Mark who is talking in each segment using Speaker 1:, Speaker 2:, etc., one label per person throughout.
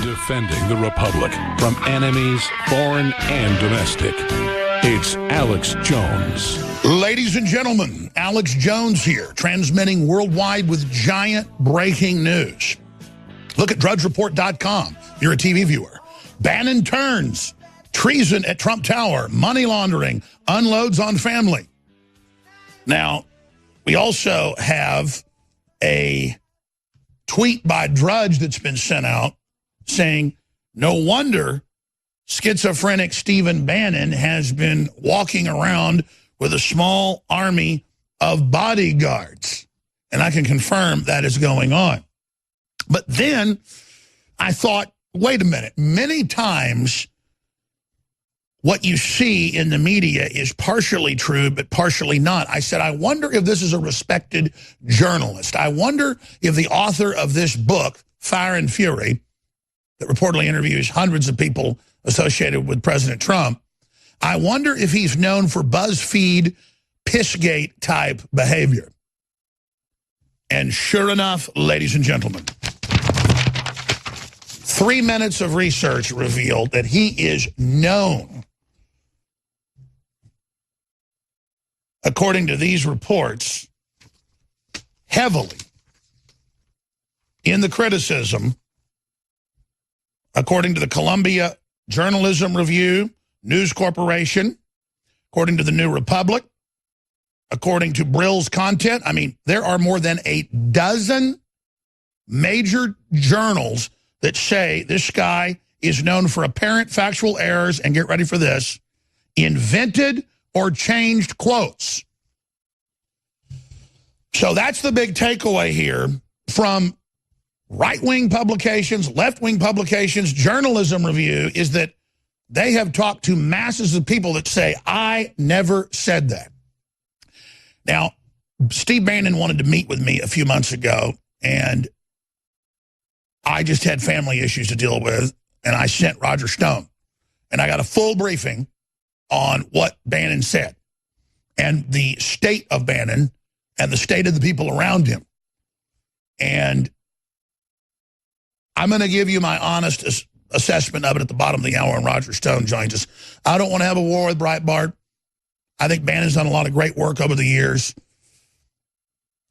Speaker 1: Defending the Republic from enemies, foreign and domestic. It's Alex Jones.
Speaker 2: Ladies and gentlemen, Alex Jones here, transmitting worldwide with giant breaking news. Look at drudgereport.com. You're a TV viewer. Bannon turns. Treason at Trump Tower. Money laundering. Unloads on family. Now, we also have a tweet by Drudge that's been sent out saying, no wonder schizophrenic Stephen Bannon has been walking around with a small army of bodyguards. And I can confirm that is going on. But then I thought, wait a minute, many times what you see in the media is partially true, but partially not. I said, I wonder if this is a respected journalist. I wonder if the author of this book, Fire and Fury, that reportedly interviews hundreds of people associated with President Trump, I wonder if he's known for BuzzFeed Pissgate type behavior. And sure enough, ladies and gentlemen, 3 minutes of research revealed that he is known, according to these reports, heavily in the criticism, according to the Columbia Journalism Review, News Corporation, according to the New Republic, according to Brill's Content. I mean, there are more than a dozen major journals that say this guy is known for apparent factual errors, and get ready for this, invented or changed quotes. So that's the big takeaway here from right-wing publications, left-wing publications, Journalism Review, is that they have talked to masses of people that say, I never said that. Now, Steve Bannon wanted to meet with me a few months ago, and I just had family issues to deal with, and I sent Roger Stone. And I got a full briefing on what Bannon said and the state of Bannon and the state of the people around him. And I'm going to give you my honest assessment of it at the bottom of the hour when Roger Stone joins us. I don't want to have a war with Breitbart. I think Bannon's done a lot of great work over the years.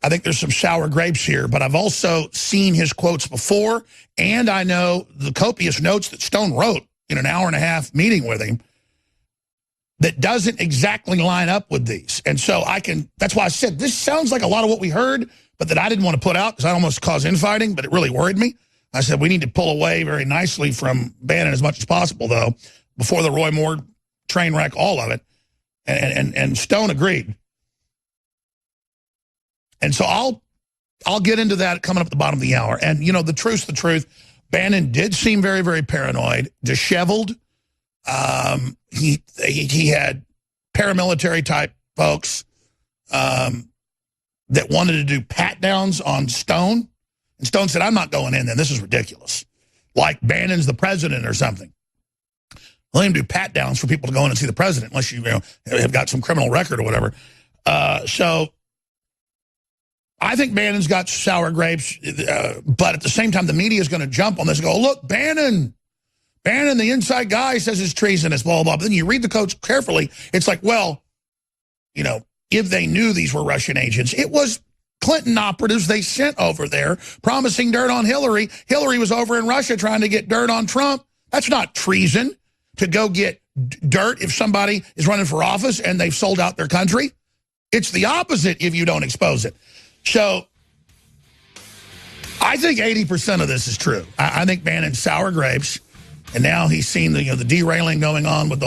Speaker 2: I think there's some sour grapes here, but I've also seen his quotes before, and I know the copious notes that Stone wrote in an hour-and-a-half meeting with him that doesn't exactly line up with these. And so that's why I said, this sounds like a lot of what we heard, but that I didn't want to put out because I almost caused infighting, but it really worried me. I said, we need to pull away very nicely from Bannon as much as possible, though, before the Roy Moore train wreck, all of it. And Stone agreed. And so I'll get into that coming up at the bottom of the hour. And, you know, the truth's the truth. Bannon did seem very, very paranoid, disheveled. He had paramilitary-type folks that wanted to do pat-downs on Stone. And Stone said, I'm not going in there. This is ridiculous. Like Bannon's the president or something. Let him do pat-downs for people to go in and see the president unless you have got some criminal record or whatever. So I think Bannon's got sour grapes, but at the same time, the media is going to jump on this and go, look, Bannon, the inside guy, says it's treasonous, blah, blah, blah. But then you read the quotes carefully. It's like, well, you know, if they knew these were Russian agents, it was Clinton operatives they sent over there promising dirt on Hillary. Hillary was over in Russia trying to get dirt on Trump. That's not treason to go get dirt if somebody is running for office and they've sold out their country. It's the opposite if you don't expose it. So I think 80% of this is true. I think Bannon's sour grapes, and now he's seen the derailing going on with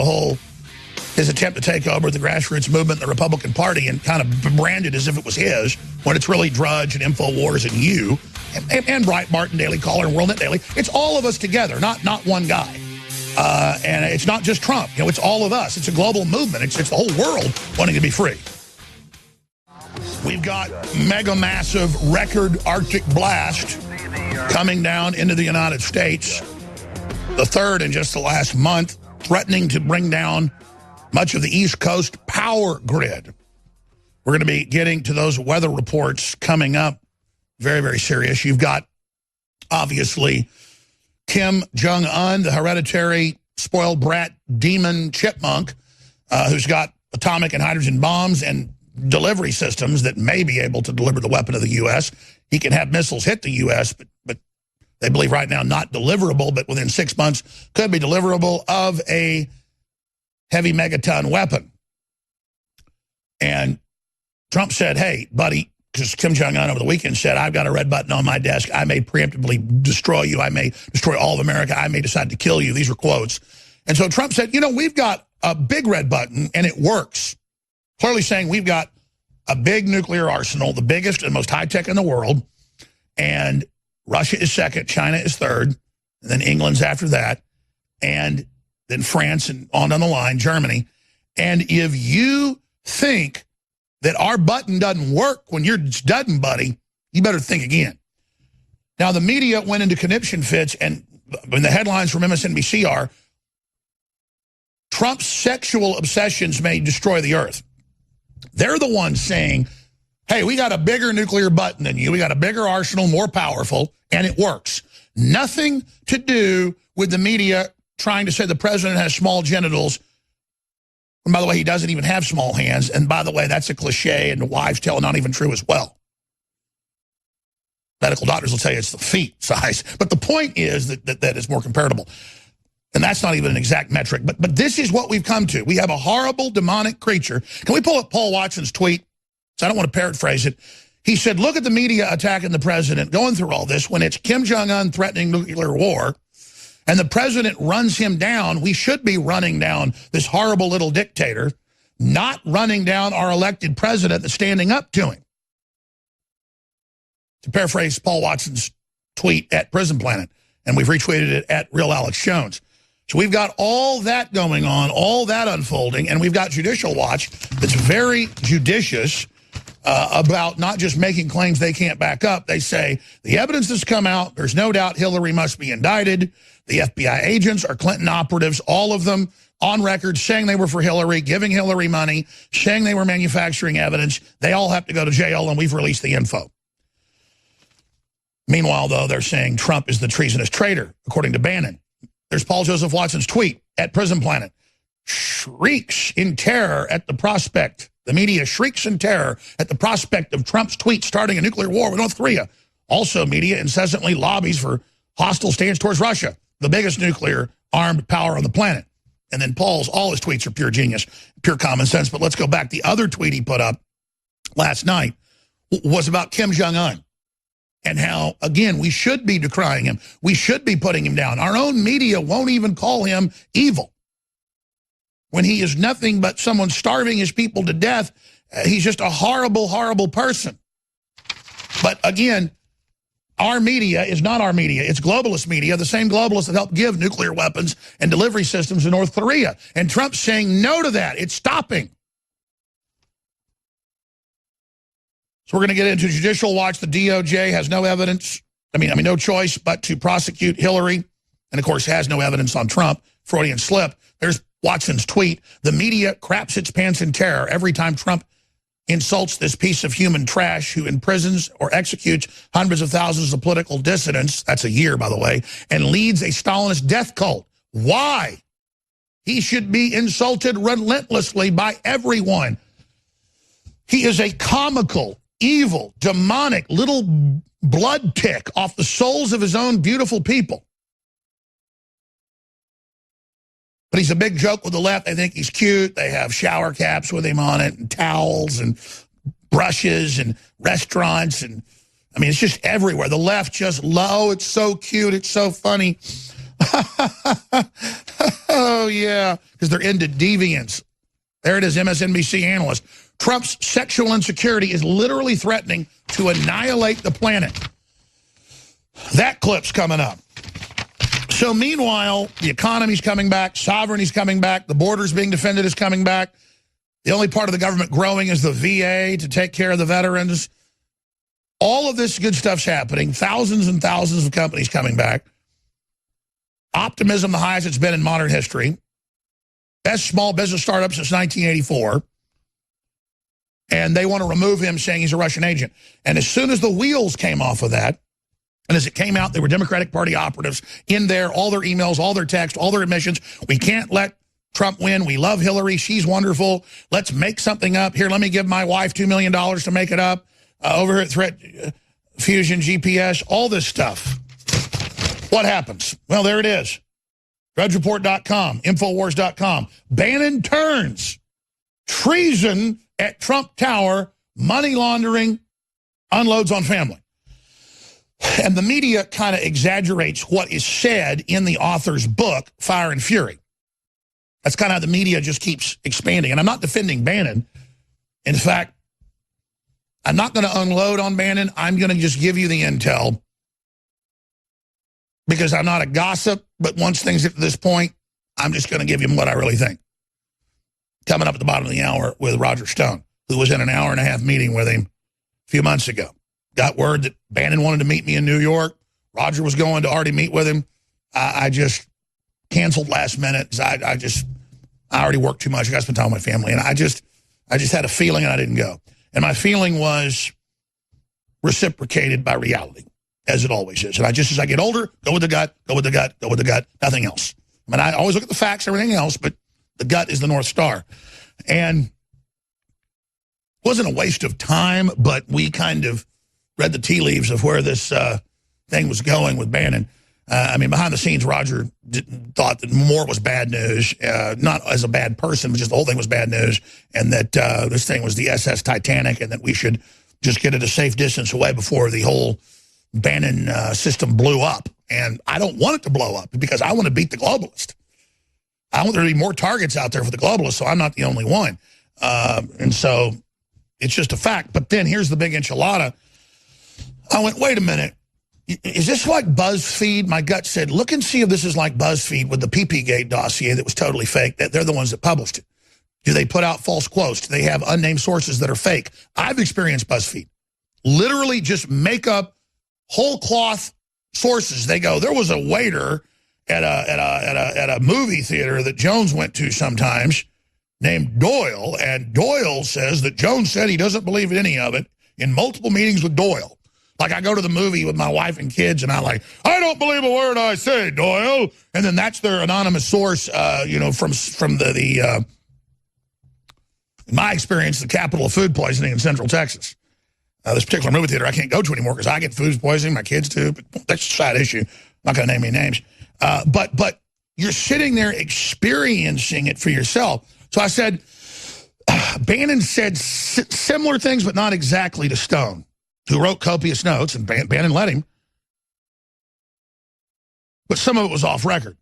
Speaker 2: his attempt to take over the grassroots movement, the Republican Party, and kind of brand it as if it was his, when it's really Drudge and InfoWars and you, and Breitbart and Daily Caller and WorldNet Daily. It's all of us together, not one guy. And it's not just Trump. You know, it's all of us. It's a global movement. It's the whole world wanting to be free. We've got mega massive record Arctic blast coming down into the United States, the third in just the last month, threatening to bring down much of the East Coast power grid. We're going to be getting to those weather reports coming up. Very, very serious. You've got, obviously, Kim Jong-un, the hereditary spoiled brat demon chipmunk, who's got atomic and hydrogen bombs and delivery systems that may be able to deliver the weapon to the U.S. He can have missiles hit the U.S., but they believe right now not deliverable, but within 6 months could be deliverable of a heavy megaton weapon. And Trump said, hey, buddy, because Kim Jong-un over the weekend said, I've got a red button on my desk. I may preemptively destroy you. I may destroy all of America. I may decide to kill you. These were quotes. And so Trump said, we've got a big red button, and it works. Clearly saying we've got a big nuclear arsenal, the biggest and most high-tech in the world, and Russia is second, China is third, and then England's after that, and then France and on down the line, Germany. And if you think that our button doesn't work when yours doesn't, buddy, you better think again. Now, the media went into conniption fits, and when the headlines from MSNBC are, Trump's sexual obsessions may destroy the earth. They're the ones saying, hey, we got a bigger nuclear button than you. We got a bigger arsenal, more powerful, and it works. Nothing to do with the media trying to say the president has small genitals. And by the way, he doesn't even have small hands. And by the way, that's a cliche and the wives' tale, not even true as well. Medical doctors will tell you it's the feet size. But the point is that it's more comparable. And that's not even an exact metric. But this is what we've come to. We have a horrible, demonic creature. Can we pull up Paul Watson's tweet? So I don't want to paraphrase it. He said, look at the media attacking the president, going through all this when it's Kim Jong-un threatening nuclear war, and the president runs him down. We should be running down this horrible little dictator, not running down our elected president that's standing up to him. To paraphrase Paul Watson's tweet at Prison Planet, and we've retweeted it at Real Alex Jones. So we've got all that going on, all that unfolding, and we've got Judicial Watch that's very judicious about not just making claims they can't back up. They say the evidence has come out. There's no doubt Hillary must be indicted. The FBI agents are Clinton operatives, all of them on record saying they were for Hillary, giving Hillary money, saying they were manufacturing evidence. They all have to go to jail, and we've released the info. Meanwhile, though, they're saying Trump is the treasonous traitor, according to Bannon. There's Paul Joseph Watson's tweet at Prison Planet. Shrieks in terror at the prospect. The media shrieks in terror at the prospect of Trump's tweet starting a nuclear war with North Korea. Also, media incessantly lobbies for hostile stance towards Russia, the biggest nuclear armed power on the planet. And then all his tweets are pure genius, pure common sense. But let's go back. The other tweet he put up last night was about Kim Jong-un. And how, again, we should be decrying him. We should be putting him down. Our own media won't even call him evil. When he is nothing but someone starving his people to death, he's just a horrible, horrible person. But again, our media is not our media. It's globalist media, the same globalists that helped give nuclear weapons and delivery systems to North Korea. And Trump's saying no to that. It's stopping. So we're going to get into Judicial Watch. The DOJ has no evidence, no choice but to prosecute Hillary. And, of course, has no evidence on Trump. Freudian slip. There's Watson's tweet. The media craps its pants in terror every time Trump insults this piece of human trash who imprisons or executes hundreds of thousands of political dissidents. That's a year, by the way. And leads a Stalinist death cult. Why? He should be insulted relentlessly by everyone. He is a comical, evil, demonic little blood tick off the souls of his own beautiful people. But he's a big joke with the left. They think he's cute. They have shower caps with him on it and towels and brushes and restaurants. And it's just everywhere. The left just it's so cute. It's so funny. Oh, yeah, because they're into deviance. There it is, MSNBC analyst. Trump's sexual insecurity is literally threatening to annihilate the planet. That clip's coming up. So meanwhile, the economy's coming back, sovereignty's coming back, the borders being defended is coming back. The only part of the government growing is the VA to take care of the veterans. All of this good stuff's happening. Thousands and thousands of companies coming back. Optimism the highest it's been in modern history. Best small business startup since 1984. And they want to remove him saying he's a Russian agent. And as soon as the wheels came off of that, And as it came out, they were Democratic Party operatives in there, all their emails, all their texts, all their admissions. We can't let Trump win. We love Hillary. She's wonderful. Let's make something up. Here, let me give my wife $2 million to make it up. Over here at Threat Fusion, GPS, all this stuff. What happens? Well, there it is. DrudgeReport.com, Infowars.com. Bannon turns. Treason at Trump Tower. Money laundering. Unloads on family. And the media kind of exaggerates what is said in the author's book, Fire and Fury. That's kind of how the media just keeps expanding. And I'm not defending Bannon. In fact, I'm not going to unload on Bannon. I'm going to just give you the intel because I'm not a gossip. But once things get to this point, I'm just going to give you what I really think. Coming up at the bottom of the hour with Roger Stone, who was in an hour-and-a-half meeting with him a few months ago. Got word that Bannon wanted to meet me in New York. Roger was going to already meet with him. I just canceled last minute because I already worked too much. I got to spend time with my family. And I just had a feeling and I didn't go. And my feeling was reciprocated by reality, as it always is. And as I get older, go with the gut, go with the gut, go with the gut, nothing else. I mean, I always look at the facts, everything else, but the gut is the North Star. And it wasn't a waste of time, but we kind of read the tea leaves of where this thing was going with Bannon. I mean, behind the scenes, Roger thought that Moore was bad news, not as a bad person, but just the whole thing was bad news, and that this thing was the SS Titanic, and that we should just get it a safe distance away before the whole Bannon system blew up. And I don't want it to blow up because I want to beat the globalist. I want there to be more targets out there for the globalists, so I'm not the only one. And so it's just a fact. But then here's the big enchilada. I went, wait a minute. Is this like BuzzFeed? My gut said, look and see if this is like BuzzFeed with the PP-Gate dossier that was totally fake. They're the ones that published it. Do they put out false quotes? Do they have unnamed sources that are fake? I've experienced BuzzFeed. Literally just make up whole cloth sources. They go, there was a waiter at a movie theater that Jones went to sometimes named Doyle, and Doyle says that Jones said he doesn't believe any of it in multiple meetings with Doyle. Like, I go to the movie with my wife and kids, and I don't believe a word I say, Doyle. And then that's their anonymous source, from in my experience, the capital of food poisoning in Central Texas. This particular movie theater I can't go to anymore because I get food poisoning, my kids too. But that's a side issue. I'm not going to name any names. But you're sitting there experiencing it for yourself. So I said, Bannon said similar things, but not exactly to Stone, who wrote copious notes, and Bannon let him. But some of it was off record.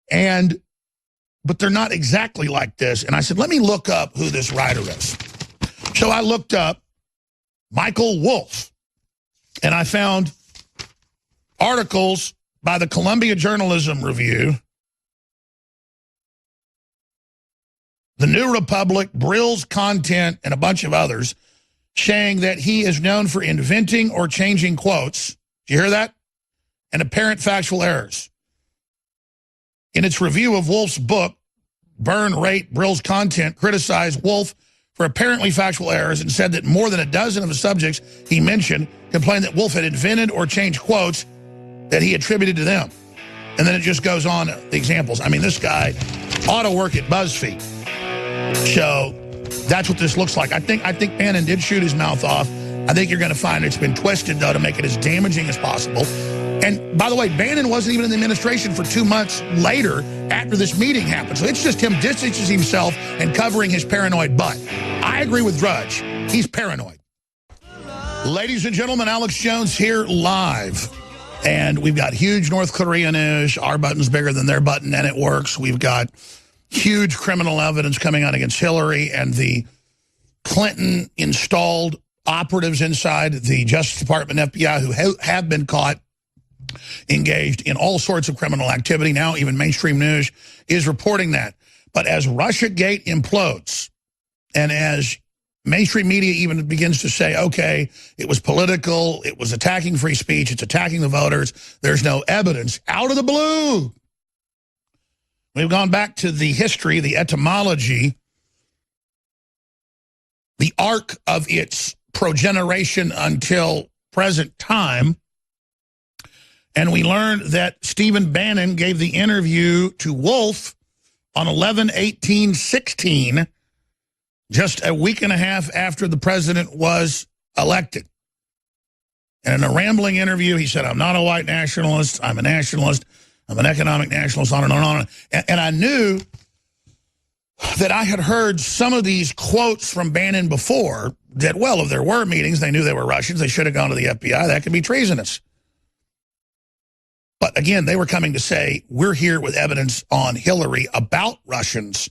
Speaker 2: But they're not exactly like this. And I said, let me look up who this writer is. So I looked up Michael Wolff, and I found articles by the Columbia Journalism Review, the New Republic, Brill's Content, and a bunch of others, saying that he is known for inventing or changing quotes. Do you hear that? And apparent factual errors. In its review of Wolff's book, Burn, Rate, Brill's Content criticized Wolff for apparently factual errors and said that more than a dozen of the subjects he mentioned complained that Wolff had invented or changed quotes that he attributed to them. And then it just goes on, the examples. I mean, this guy ought to work at BuzzFeed. So that's what this looks like. I think Bannon did shoot his mouth off. I think you're going to find it's been twisted, though, to make it as damaging as possible. And by the way, Bannon wasn't even in the administration for 2 months later after this meeting happened. So it's just him distancing himself and covering his paranoid butt. I agree with Drudge. He's paranoid. Ladies and gentlemen, Alex Jones here live. And we've got huge North Korea news. Our button's bigger than their button, and it works. We've got huge criminal evidence coming out against Hillary and the Clinton-installed operatives inside the Justice Department and FBI who have been caught engaged in all sorts of criminal activity. Now even mainstream news is reporting that. But as Russiagate implodes, and as mainstream media even begins to say, okay, it was political, it was attacking free speech, it's attacking the voters, there's no evidence, out of the blue. We've gone back to the history, the etymology, the arc of its progeneration until present time. And we learned that Stephen Bannon gave the interview to Wolf on 11/18/16, just a week and a half after the president was elected. And in a rambling interview, he said, I'm not a white nationalist, I'm a nationalist, I'm an economic nationalist, on and on and on. And I knew that I had heard some of these quotes from Bannon before, that, well, if there were meetings, they knew they were Russians, they should have gone to the FBI, that could be treasonous. But again, they were coming to say, we're here with evidence on Hillary about Russians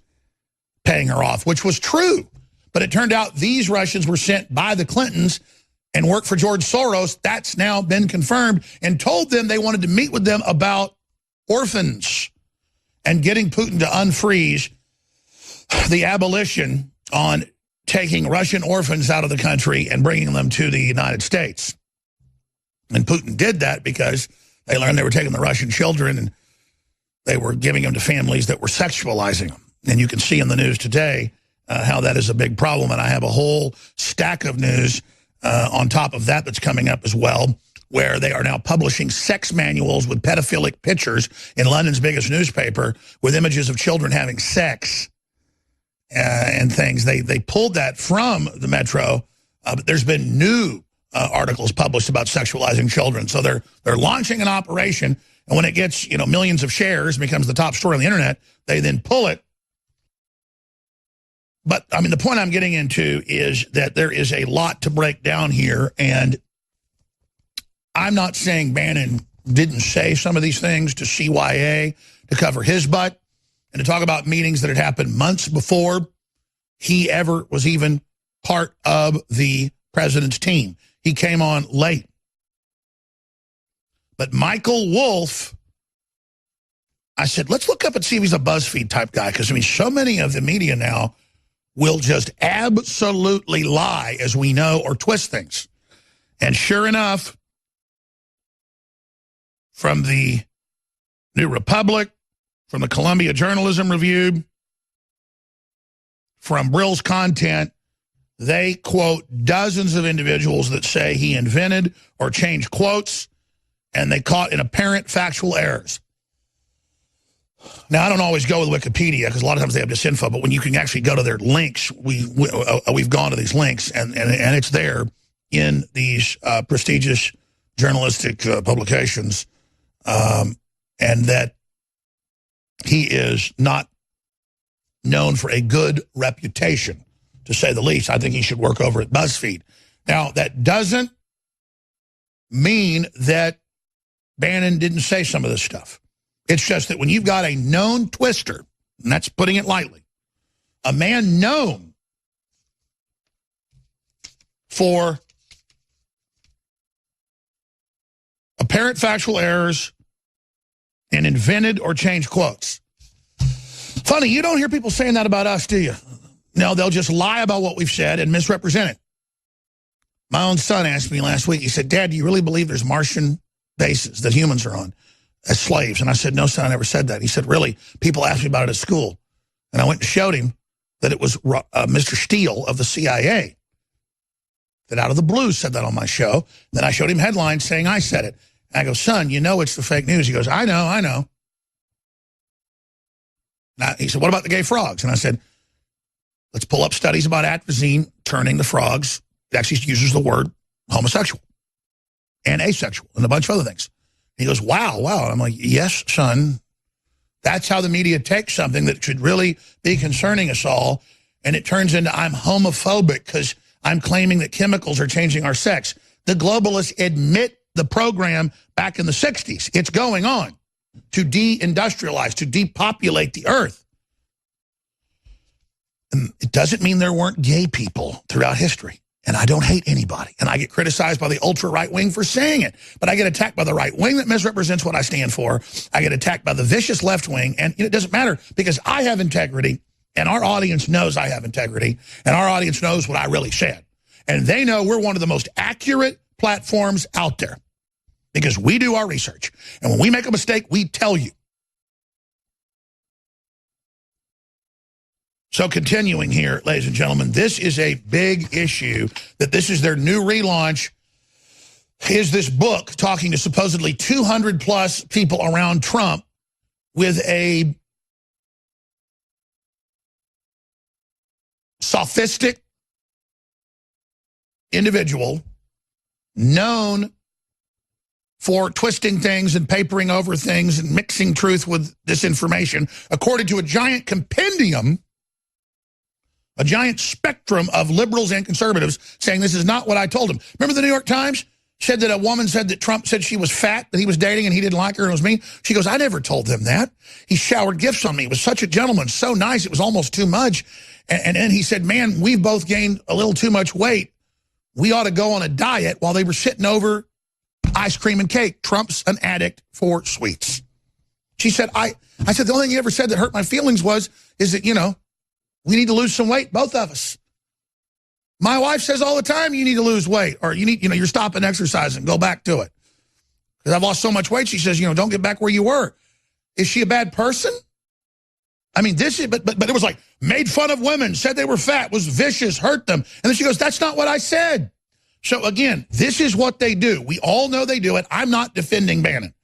Speaker 2: paying her off, which was true. But it turned out these Russians were sent by the Clintons and worked for George Soros. That's now been confirmed, and told them they wanted to meet with them about orphans and getting Putin to unfreeze the abolition on taking Russian orphans out of the country and bringing them to the United States. And Putin did that because they learned they were taking the Russian children and they were giving them to families that were sexualizing them. And you can see in the news today how that is a big problem. And I have a whole stack of news on top of that that's coming up as well, where they are now publishing sex manuals with pedophilic pictures in London's biggest newspaper with images of children having sex and things. They pulled that from the Metro, but there's been new articles published about sexualizing children. So they're launching an operation, and when it gets millions of shares and becomes the top story on the internet, they then pull it. But I mean, the point I'm getting into is that there is a lot to break down here, and I'm not saying Bannon didn't say some of these things to CYA to cover his butt and to talk about meetings that had happened months before he ever was even part of the president's team. He came on late. But Michael Wolff, I said, let's look up and see if he's a BuzzFeed type guy, because I mean, so many of the media now will just absolutely lie, as we know, or twist things. And sure enough, from the New Republic, from the Columbia Journalism Review, from Brill's Content, they quote dozens of individuals that say he invented or changed quotes, and they caught in apparent factual errors. Now, I don't always go with Wikipedia because a lot of times they have disinfo, but when you can actually go to their links, we've gone to these links, and it's there in these prestigious journalistic publications, and that he is not known for a good reputation, to say the least. I think he should work over at BuzzFeed. Now, that doesn't mean that Bannon didn't say some of this stuff. It's just that when you've got a known twister, and that's putting it lightly, a man known for apparent factual errors and invented or changed quotes. Funny, you don't hear people saying that about us, do you? No, they'll just lie about what we've said and misrepresent it. My own son asked me last week, he said, Dad, do you really believe there's Martian bases that humans are on as slaves? And I said, no, son, I never said that. He said, really? People asked me about it at school. And I went and showed him that it was Mr. Steele of the CIA that out of the blue said that on my show. Then I showed him headlines saying I said it. And I go, son, you know it's the fake news. He goes, I know. Now, he said, what about the gay frogs? And I said, let's pull up studies about atrazine turning the frogs. It actually uses the word homosexual and asexual and a bunch of other things. He goes, wow. And I'm like, yes, son. That's how the media takes something that should really be concerning us all, and it turns into I'm homophobic because I'm claiming that chemicals are changing our sex. The globalists admit the program back in the 60s. It's going on to de-industrialize, to depopulate the earth. And it doesn't mean there weren't gay people throughout history. And I don't hate anybody. And I get criticized by the ultra-right wing for saying it. But I get attacked by the right wing that misrepresents what I stand for. I get attacked by the vicious left wing. And it doesn't matter because I have integrity. And our audience knows I have integrity. And our audience knows what I really said. And they know we're one of the most accurate platforms out there because we do our research. And when we make a mistake, we tell you. So continuing here, ladies and gentlemen, this is a big issue, that this is their new relaunch. is this book talking to supposedly 200 plus people around Trump with a sophistic individual known for twisting things and papering over things and mixing truth with disinformation, according to a giant compendium, a giant spectrum of liberals and conservatives saying this is not what I told him. Remember the New York Times said that a woman said that Trump said she was fat, that he was dating and he didn't like her and it was mean? She goes, I never told them that. He showered gifts on me. He was such a gentleman, so nice, it was almost too much. And then he said, man, we've both gained a little too much weight. We ought to go on a diet while they were sitting over ice cream and cake. Trump's an addict for sweets. She said, I said, the only thing you ever said that hurt my feelings is that, you know, we need to lose some weight, both of us. My wife says all the time, you need to lose weight, or you need, you know, you're stopping exercising, go back to it. Because I've lost so much weight, she says, you know, don't get back where you were. Is she a bad person? I mean, this is, but it was like, made fun of women, said they were fat, was vicious, hurt them. And then she goes, that's not what I said. So again, this is what they do. We all know they do it. I'm not defending Bannon,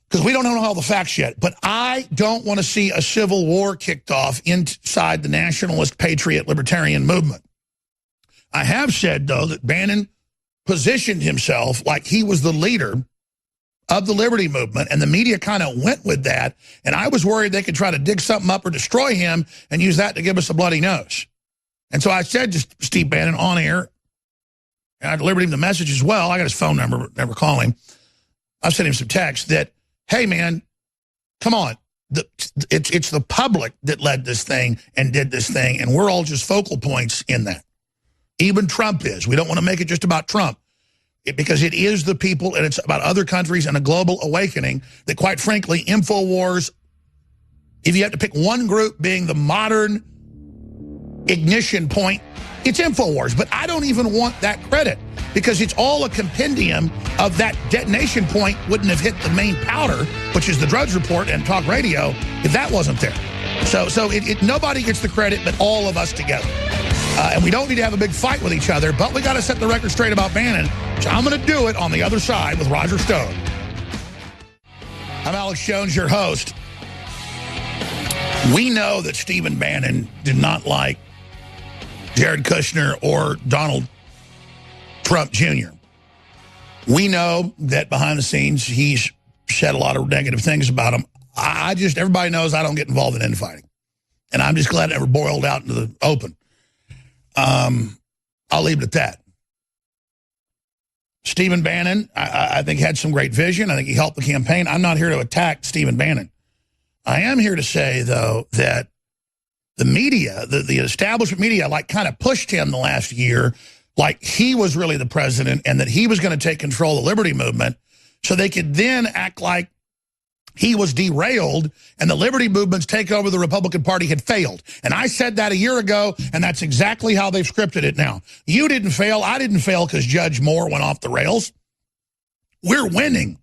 Speaker 2: because we don't know all the facts yet. But I don't want to see a civil war kicked off inside the nationalist, patriot, libertarian movement. I have said, though, that Bannon positioned himself like he was the leader of the liberty movement, and the media kind of went with that. And I was worried they could try to dig something up or destroy him and use that to give us a bloody nose. And so I said to Steve Bannon on air, and I delivered him the message as well. I got his phone number, never call him. I sent him some text that, hey, man, come on. It's the public that led this thing and did this thing, and we're all just focal points in that. Even Trump is. We don't want to make it just about Trump, because it is the people, and it's about other countries and a global awakening that, quite frankly, InfoWars, if you have to pick one group being the modern ignition point, it's InfoWars. But I don't even want that credit, because it's all a compendium of that detonation point wouldn't have hit the main powder, which is the Drudge Report and talk radio, if that wasn't there. So nobody gets the credit but all of us together. And we don't need to have a big fight with each other, but we got to set the record straight about Bannon. So I'm going to do it on the other side with Roger Stone. I'm Alex Jones, your host. We know that Stephen Bannon did not like Jared Kushner or Donald Trump Jr. We know that behind the scenes, he's said a lot of negative things about him. Everybody knows I don't get involved in infighting. And I'm just glad it never boiled out into the open. I'll leave it at that. Stephen Bannon, I think, had some great vision. I think he helped the campaign. I'm not here to attack Stephen Bannon. I am here to say, though, that the media, the establishment media, like kind of pushed him the last year like he was really the president and that he was going to take control of the liberty movement, so they could then act like he was derailed and the liberty movement's takeover of the Republican Party had failed. And I said that a year ago, and that's exactly how they've scripted it now. You didn't fail. I didn't fail because Judge Moore went off the rails. We're winning.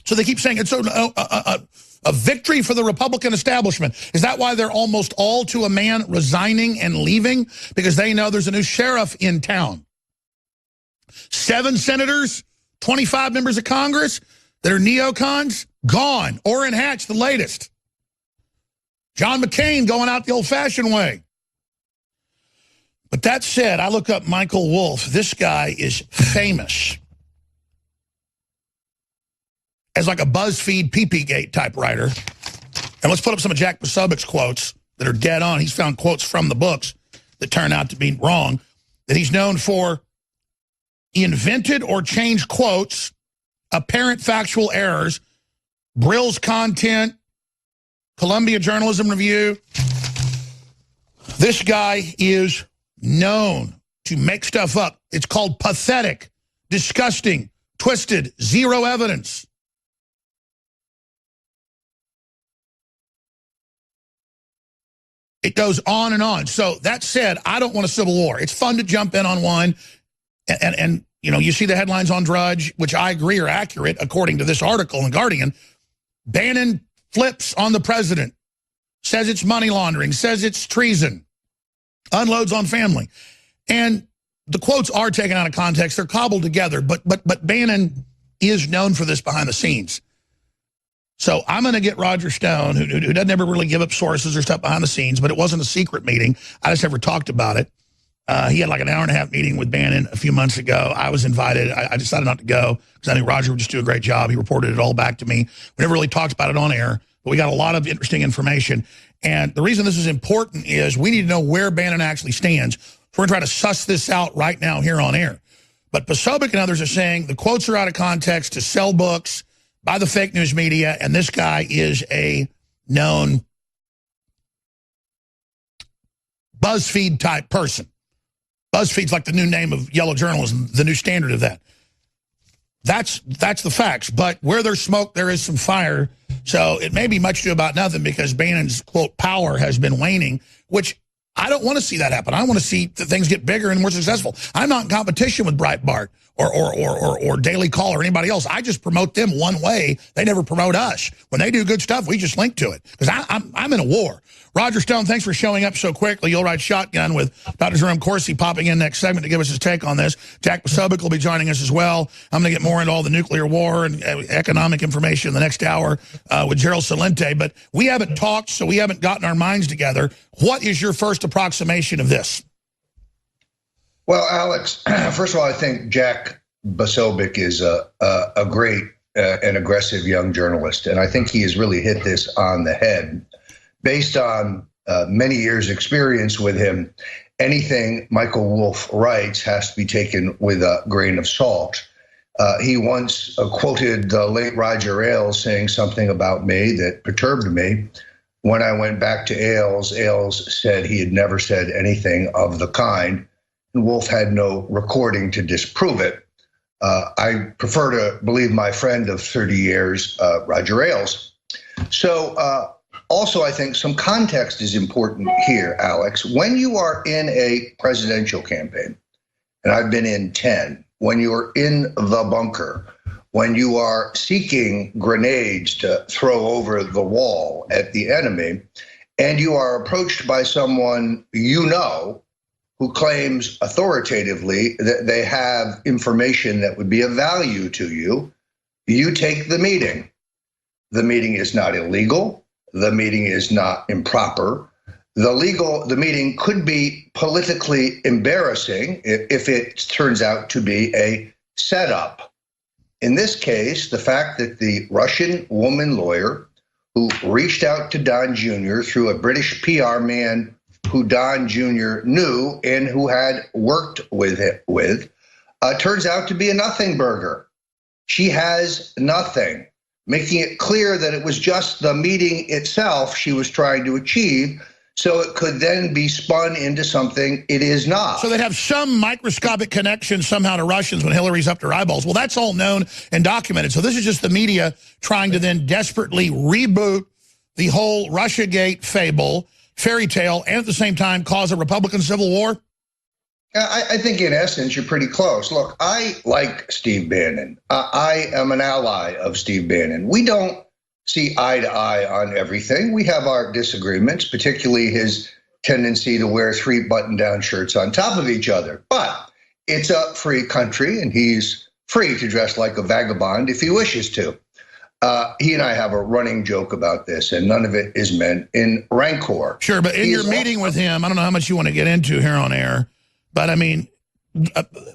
Speaker 2: So they keep saying it's a victory for the Republican establishment. Is that why they're almost all to a man resigning and leaving? Because they know there's a new sheriff in town. 7 senators, 25 members of Congress that are neocons, gone. Orrin Hatch, the latest. John McCain going out the old-fashioned way. But that said, I look up Michael Wolff. This guy is famous as like a BuzzFeed PP-gate type writer. And let's put up some of Jack Posobiec's quotes that are dead on. He's found quotes from the books that turn out to be wrong, that he's known for invented or changed quotes, apparent factual errors, Brill's content, Columbia Journalism Review. This guy is known to make stuff up. It's called pathetic, disgusting, twisted, zero evidence. It goes on and on. So that said, I don't want a civil war. It's fun to jump in on one. And you know, you see the headlines on Drudge, which I agree are accurate, according to this article in Guardian. Bannon flips on the president, says it's money laundering, says it's treason, unloads on family. And the quotes are taken out of context. They're cobbled together, but Bannon is known for this behind the scenes. So I'm going to get Roger Stone, who doesn't ever really give up sources or stuff behind the scenes, but it wasn't a secret meeting. I just never talked about it. He had like an hour-and-a-half meeting with Bannon a few months ago. I was invited. I decided not to go because I knew Roger would just do a great job. He reported it all back to me. We never really talked about it on air, but we got a lot of interesting information. And the reason this is important is we need to know where Bannon actually stands. So we're going to try to suss this out right now here on air. But Posobiec and others are saying the quotes are out of context to sell books by the fake news media, and this guy is a known BuzzFeed-type person. BuzzFeed's like the new name of yellow journalism, the new standard of that. That's the facts. But where there's smoke, there is some fire. So it may be much ado about nothing because Bannon's, quote, power has been waning, which I don't want to see that happen. I want to see that things get bigger and more successful. I'm not in competition with Breitbart or Daily Call or anybody else. I just promote them one way. They never promote us. When they do good stuff, we just link to it because I'm in a war. Roger Stone, thanks for showing up so quickly. You'll ride shotgun with Dr. Jerome Corsi popping in next segment to give us his take on this. Jack Posobiec will be joining us as well. I'm going to get more into all the nuclear war and economic information in the next hour with Gerald Celente. But we haven't talked, so we haven't gotten our minds together. What is your first approximation of this?
Speaker 3: Well, Alex, first of all, I think Jack Posobiec is a great and aggressive young journalist. And I think he has really hit this on the head. Based on many years' experience with him, anything Michael Wolff writes has to be taken with a grain of salt. He once quoted the late Roger Ailes saying something about me that perturbed me. When I went back to Ailes, Ailes said he had never said anything of the kind, and Wolff had no recording to disprove it. I prefer to believe my friend of 30 years, Roger Ailes. So also, I think some context is important here, Alex. When you are in a presidential campaign, and I've been in 10, when you're in the bunker, when you are seeking grenades to throw over the wall at the enemy, and you are approached by someone you know who claims authoritatively that they have information that would be of value to you, you take the meeting. The meeting is not illegal. The meeting is not improper. The meeting could be politically embarrassing if it turns out to be a setup. In this case, the fact that the Russian woman lawyer who reached out to Don Jr. through a British PR man who Don Jr. knew and who had worked with turns out to be a nothing burger. She has nothing, making it clear that it was just the meeting itself she was trying to achieve, so it could then be spun into something it is not.
Speaker 2: So they'd have some microscopic connection somehow to Russians when Hillary's up to her eyeballs. Well, that's all known and documented. So this is just the media trying to then desperately reboot the whole Russiagate fable, fairy tale, and at the same time cause a Republican civil war?
Speaker 3: I think in essence, you're pretty close. Look, I like Steve Bannon. I am an ally of Steve Bannon. We don't see eye to eye on everything. We have our disagreements, particularly his tendency to wear 3 button-down shirts on top of each other. But it's a free country, and he's free to dress like a vagabond if he wishes to. He and I have a running joke about this, and none of it is meant in rancor.
Speaker 2: Sure, but in your meeting with him, I don't know how much you want to get into here on air, but I mean,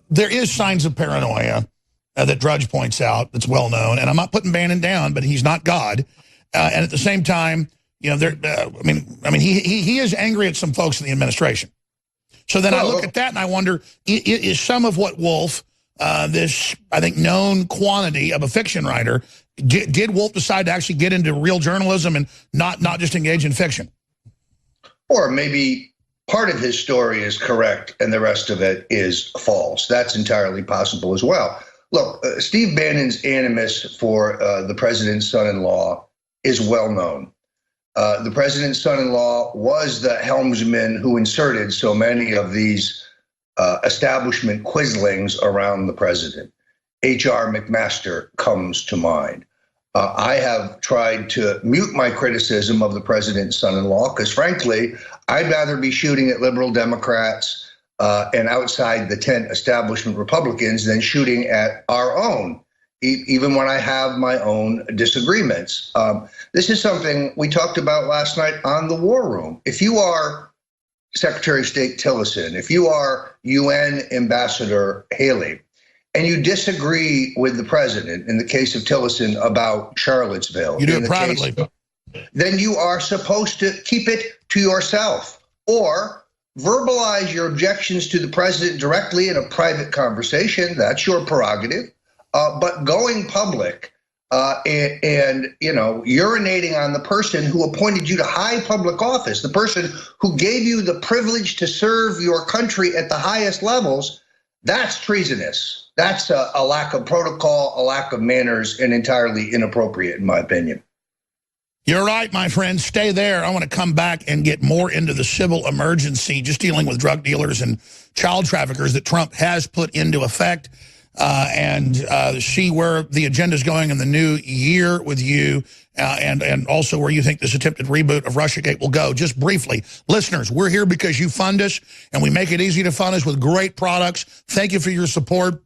Speaker 2: there is signs of paranoia that Drudge points out that's well known, and I'm not putting Bannon down, but he's not God. And at the same time, you know, he is angry at some folks in the administration. So then I look at that and I wonder, is some of what Wolff, this, I think, known quantity of a fiction writer, did Wolff decide to actually get into real journalism and not just engage in fiction?
Speaker 3: Or maybe part of his story is correct and the rest of it is false. That's entirely possible as well. Look, Steve Bannon's animus for the president's son-in-law is well known. The president's son-in-law was the helmsman who inserted so many of these establishment quislings around the president. H.R. McMaster comes to mind. I have tried to mute my criticism of the president's son-in-law because, frankly, I'd rather be shooting at liberal Democrats and outside the tent establishment Republicans than shooting at our own, even when I have my own disagreements. This is something we talked about last night on the War Room. If you are Secretary of State Tillerson, if you are UN Ambassador Haley, and you disagree with the president, in the case of Tillerson, about Charlottesville,
Speaker 2: you do it privately,
Speaker 3: then you are supposed to keep it to yourself or verbalize your objections to the president directly in a private conversation. That's your prerogative. But going public and urinating on the person who appointed you to high public office, the person who gave you the privilege to serve your country at the highest levels, that's treasonous. That's a lack of protocol, a lack of manners, and entirely inappropriate, in my opinion.
Speaker 2: You're right, my friend. Stay there. I want to come back and get more into the civil emergency, just dealing with drug dealers and child traffickers that Trump has put into effect, and see where the agenda is going in the new year with you, and also where you think this attempted reboot of Russiagate will go. Just briefly, listeners, we're here because you fund us, and we make it easy to fund us with great products. Thank you for your support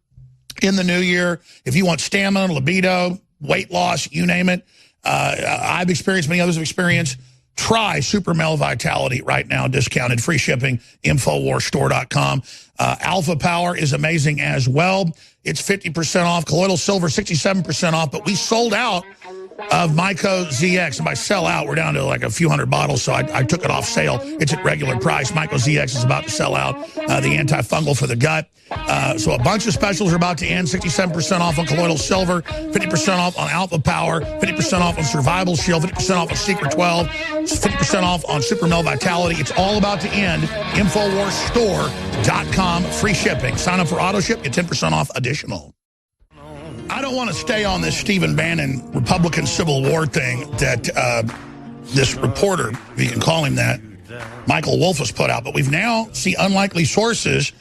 Speaker 2: in the new year. If you want stamina, libido, weight loss, you name it, I've experienced, many others have experienced, try Super Male Vitality right now, discounted, free shipping, InfoWarsStore.com. Alpha Power is amazing as well. It's 50% off. Colloidal Silver, 67% off, but we sold out of Myco ZX. And by sell out, we're down to like a few hundred bottles, so I took it off sale. It's at regular price. Myco ZX is about to sell out, the antifungal for the gut. So a bunch of specials are about to end. 67% off on Colloidal Silver, 50% off on Alpha Power, 50% off on Survival Shield, 50% off on Secret 12, 50% off on Super Male Vitality. It's all about to end. InfoWarsStore.com, free shipping. Sign up for AutoShip, get 10% off additional. I don't want to stay on this Stephen Bannon Republican Civil War thing that this reporter, if you can call him that, Michael Wolff has put out. But we've now seen unlikely sources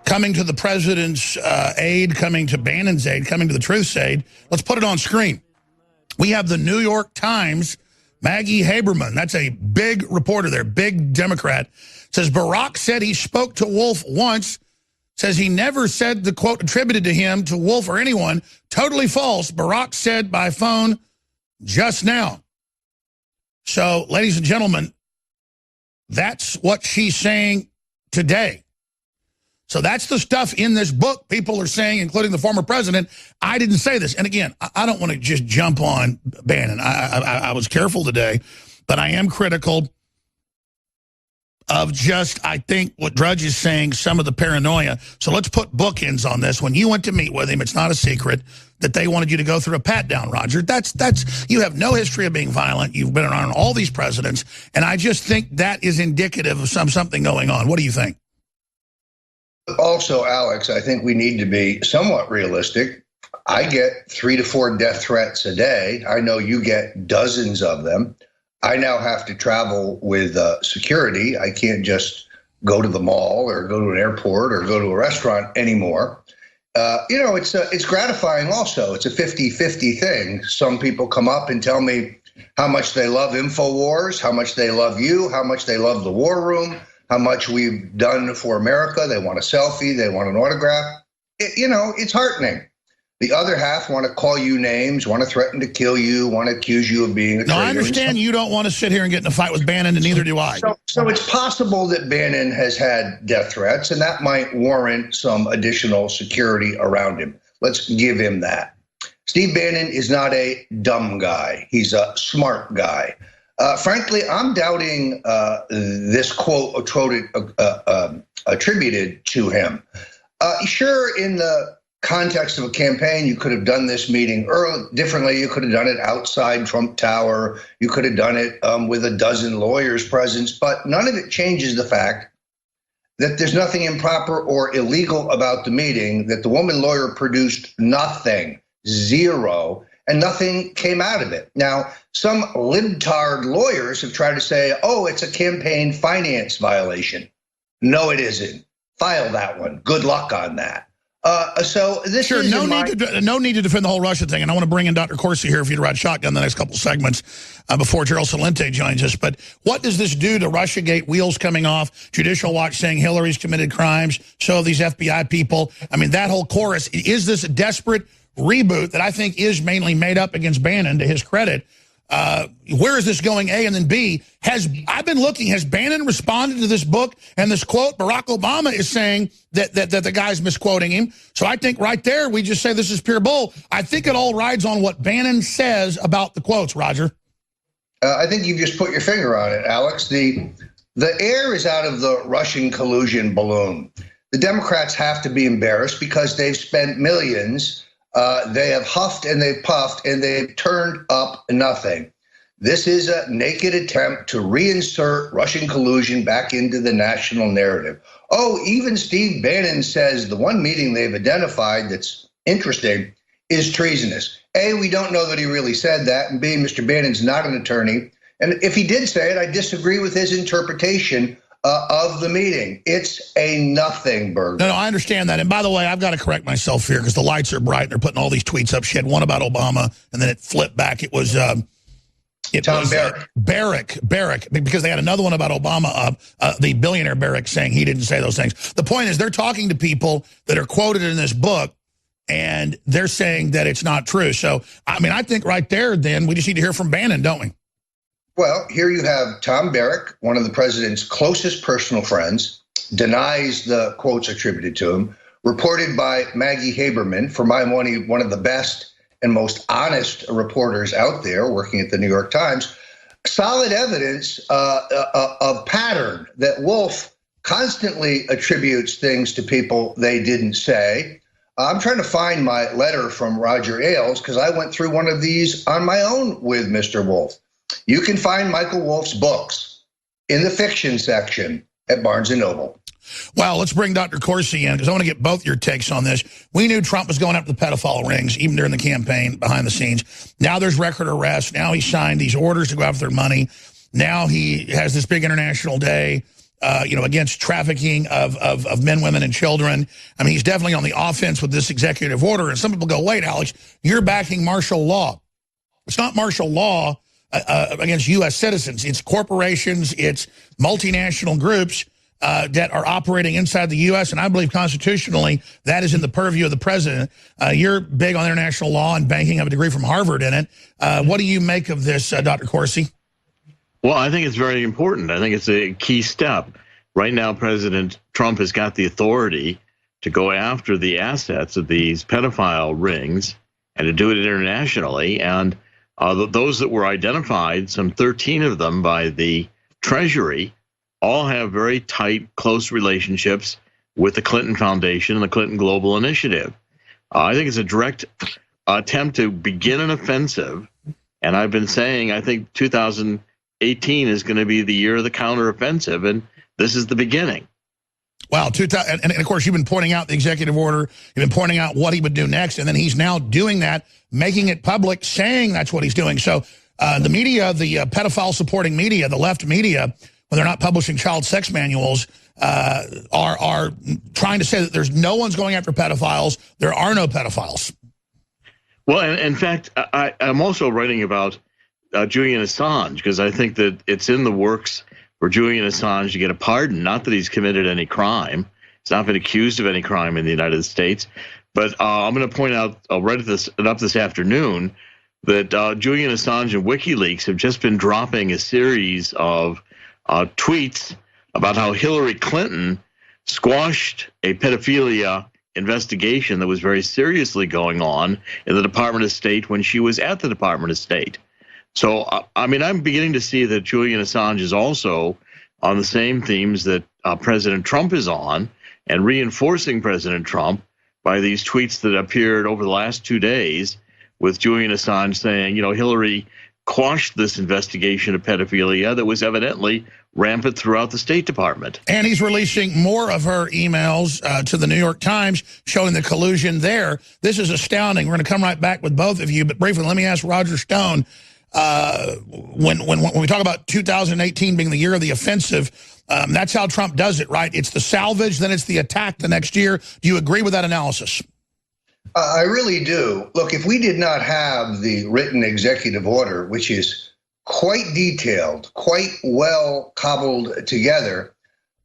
Speaker 2: coming to the president's aid, coming to Bannon's aid, coming to the truth's aid. Let's put it on screen. We have the New York Times, Maggie Haberman. That's a big reporter there, big Democrat. Says Barack said he spoke to Wolff once. Says he never said the quote attributed to him, to Wolff or anyone. Totally false. Barack said by phone just now. So, ladies and gentlemen, that's what she's saying today. So that's the stuff in this book people are saying, including the former president. I didn't say this. And again, I don't want to just jump on Bannon. I was careful today, but I am critical of just, I think, what Drudge is saying, some of the paranoia. So let's put bookends on this. When you went to meet with him, it's not a secret that they wanted you to go through a pat-down, Roger. That's you have no history of being violent. You've been around all these presidents, and I just think that is indicative of something going on. What do you think?
Speaker 3: Also, Alex, I think we need to be somewhat realistic. I get 3 to 4 death threats a day. I know you get dozens of them. I now have to travel with security. I can't just go to the mall or go to an airport or go to a restaurant anymore. It's gratifying also. It's a 50-50 thing. Some people come up and tell me how much they love InfoWars, how much they love you, how much they love the War Room, how much we've done for America. They want a selfie. They want an autograph. It's heartening. The other half want to call you names, want to threaten to kill you, want to accuse you of being a traitor.
Speaker 2: No, I understand you don't want to sit here and get in a fight with Bannon, and neither do I.
Speaker 3: So it's possible that Bannon has had death threats, and that might warrant some additional security around him. Let's give him that. Steve Bannon is not a dumb guy. He's a smart guy. Frankly, I'm doubting this quote attributed to him. Sure, in the context of a campaign, you could have done this meeting differently. You could have done it outside Trump Tower. You could have done it with a dozen lawyers present, but none of it changes the fact that there's nothing improper or illegal about the meeting, that the woman lawyer produced nothing, zero, and nothing came out of it. Now, some libtard lawyers have tried to say, oh, it's a campaign finance violation. No, it isn't. File that one. Good luck on that. So this
Speaker 2: sure,
Speaker 3: is
Speaker 2: no need to defend the whole Russia thing, and I want to bring in Dr. Corsi here if you'd ride shotgun the next couple segments before Gerald Celente joins us. But what does this do to Russiagate, wheels coming off, Judicial Watch saying Hillary's committed crimes, so have these FBI people? I mean, that whole chorus, is this a desperate reboot that I think is mainly made up against Bannon, to his credit? Where is this going, A? And then B, I've been looking, has Bannon responded to this book and this quote? Barack Obama is saying that the guy's misquoting him. So I think right there, we just say this is pure bull. I think it all rides on what Bannon says about the quotes, Roger.
Speaker 3: I think you've just put your finger on it, Alex. The air is out of the Russian collusion balloon. The Democrats have to be embarrassed because they've spent millions. They have huffed and they've puffed and they've turned up nothing. This is a naked attempt to reinsert Russian collusion back into the national narrative. Oh, even Steve Bannon says the one meeting they've identified that's interesting is treasonous. A, we don't know that he really said that, and B, Mr. Bannon's not an attorney. And if he did say it, I disagree with his interpretation of the meeting. It's a nothing burger.
Speaker 2: No, I understand that. And by the way, I've got to correct myself here because the lights are bright and they're putting all these tweets up. She had one about Obama and then it flipped back. It was Tom Barrack, because they had another one about Obama up, the billionaire Barrack saying he didn't say those things. The point is they're talking to people that are quoted in this book and they're saying that it's not true. So, I mean, I think right there, then we just need to hear from Bannon, don't we?
Speaker 3: Well, here you have Tom Barrack, one of the president's closest personal friends, denies the quotes attributed to him, reported by Maggie Haberman, for my money, one of the best and most honest reporters out there working at the New York Times. Solid evidence of pattern that Wolf constantly attributes things to people they didn't say. I'm trying to find my letter from Roger Ailes because I went through one of these on my own with Mr. Wolf. You can find Michael Wolff's books in the fiction section at Barnes & Noble.
Speaker 2: Well, let's bring Dr. Corsi in because I want to get both your takes on this. We knew Trump was going after the pedophile rings, even during the campaign, behind the scenes. Now there's record arrests. Now he signed these orders to go after their money. Now he has this big international day, against trafficking of men, women, and children. I mean, he's definitely on the offense with this executive order. And some people go, wait, Alex, you're backing martial law. It's not martial law against U.S. citizens. It's corporations, it's multinational groups that are operating inside the U.S., and I believe constitutionally that is in the purview of the president. You're big on international law and banking, have a degree from Harvard in it. What do you make of this, Dr. Corsi?
Speaker 4: Well, I think it's very important. I think it's a key step. Right now, President Trump has got the authority to go after the assets of these pedophile rings and to do it internationally. And those that were identified, some 13 of them by the Treasury, all have very tight, close relationships with the Clinton Foundation and the Clinton Global Initiative. I think it's a direct attempt to begin an offensive. And I've been saying, I think 2018 is going to be the year of the counteroffensive, and this is the beginning.
Speaker 2: Wow, and of course, you've been pointing out the executive order. You've been pointing out what he would do next, and then he's now doing that, making it public, saying that's what he's doing. So the media, the pedophile-supporting media, the left media, when they're not publishing child sex manuals, are trying to say that there's no one's going after pedophiles. There are no pedophiles.
Speaker 4: Well, and in fact, I'm also writing about Julian Assange because I think that it's in the works for Julian Assange to get a pardon. Not that he's committed any crime. He's not been accused of any crime in the United States. But I'm going to point out, I'll write it up this afternoon, that Julian Assange and WikiLeaks have just been dropping a series of tweets about how Hillary Clinton squashed a pedophilia investigation that was very seriously going on in the Department of State when she was at the Department of State. So, I mean, I'm beginning to see that Julian Assange is also on the same themes that President Trump is on, and reinforcing President Trump by these tweets that appeared over the last 2 days with Julian Assange saying, Hillary quashed this investigation of pedophilia that was evidently rampant throughout the State Department.
Speaker 2: And he's releasing more of her emails to the New York Times showing the collusion there. This is astounding. We're going to come right back with both of you, but briefly, let me ask Roger Stone. when we talk about 2018 being the year of the offensive, that's how Trump does it, right? It's the salvage, then it's the attack the next year. Do you agree with that analysis?
Speaker 3: I really do. Look, if we did not have the written executive order, which is quite detailed, quite well cobbled together,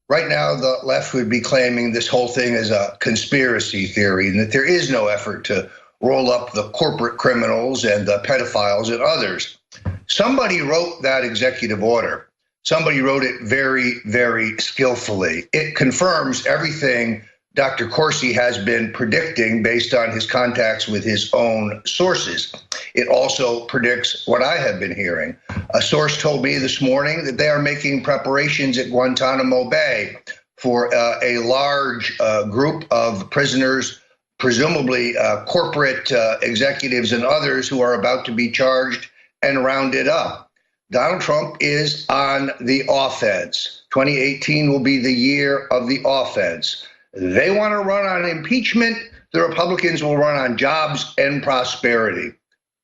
Speaker 3: right now the left would be claiming this whole thing is a conspiracy theory and that there is no effort to roll up the corporate criminals and the pedophiles and others. Somebody wrote that executive order. Somebody wrote it very, very skillfully. It confirms everything Dr. Corsi has been predicting based on his contacts with his own sources. It also predicts what I have been hearing. A source told me this morning that they are making preparations at Guantanamo Bay for a large group of prisoners, presumably corporate executives and others who are about to be charged and rounded up. Donald Trump is on the offense. 2018 will be the year of the offense. They want to run on impeachment. The Republicans will run on jobs and prosperity.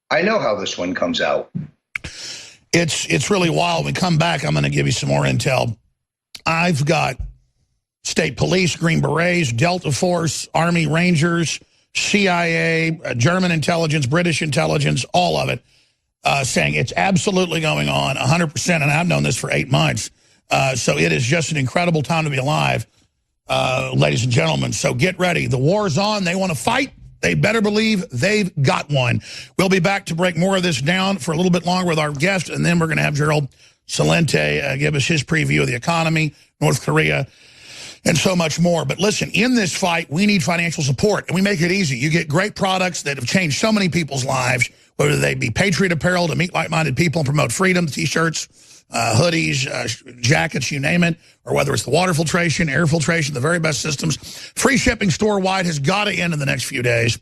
Speaker 3: I know how this one comes out.
Speaker 2: It's really wild. When we come back, I'm going to give you some more intel. I've got state police, Green Berets, Delta Force, Army Rangers, CIA, German intelligence, British intelligence, all of it, saying it's absolutely going on 100%. And I've known this for 8 months. So it is just an incredible time to be alive. Ladies and gentlemen, so get ready. The war's on. They want to fight. They better believe they've got one. We'll be back to break more of this down for a little bit longer with our guest, and then we're going to have Gerald Celente give us his preview of the economy, North Korea, and so much more. But listen, in this fight, we need financial support, and we make it easy. You get great products that have changed so many people's lives, whether they be Patriot Apparel to meet like-minded people and promote freedom, T-shirts, hoodies, jackets, you name it, or whether it's the water filtration, air filtration, the very best systems. Free shipping store-wide has got to end in the next few days.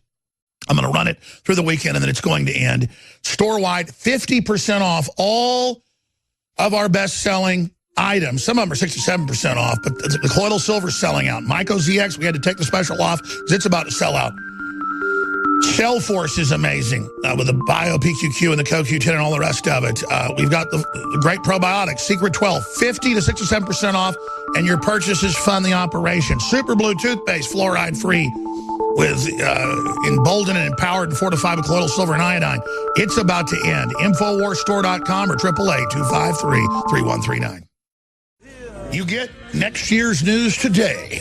Speaker 2: I'm going to run it through the weekend, and then it's going to end. Store-wide, 50% off all of our best-selling items. Some of them are 67% off, but the colloidal silver is selling out. Myco ZX, we had to take the special off because it's about to sell out. Shell Force is amazing with the Bio PQQ and the CoQ10 and all the rest of it. We've got the great probiotics, Secret 12, 50 to 67% off, and your purchases fund the operation. Super Blue toothpaste, fluoride-free, with emboldened and empowered and fortified with colloidal silver and iodine. It's about to end. Infowarsstore.com or 888-253-3139. You get next year's news today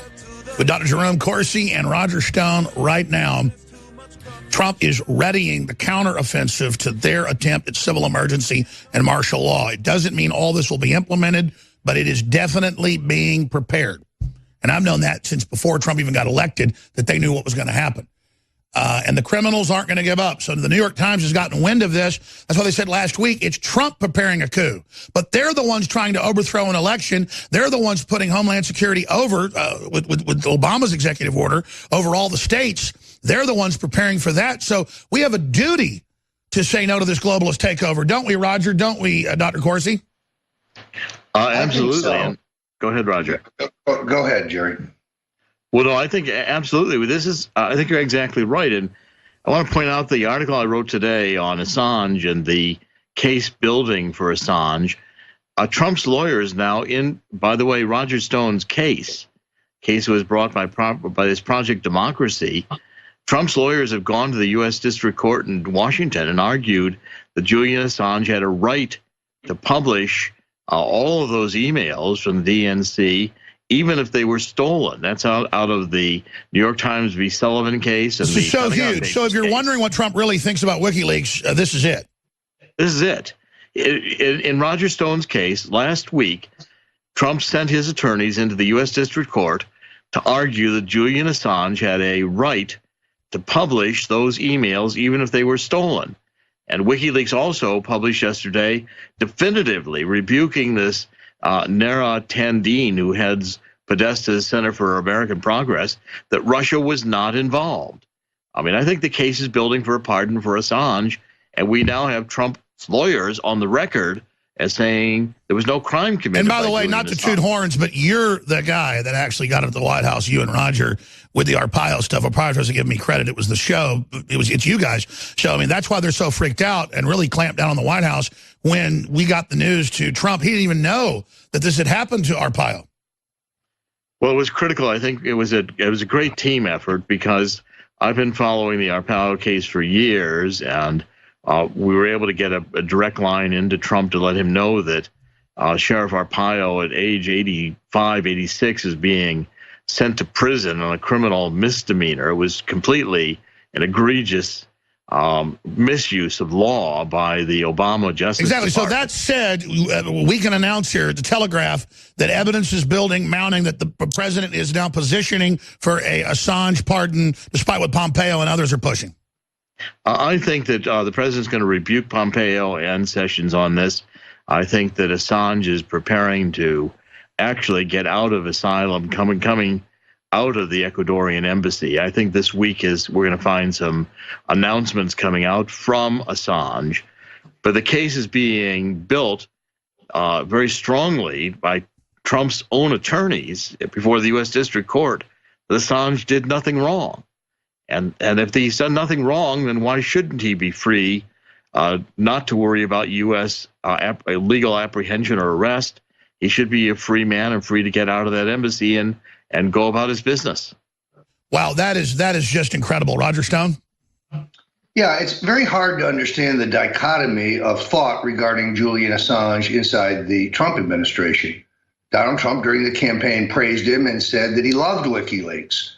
Speaker 2: with Dr. Jerome Corsi and Roger Stone right now. Trump is readying the counteroffensive to their attempt at civil emergency and martial law. It doesn't mean all this will be implemented, but it is definitely being prepared. And I've known that since before Trump even got elected, that they knew what was going to happen. And the criminals aren't going to give up. So the New York Times has gotten wind of this. That's why they said last week, it's Trump preparing a coup. But they're the ones trying to overthrow an election. They're the ones putting Homeland Security over, with Obama's executive order, over all the states. They're the ones preparing for that. So we have a duty to say no to this globalist takeover. Don't we, Roger? Don't we, Dr. Corsi?
Speaker 4: Absolutely.
Speaker 3: So.
Speaker 4: Go ahead, Roger.
Speaker 3: Go ahead, Jerry.
Speaker 4: Well, no, I think absolutely. I think you're exactly right. And I want to point out the article I wrote today on Assange and the case building for Assange. Trump's lawyers now by the way, Roger Stone's case was brought by this Project Democracy. Trump's lawyers have gone to the U.S. District Court in Washington and argued that Julian Assange had a right to publish all of those emails from the DNC, even if they were stolen. That's out of the New York Times v. Sullivan case. And
Speaker 2: this is so huge. So if you're wondering what Trump really thinks about WikiLeaks, this is it.
Speaker 4: This is it. In Roger Stone's case, last week, Trump sent his attorneys into the U.S. District Court to argue that Julian Assange had a right to publish those emails, even if they were stolen. And WikiLeaks also published yesterday definitively rebuking this Nara Tandine, who heads Podesta's Center for American Progress, that Russia was not involved. I mean, I think the case is building for a pardon for Assange, and we now have Trump's lawyers on the record as saying there was no crime committed.
Speaker 2: And by the way, not to toot horns, but you're the guy that actually got into the White House, you and Roger, with the Arpaio stuff. Arpaio doesn't give me credit. It was the show. It's you guys. So, I mean, that's why they're so freaked out and really clamped down on the White House when we got the news to Trump. He didn't even know that this had happened to Arpaio.
Speaker 4: Well, it was critical. I think it was a great team effort because I've been following the Arpaio case for years, and we were able to get a direct line into Trump to let him know that Sheriff Arpaio at age 85, 86 is being sent to prison on a criminal misdemeanor. It was completely an egregious misuse of law by the Obama Justice Department.
Speaker 2: So that said, we can announce here at the Telegraph that evidence is mounting that the president is now positioning for a Assange pardon, despite what Pompeo and others are pushing.
Speaker 4: I think that the president's going to rebuke Pompeo and Sessions on this. I think that Assange is preparing to actually get out of asylum, coming out of the Ecuadorian embassy. I think this week we're going to find some announcements coming out from Assange, but the case is being built very strongly by Trump's own attorneys before the U.S. District Court that Assange did nothing wrong. And if he's done nothing wrong, then why shouldn't he be free not to worry about U.S. Legal apprehension or arrest? He should be a free man and free to get out of that embassy and go about his business.
Speaker 2: Wow, that is just incredible. Roger Stone?
Speaker 3: Yeah, it's very hard to understand the dichotomy of thought regarding Julian Assange inside the Trump administration. Donald Trump, during the campaign, praised him and said that he loved WikiLeaks.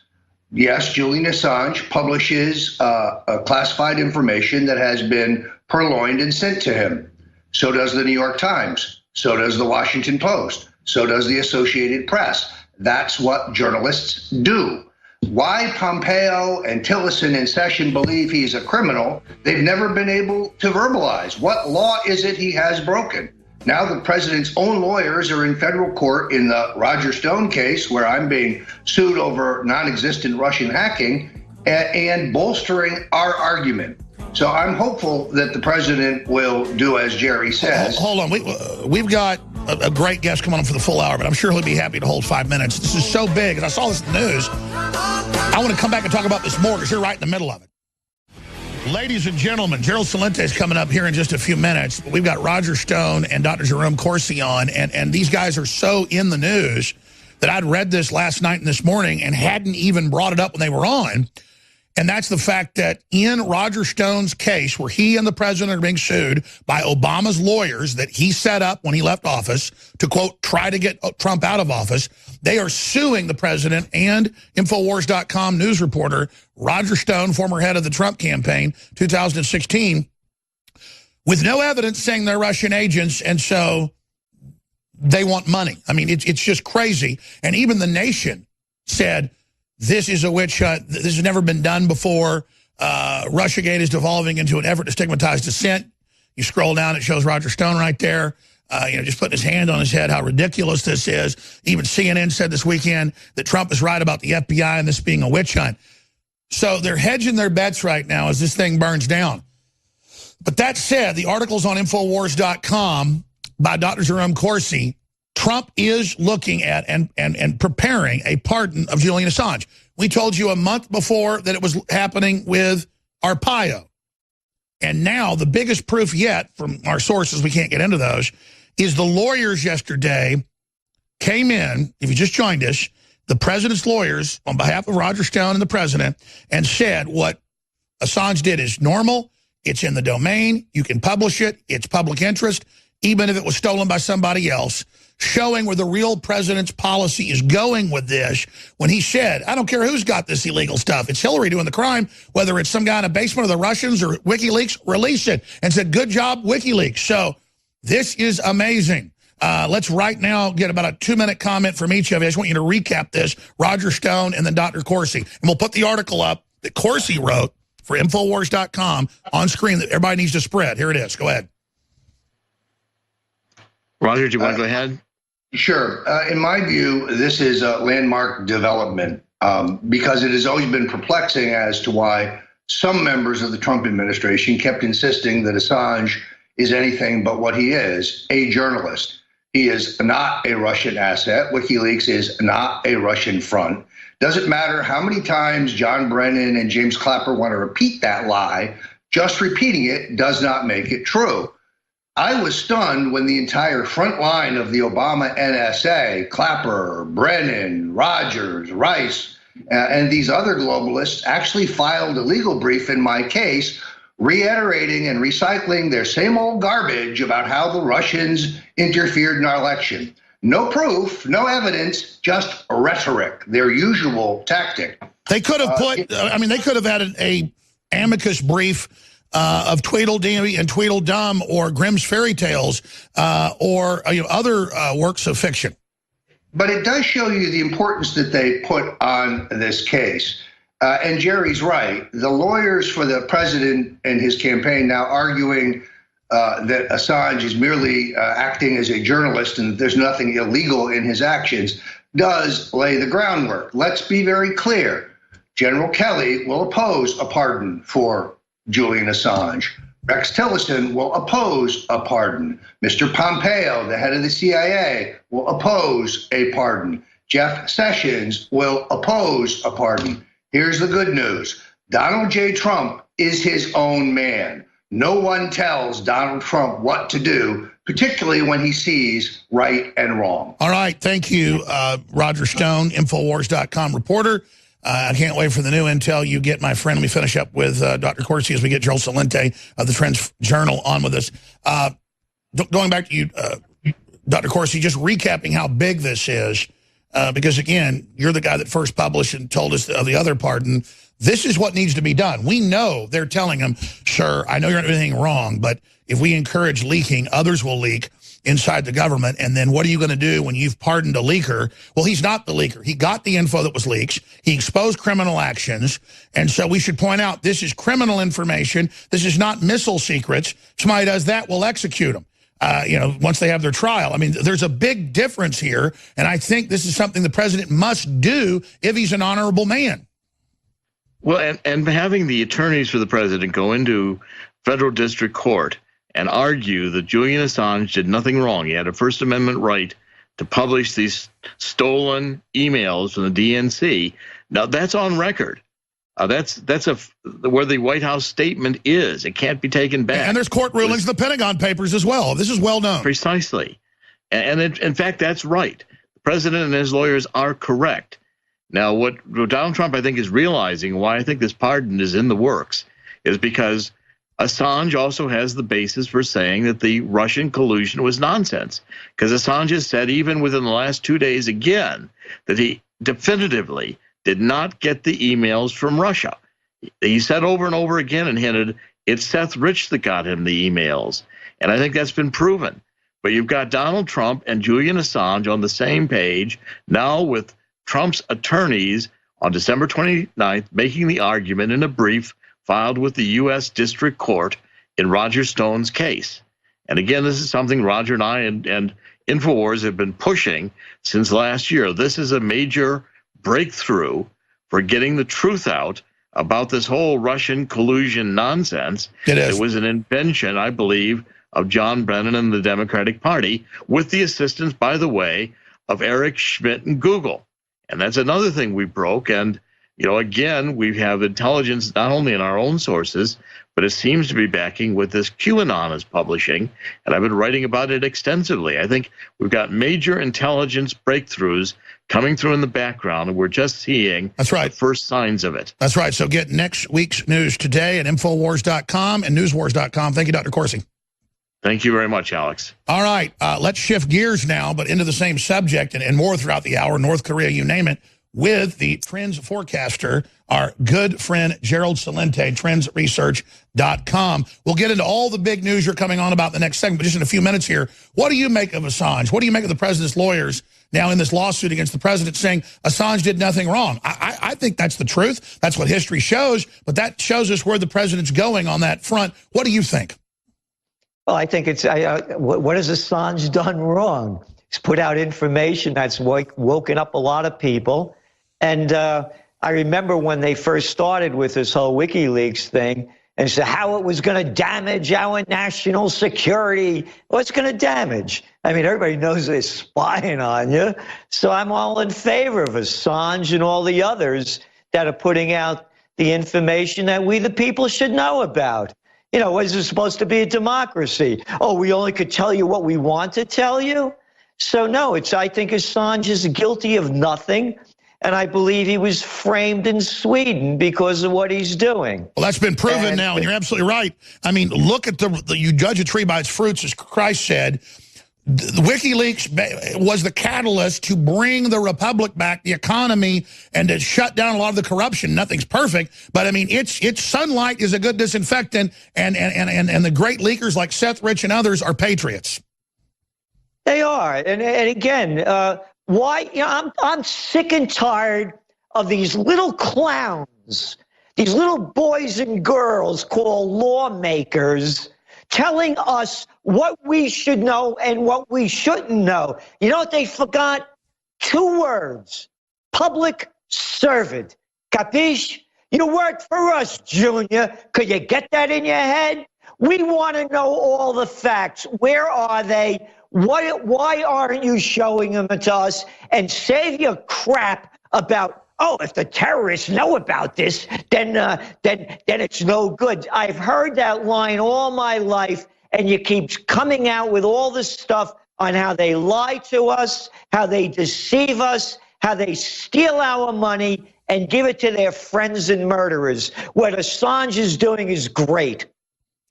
Speaker 3: Yes, Julian Assange publishes classified information that has been purloined and sent to him. So does the New York Times. So does the Washington Post. So does the Associated Press. That's what journalists do. Why Pompeo and Tillerson and Sessions believe he's a criminal, they've never been able to verbalize. What law is it he has broken? Now the president's own lawyers are in federal court in the Roger Stone case, where I'm being sued over non-existent Russian hacking and bolstering our argument. So I'm hopeful that the president will do as Jerry says.
Speaker 2: Hold on. We've got a great guest coming on for the full hour, but I'm sure he'll be happy to hold 5 minutes. This is so big, and I saw this in the news. I want to come back and talk about this more because you're right in the middle of it. Ladies and gentlemen, Gerald Celente is coming up here in just a few minutes. We've got Roger Stone and Dr. Jerome Corsi on, and these guys are so in the news that I'd read this last night and this morning and hadn't even brought it up when they were on. And that's the fact that in Roger Stone's case, where he and the president are being sued by Obama's lawyers that he set up when he left office to, quote, try to get Trump out of office, they are suing the president and Infowars.com news reporter Roger Stone, former head of the Trump campaign, 2016, with no evidence saying they're Russian agents, and so they want money. I mean, it's just crazy. And even The Nation said, this is a witch hunt. This has never been done before. Russiagate is devolving into an effort to stigmatize dissent. You scroll down, it shows Roger Stone right there, just putting his hand on his head, how ridiculous this is. Even CNN said this weekend that Trump is right about the FBI and this being a witch hunt. So they're hedging their bets right now as this thing burns down. But that said, the article's on Infowars.com by Dr. Jerome Corsi. Trump is looking at and preparing a pardon of Julian Assange. We told you a month before that it was happening with Arpaio. And now the biggest proof yet from our sources, we can't get into those, is the lawyers yesterday came in, if you just joined us, the president's lawyers on behalf of Roger Stone and the president, and said what Assange did is normal, it's in the domain, you can publish it, it's public interest, even if it was stolen by somebody else, showing where the real president's policy is going with this when he said, I don't care who's got this illegal stuff. It's Hillary doing the crime, whether it's some guy in a basement of the Russians or WikiLeaks, release it. And said, good job, WikiLeaks. So this is amazing. Let's right now get about a 2-minute comment from each of you. I just want you to recap this, Roger Stone and then Dr. Corsi. And we'll put the article up that Corsi wrote for Infowars.com on screen that everybody needs to spread. Here it is. Go ahead.
Speaker 4: Roger, do you want to go ahead?
Speaker 3: Sure. In my view, this is a landmark development because it has always been perplexing as to why some members of the Trump administration kept insisting that Assange is anything but what he is, a journalist. He is not a Russian asset. WikiLeaks is not a Russian front. Doesn't matter how many times John Brennan and James Clapper want to repeat that lie, just repeating it does not make it true. I was stunned when the entire front line of the Obama NSA, Clapper, Brennan, Rogers, Rice, and these other globalists actually filed a legal brief in my case, reiterating and recycling their same old garbage about how the Russians interfered in our election. No proof, no evidence, just rhetoric, their usual tactic.
Speaker 2: They could have put, I mean, they could have added a amicus brief of Tweedledee and Tweedledum or Grimm's Fairy Tales or other works of fiction.
Speaker 3: But it does show you the importance that they put on this case. And Jerry's right. The lawyers for the president and his campaign now arguing that Assange is merely acting as a journalist and there's nothing illegal in his actions does lay the groundwork. Let's be very clear. General Kelly will oppose a pardon for Julian Assange. Rex Tillerson will oppose a pardon. Mr. Pompeo, the head of the CIA, will oppose a pardon. Jeff Sessions will oppose a pardon. Here's the good news. Donald J. Trump is his own man. No one tells Donald Trump what to do, particularly when he sees right and wrong.
Speaker 2: All right. Thank you, Roger Stone, Infowars.com reporter. I can't wait for the new intel you get, my friend. Let me finish up with Dr. Corsi as we get Gerald Celente of the Trends Journal on with us. Going back to you, Dr. Corsi, just recapping how big this is, because, again, you're the guy that first published and told us of the other pardon. This is what needs to be done. We know they're telling them, sir, I know you're not doing anything wrong, but if we encourage leaking, others will leak inside the government. And then what are you going to do when you've pardoned a leaker? Well, he's not the leaker. He got the info that was leaks. He exposed criminal actions. And so we should point out this is criminal information. This is not missile secrets. If somebody does that, we'll execute them. Once they have their trial. I mean, there's a big difference here. And I think this is something the president must do if he's an honorable man.
Speaker 4: Well, and having the attorneys for the president go into federal district court and argue that Julian Assange did nothing wrong. He had a First Amendment right to publish these stolen emails from the DNC. Now, that's on record. That's where the White House statement is. It can't be taken back.
Speaker 2: And there's court rulings in the Pentagon Papers as well. This is well known.
Speaker 4: Precisely. And in fact, that's right. The president and his lawyers are correct. Now, what Donald Trump, I think, is realizing, why I think this pardon is in the works, is because Assange also has the basis for saying that the Russian collusion was nonsense. Because Assange has said, even within the last 2 days again, that he definitively did not get the emails from Russia. He said over and over again and hinted, it's Seth Rich that got him the emails. And I think that's been proven. But you've got Donald Trump and Julian Assange on the same page, now with Trump's attorneys on December 29th making the argument in a brief filed with the U.S. District Court in Roger Stone's case. And again, this is something Roger and I and Infowars have been pushing since last year. This is a major breakthrough for getting the truth out about this whole Russian collusion nonsense. It was an invention, I believe, of John Brennan and the Democratic Party, with the assistance, by the way, of Eric Schmidt and Google. And that's another thing we broke. And, again, we have intelligence not only in our own sources, but it seems to be backing what this QAnon is publishing. And I've been writing about it extensively. I think we've got major intelligence breakthroughs coming through in the background, and we're just seeing the first signs of it.
Speaker 2: That's right. So get next week's news today at Infowars.com and Newswars.com. Thank you, Dr. Corsi.
Speaker 4: Thank you very much, Alex.
Speaker 2: All right, let's shift gears now, but into the same subject and more throughout the hour, North Korea, you name it, with the trends forecaster, our good friend Gerald Celente, trendsresearch.com. We'll get into all the big news you're coming on about the next segment, but just in a few minutes here, what do you make of Assange? What do you make of the president's lawyers now in this lawsuit against the president saying Assange did nothing wrong? I think that's the truth. That's what history shows, but that shows us where the president's going on that front. What do you think?
Speaker 5: Well, I think it's, what has Assange done wrong? He's put out information that's woken up a lot of people. And I remember when they first started with this whole WikiLeaks thing, and said how it was going to damage our national security. What's going to damage? I mean, everybody knows they're spying on you. So I'm all in favor of Assange and all the others that are putting out the information that we, the people, should know about. You know, is it supposed to be a democracy? Oh, we only could tell you what we want to tell you? So no, I think Assange is guilty of nothing. And I believe he was framed in Sweden because of what he's doing.
Speaker 2: Well, that's been proven now, and you're absolutely right. I mean, look at you judge a tree by its fruits, as Christ said. The WikiLeaks was the catalyst to bring the republic back, the economy, and to shut down a lot of the corruption. Nothing's perfect, but I mean, its sunlight is a good disinfectant, and the great leakers like Seth Rich and others are patriots.
Speaker 5: They are, and again, why? You know, I'm sick and tired of these little clowns, these little boys and girls called lawmakers, telling us what we should know and what we shouldn't know. You know what they forgot? 2 words: public servant. Capiche? You work for us, Junior. Could you get that in your head? We want to know all the facts. Where are they? Why aren't you showing them to us? And save your crap about, oh, if the terrorists know about this, then it's no good. I've heard that line all my life, and you keep coming out with all this stuff on how they lie to us, how they deceive us, how they steal our money and give it to their friends and murderers. What Assange is doing is great.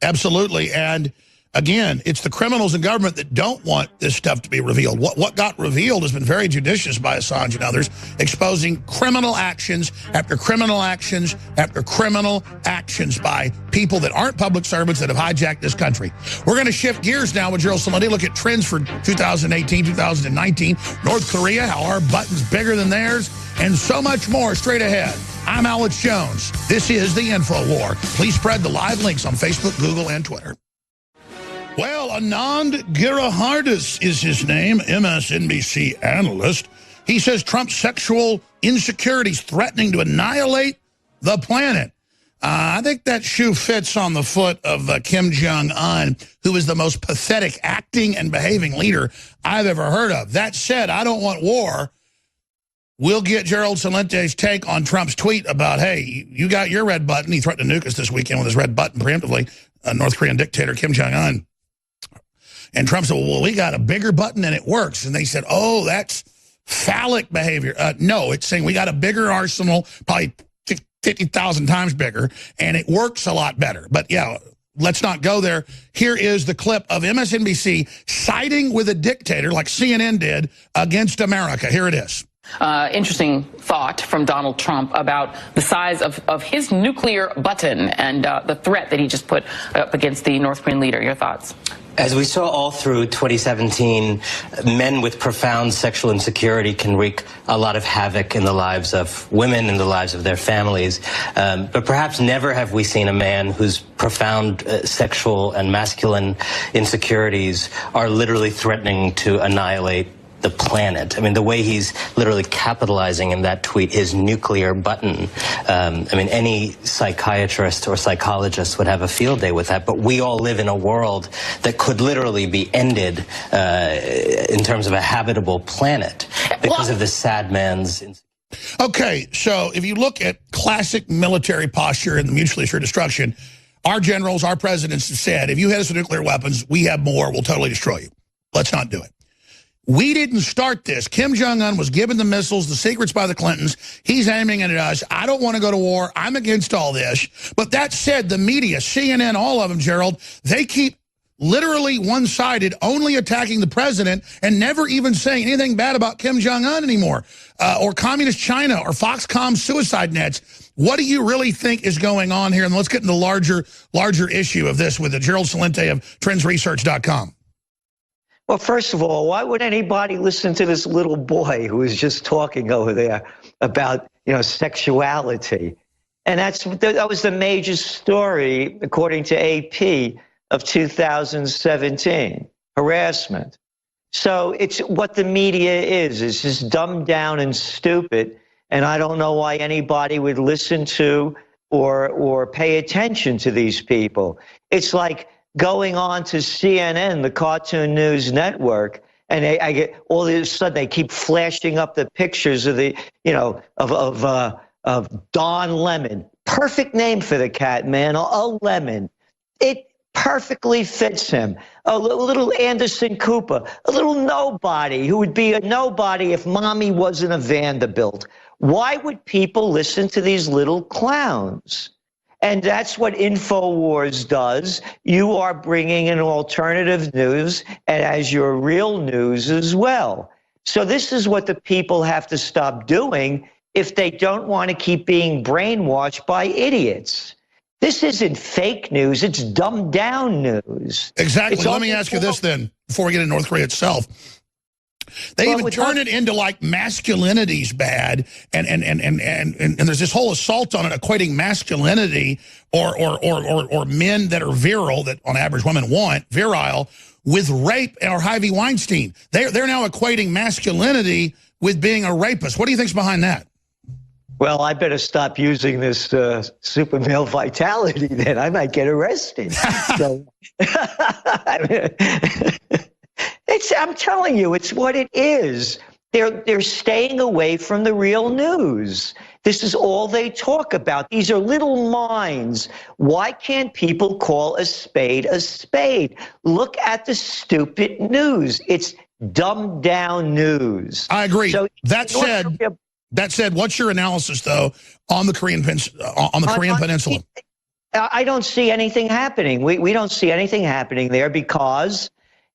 Speaker 2: Absolutely. And again, it's the criminals in government that don't want this stuff to be revealed. What got revealed has been very judicious by Assange and others, exposing criminal actions after criminal actions after criminal actions by people that aren't public servants that have hijacked this country. We're going to shift gears now with Gerald Celente, look at trends for 2018, 2019, North Korea, how our button's bigger than theirs, and so much more straight ahead. I'm Alex Jones. This is the InfoWar. Please spread the live links on Facebook, Google, and Twitter. Well, Anand Girahardis is his name, MSNBC analyst. He says Trump's sexual insecurities threatening to annihilate the planet. I think that shoe fits on the foot of Kim Jong-un, who is the most pathetic acting and behaving leader I've ever heard of. That said, I don't want war. We'll get Gerald Celente's take on Trump's tweet about, hey, you got your red button. He threatened to nuke us this weekend with his red button preemptively, North Korean dictator Kim Jong-un. And Trump said, well, we got a bigger button and it works. And they said, oh, that's phallic behavior. No, it's saying we got a bigger arsenal, probably 50,000 times bigger, and it works a lot better. But yeah, let's not go there. Here is the clip of MSNBC siding with a dictator like CNN did against America. Here it is.
Speaker 6: Interesting thought from Donald Trump about the size of his nuclear button and the threat that he just put up against the North Korean leader. Your thoughts?
Speaker 7: As we saw all through 2017, men with profound sexual insecurity can wreak a lot of havoc in the lives of women, in the lives of their families. But perhaps never have we seen a man whose profound sexual and masculine insecurities are literally threatening to annihilate the planet. I mean, the way he's literally capitalizing in that tweet, his nuclear button. I mean, any psychiatrist or psychologist would have a field day with that. But we all live in a world that could literally be ended in terms of a habitable planet because of the sad man's.
Speaker 2: Okay, so if you look at classic military posture and the mutually assured destruction, our generals, our presidents have said, if you hit us with nuclear weapons, we have more, we'll totally destroy you. Let's not do it. We didn't start this. Kim Jong-un was given the missiles, the secrets by the Clintons. He's aiming it at us. I don't want to go to war. I'm against all this. But that said, the media, CNN, all of them, Gerald, they keep literally one-sided, only attacking the president and never even saying anything bad about Kim Jong-un anymore, or Communist China, or Foxcom's suicide nets. What do you really think is going on here? And let's get into the larger issue of this with the Gerald Celente of TrendsResearch.com.
Speaker 5: Well, first of all, why would anybody listen to this little boy who was just talking over there about, sexuality? And that was the major story, according to AP, of 2017, harassment. So it's what the media is. It's just dumbed down and stupid. And I don't know why anybody would listen to or pay attention to these people. It's like going on to CNN, the Cartoon News Network, and I get all of a sudden they keep flashing up the pictures of the, of Don Lemon. Perfect name for the cat, man, a lemon. It perfectly fits him. A little Anderson Cooper, a little nobody who would be a nobody if mommy wasn't a Vanderbilt. Why would people listen to these little clowns? And that's what InfoWars does. You are bringing in alternative news and as your real news as well. So this is what the people have to stop doing if they don't want to keep being brainwashed by idiots. This isn't fake news. It's dumbed down news.
Speaker 2: Exactly. Let me ask you this then, before we get into North Korea itself. They even turn it into like masculinity's bad, and there's this whole assault on it, equating masculinity or men that are virile, that on average women want, virile, with rape or Harvey Weinstein. They're now equating masculinity with being a rapist. What do you think's behind that?
Speaker 5: Well, I better stop using this super male vitality then. I might get arrested. So, I'm telling you, it's what it is. They're staying away from the real news. This is all they talk about. These are little minds. Why can't people call a spade a spade? Look at the stupid news. It's dumbed down news.
Speaker 2: I agree. So, that said, what's your analysis though on the Korean Peninsula?
Speaker 5: I don't see anything happening. We don't see anything happening there, because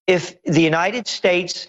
Speaker 5: if the United States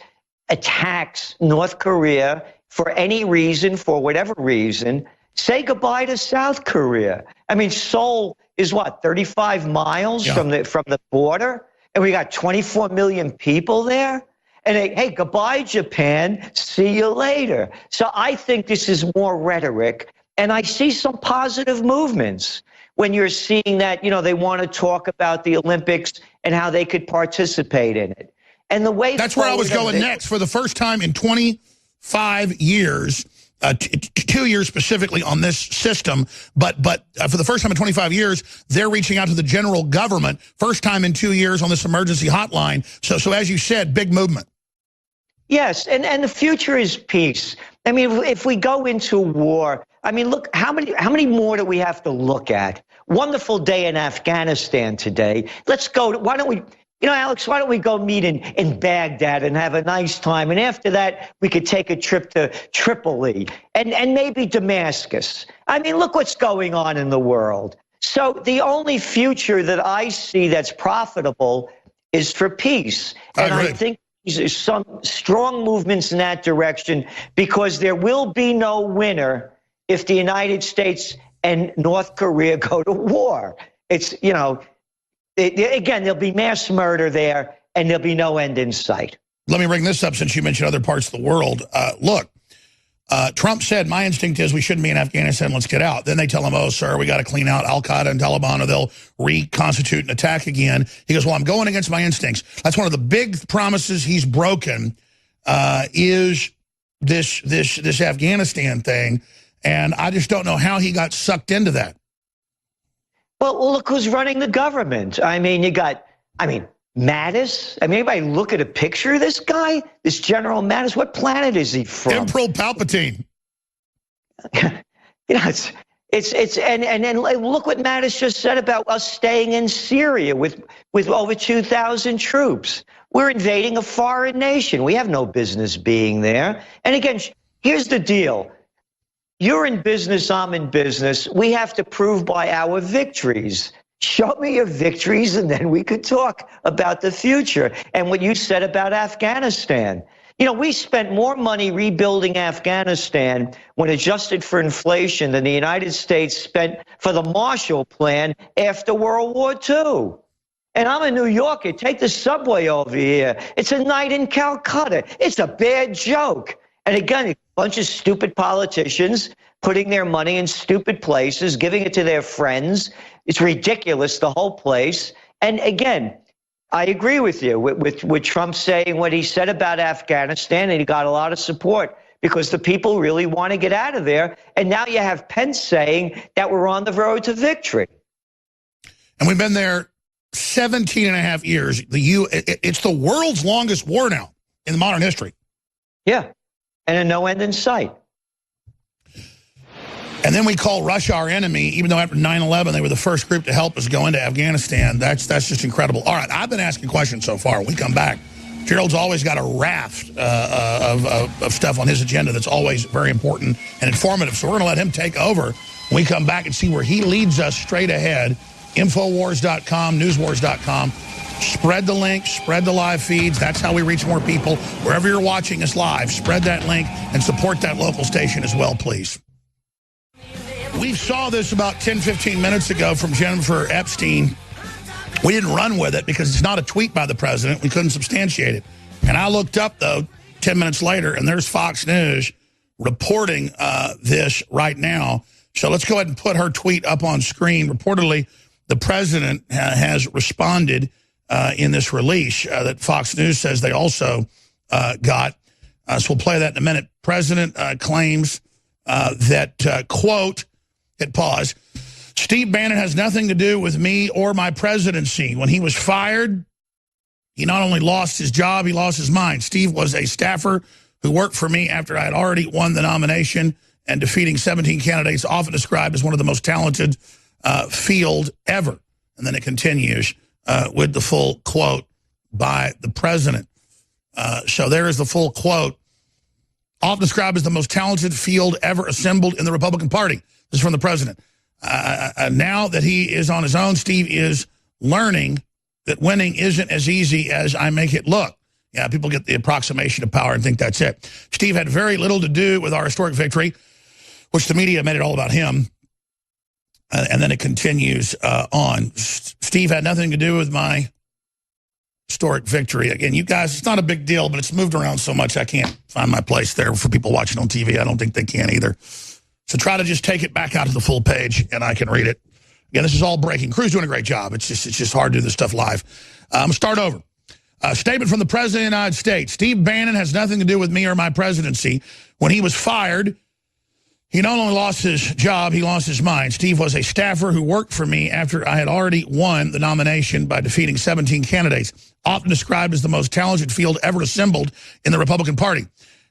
Speaker 5: attacks North Korea for any reason, for whatever reason, say goodbye to South Korea. I mean, Seoul is what, 35 miles from the border, and we got 24 million people there. And hey, goodbye, Japan. See you later. So I think this is more rhetoric, and I see some positive movements when you're seeing that, they want to talk about the Olympics and how they could participate in it. And the way
Speaker 2: that's where I was going next. For the first time in 25 years, 2 years specifically on this system, but for the first time in 25 years, they're reaching out to the general government. First time in 2 years on this emergency hotline. So as you said, big movement.
Speaker 5: Yes, and the future is peace. I mean, if we go into war, I mean, look, how many more do we have to look at? Wonderful day in Afghanistan today. Let's go. Why don't we, Alex, why don't we go meet in Baghdad and have a nice time? And after that, we could take a trip to Tripoli and maybe Damascus. I mean, look what's going on in the world. So the only future that I see that's profitable is for peace. And I think there's some strong movements in that direction, because there will be no winner if the United States and North Korea go to war. It's, again, there'll be mass murder there, and there'll be no end in sight.
Speaker 2: Let me bring this up since you mentioned other parts of the world. Look, Trump said, my instinct is we shouldn't be in Afghanistan, let's get out. Then they tell him, oh, sir, we got to clean out Al-Qaeda and Taliban, or they'll reconstitute and attack again. He goes, well, I'm going against my instincts. That's one of the big promises he's broken, is this Afghanistan thing. And I just don't know how he got sucked into that.
Speaker 5: Well, look who's running the government. I mean, Mattis. I mean, anybody look at a picture of this guy, this General Mattis? What planet is he from?
Speaker 2: Emperor Palpatine.
Speaker 5: And look what Mattis just said about us staying in Syria with over 2,000 troops. We're invading a foreign nation. We have no business being there. And again, here's the deal. You're in business, I'm in business. We have to prove by our victories. Show me your victories, and then we could talk about the future. And what you said about Afghanistan. We spent more money rebuilding Afghanistan when adjusted for inflation than the United States spent for the Marshall Plan after World War II. And I'm a New Yorker. Take the subway over here. It's a night in Calcutta. It's a bad joke. And again, a bunch of stupid politicians putting their money in stupid places, giving it to their friends. It's ridiculous, the whole place. And again, I agree with you with Trump saying what he said about Afghanistan, and he got a lot of support because the people really want to get out of there. And now you have Pence saying that we're on the road to victory.
Speaker 2: And we've been there 17 and a half years. It's the world's longest war now in modern history.
Speaker 5: Yeah, and a no end in sight.
Speaker 2: And then we call Russia our enemy, even though after 9/11 they were the first group to help us go into Afghanistan. That's just incredible. All right, I've been asking questions so far. When we come back, Gerald's always got a raft of stuff on his agenda that's always very important and informative. So we're going to let him take over when we come back and see where he leads us straight ahead. Infowars.com, newswars.com. Spread the link, spread the live feeds. That's how we reach more people. Wherever you're watching us live, spread that link and support that local station as well, please. We saw this about 10, 15 minutes ago from Jennifer Epstein. We didn't run with it because it's not a tweet by the president. We couldn't substantiate it. And I looked up, though, 10 minutes later, and there's Fox News reporting this right now. So let's go ahead and put her tweet up on screen. Reportedly, the president has responded in this release that Fox News says they also got. So we'll play that in a minute. President claims that, quote, hit pause, Steve Bannon has nothing to do with me or my presidency. When he was fired, he not only lost his job, he lost his mind. Steve was a staffer who worked for me after I had already won the nomination and defeating 17 candidates, often described as one of the most talented field ever. And then it continues with the full quote by the president. So there is the full quote. Often described as the most talented field ever assembled in the Republican Party. This is from the president. Now that he is on his own, Steve is learning that winning isn't as easy as I make it look. Yeah, people get the approximation of power and think that's it. Steve had very little to do with our historic victory, which the media made it all about him. And then it continues on. Steve had nothing to do with my historic victory. Again, you guys, it's not a big deal, but it's moved around so much I can't find my place there for people watching on TV. I don't think they can either. So try to just take it back out to the full page, and I can read it. Again, this is all breaking. Crew's doing a great job. It's just hard to do this stuff live. I'm going to start over. Statement from the President of the United States. Steve Bannon has nothing to do with me or my presidency. When he was fired, he not only lost his job, he lost his mind. Steve was a staffer who worked for me after I had already won the nomination by defeating 17 candidates, often described as the most talented field ever assembled in the Republican Party.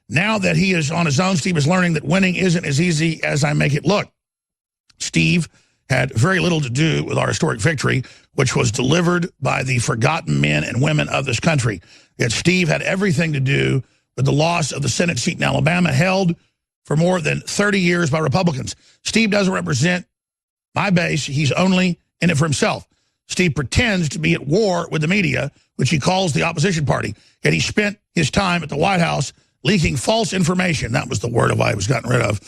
Speaker 2: Now that he is on his own, Steve is learning that winning isn't as easy as I make it look. Steve had very little to do with our historic victory, which was delivered by the forgotten men and women of this country. Yet Steve had everything to do with the loss of the Senate seat in Alabama, held for more than 30 years by Republicans. Steve doesn't represent my base. He's only in it for himself. Steve pretends to be at war with the media, which he calls the opposition party. Yet he spent his time at the White House leaking false information. That was the word of why he was gotten rid of.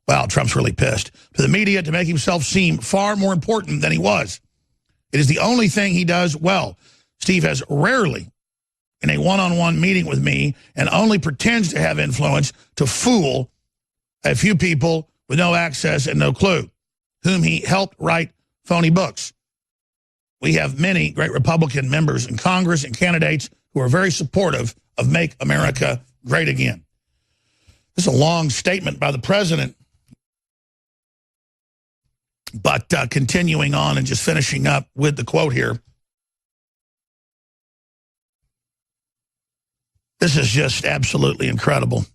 Speaker 2: Wow, Trump's really pissed. To the media to make himself seem far more important than he was. It is the only thing he does well. Steve has rarely, in a one-on-one meeting with me, and only pretends to have influence to fool a few people with no access and no clue, whom he helped write phony books. We have many great Republican members in Congress and candidates who are very supportive of Make America Great Again. This is a long statement by the president, but continuing on and just finishing up with the quote here. This is just absolutely incredible.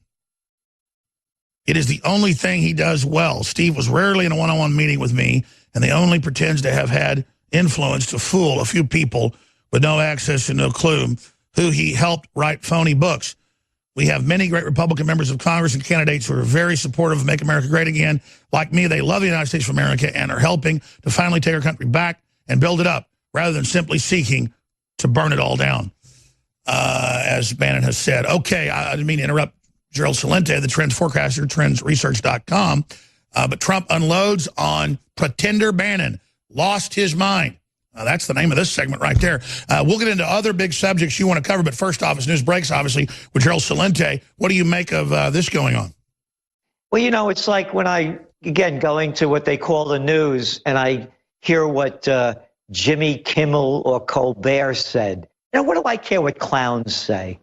Speaker 2: It is the only thing he does well. Steve was rarely in a one-on-one meeting with me, and he only pretends to have had influence to fool a few people with no access and no clue, who he helped write phony books. We have many great Republican members of Congress and candidates who are very supportive of Make America Great Again. Like me, they love the United States of America and are helping to finally take our country back and build it up, rather than simply seeking to burn it all down, as Bannon has said. Okay, I didn't mean to interrupt Gerald Celente, the trends forecaster, trendsresearch.com, but Trump unloads on pretender Bannon, lost his mind. That's the name of this segment right there. We'll get into other big subjects you want to cover, but first off, as news breaks, obviously, with Gerald Celente, what do you make of this going on?
Speaker 5: Well, you know, it's like when I, again, going to what they call the news, and I hear what Jimmy Kimmel or Colbert said. You know, what do I care what clowns say?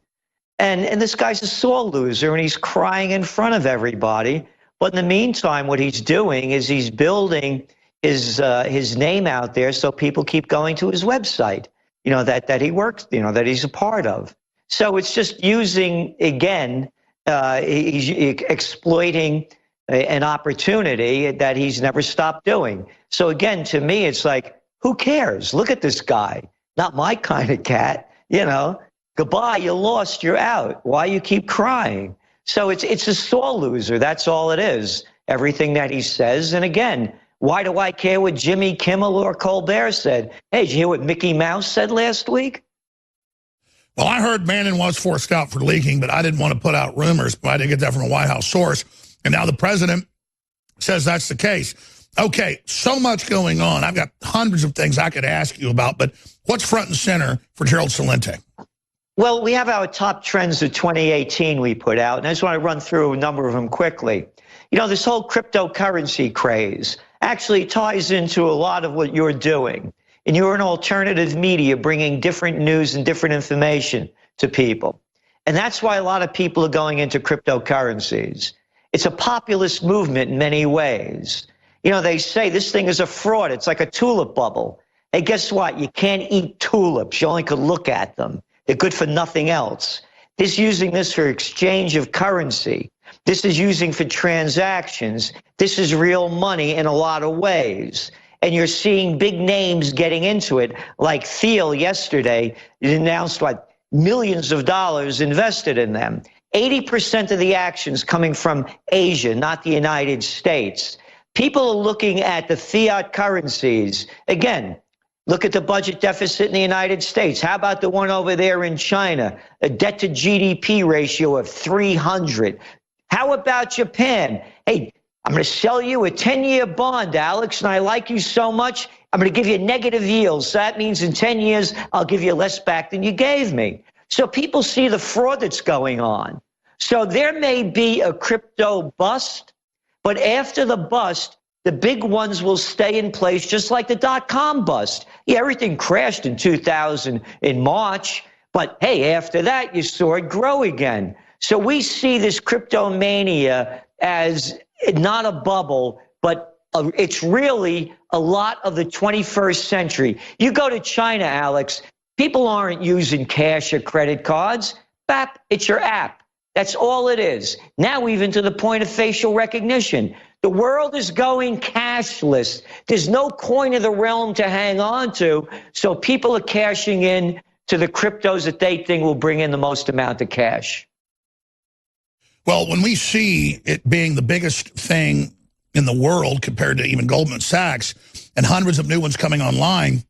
Speaker 5: And this guy's a sore loser, and he's crying in front of everybody. But in the meantime, what he's doing is he's building his name out there so people keep going to his website, that he works, that he's a part of. So it's just using, again, he's exploiting an opportunity that he's never stopped doing. So again, to me, it's like, who cares? Look at this guy. Not my kind of cat, Goodbye, you lost, you're out. Why you keep crying? So it's a sore loser. That's all it is. Everything that he says. And again, why do I care what Jimmy Kimmel or Colbert said? Hey, did you hear what Mickey Mouse said last week?
Speaker 2: Well, I heard Bannon was forced out for leaking, but I didn't want to put out rumors, but I did get that from a White House source. And now the president says that's the case. Okay, so much going on. I've got hundreds of things I could ask you about, but what's front and center for Gerald Celente?
Speaker 5: Well, we have our top trends of 2018 we put out, and I just want to run through a number of them quickly. This whole cryptocurrency craze actually ties into a lot of what you're doing. And you're an alternative media bringing different news and different information to people. And that's why a lot of people are going into cryptocurrencies. It's a populist movement in many ways. They say this thing is a fraud. It's like a tulip bubble. Hey, guess what? You can't eat tulips. You only could look at them. They're good for nothing else. Using this for exchange of currency. This is using for transactions. This is real money in a lot of ways. And you're seeing big names getting into it, like Thiel yesterday announced millions of dollars invested in them. 80% of the actions coming from Asia, not the United States. People are looking at the fiat currencies. Again, look at the budget deficit in the United States. How about the one over there in China? A debt to GDP ratio of 300. How about Japan? Hey, I'm going to sell you a 10-year bond, Alex, and I like you so much, I'm going to give you negative yields. So that means in 10 years, I'll give you less back than you gave me. So people see the fraud that's going on. So there may be a crypto bust, but after the bust, the big ones will stay in place, just like the dot-com bust. Yeah, everything crashed in 2000 in March, but hey, after that, you saw it grow again. So we see this cryptomania as not a bubble, but it's really a lot of the 21st century. You go to China, Alex, people aren't using cash or credit cards. BAP, it's your app. That's all it is. Now even to the point of facial recognition. The world is going cashless. There's no coin of the realm to hang on to, so people are cashing in to the cryptos that they think will bring in the most amount of cash.
Speaker 2: Well, when we see it being the biggest thing in the world compared to even Goldman Sachs and hundreds of new ones coming online,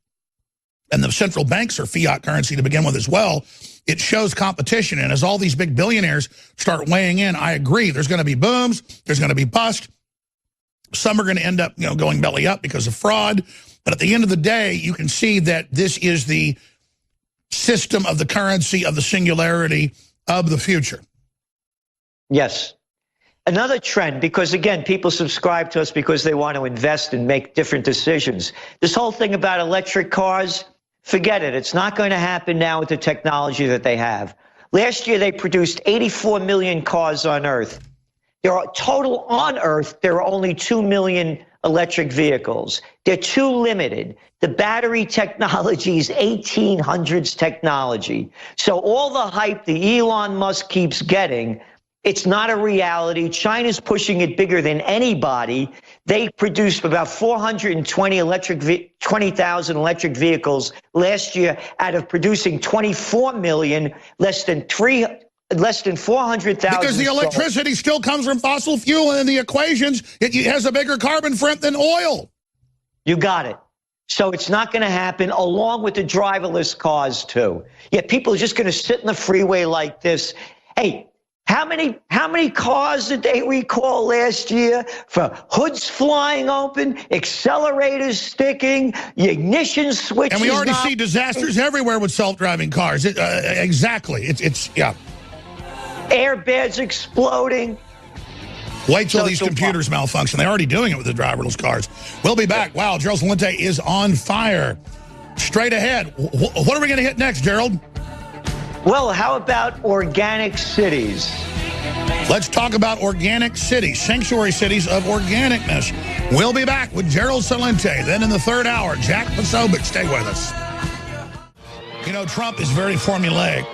Speaker 2: and the central banks are fiat currency to begin with as well, it shows competition. And as all these big billionaires start weighing in, I agree, there's going to be booms, there's going to be bust. Some are going to end up going belly up because of fraud. But at the end of the day, you can see that this is the system of the currency of the singularity of the future.
Speaker 5: Yes. Another trend, because again, people subscribe to us because they want to invest and make different decisions. This whole thing about electric cars, forget it. It's not going to happen now with the technology that they have. Last year, they produced 84 million cars on Earth. There are total on Earth, there are only 2 million electric vehicles. They're too limited. The battery technology is 1800s technology. So all the hype that Elon Musk keeps getting, it's not a reality. China's pushing it bigger than anybody. They produced about 20,000 electric vehicles last year out of producing 24 million, less than 400,000.
Speaker 2: Because the electricity still comes from fossil fuel, and in the equations, it has a bigger carbon footprint than oil.
Speaker 5: You got it. So it's not going to happen, along with the driverless cars, too. Yet people are just going to sit in the freeway like this. Hey, how many cars did they recall last year for hoods flying open, accelerators sticking, ignition switches?
Speaker 2: And we already see disasters everywhere with self-driving cars. Exactly. It's yeah.
Speaker 5: Airbags exploding.
Speaker 2: Wait till these computers malfunction. They're already doing it with the driverless cars. We'll be back. Wow, Gerald Celente is on fire. Straight ahead. What are we going to hit next, Gerald?
Speaker 5: Well, how about organic cities?
Speaker 2: Let's talk about organic cities, sanctuary cities of organicness. We'll be back with Gerald Celente. Then in the third hour, Jack Posobiec. Stay with us. You know, Trump is very formulaic,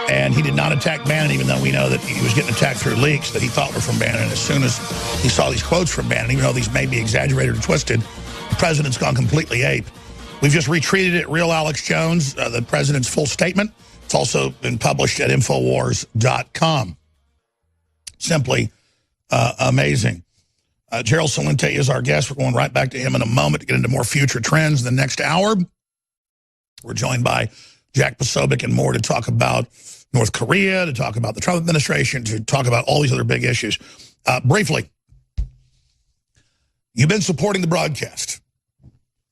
Speaker 2: and he did not attack Bannon, even though we know that he was getting attacked through leaks that he thought were from Bannon. As soon as he saw these quotes from Bannon, even though these may be exaggerated or twisted, the president's gone completely ape. We've just retweeted it, Real Alex Jones, the president's full statement. It's also been published at Infowars.com. Simply amazing. Gerald Celente is our guest. We're going right back to him in a moment to get into more future trends. The next hour, we're joined by Jack Posobiec and more to talk about North Korea, to talk about the Trump administration, to talk about all these other big issues. Briefly, you've been supporting the broadcast,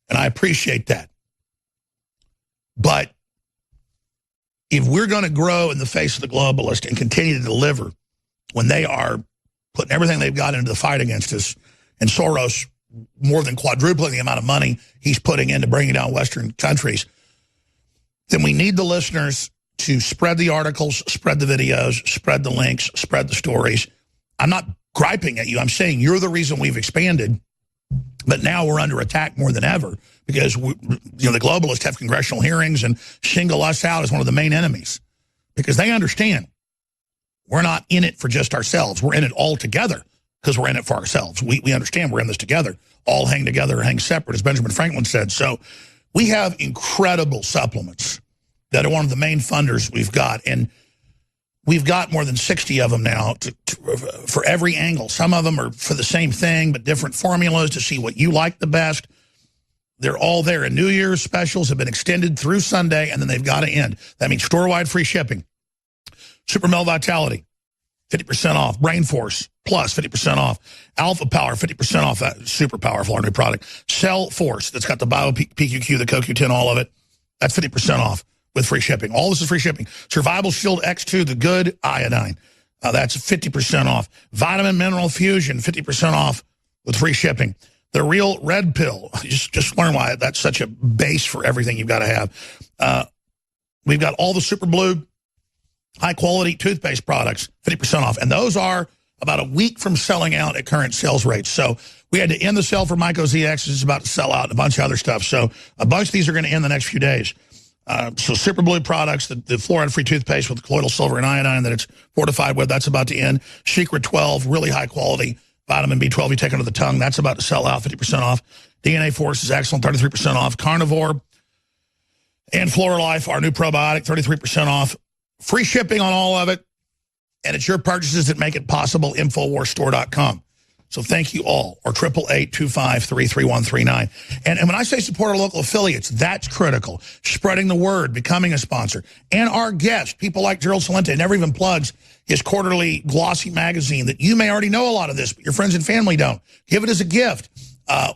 Speaker 2: and I appreciate that. But if we're going to grow in the face of the globalist and continue to deliver when they are putting everything they've got into the fight against us, and Soros more than quadrupling the amount of money he's putting into bringing down Western countries, then we need the listeners to spread the articles, spread the videos, spread the links, spread the stories. I'm not griping at you. I'm saying you're the reason we've expanded, but now we're under attack more than ever because the globalists have congressional hearings and single us out as one of the main enemies because they understand we're not in it for just ourselves. We're in it all together because we're in it for ourselves. We understand we're in this together. All hang together or hang separate, as Benjamin Franklin said. So we have incredible supplements that are one of the main funders we've got. And we've got more than 60 of them now for every angle. Some of them are for the same thing, but different formulas to see what you like the best. They're all there. And New Year's specials have been extended through Sunday, and then they've got to end. That means store-wide free shipping. Super Male Vitality, 50% off. Brain Force Plus, 50% off. Alpha Power, 50% off. That super powerful, our new product. Cell Force, that's got the Bio PQQ, the CoQ10, all of it. That's 50% off with free shipping. All this is free shipping. Survival Shield X2, the good iodine. That's 50% off. Vitamin Mineral Fusion, 50% off with free shipping. The Real Red Pill, just learn why that's such a base for everything you've got to have. We've got all the Super Blue high-quality toothpaste products, 50% off. And those are about a week from selling out at current sales rates. So we had to end the sale for Myco ZX. It's about to sell out and a bunch of other stuff. So a bunch of these are going to end the next few days. So Super Blue products, the fluoride-free toothpaste with colloidal silver and iodine that it's fortified with, that's about to end. Secret 12, really high-quality vitamin B12 you take under the tongue. That's about to sell out, 50% off. DNA Force is excellent, 33% off. Carnivore and FloraLife, our new probiotic, 33% off. Free shipping on all of it, and it's your purchases that make it possible, InfoWarsStore.com. So thank you all, or 888-253-3139. And when I say support our local affiliates, that's critical. Spreading the word, becoming a sponsor. And our guest, people like Gerald Celente, never even plugs his quarterly glossy magazine that you may already know a lot of this, but your friends and family don't. Give it as a gift,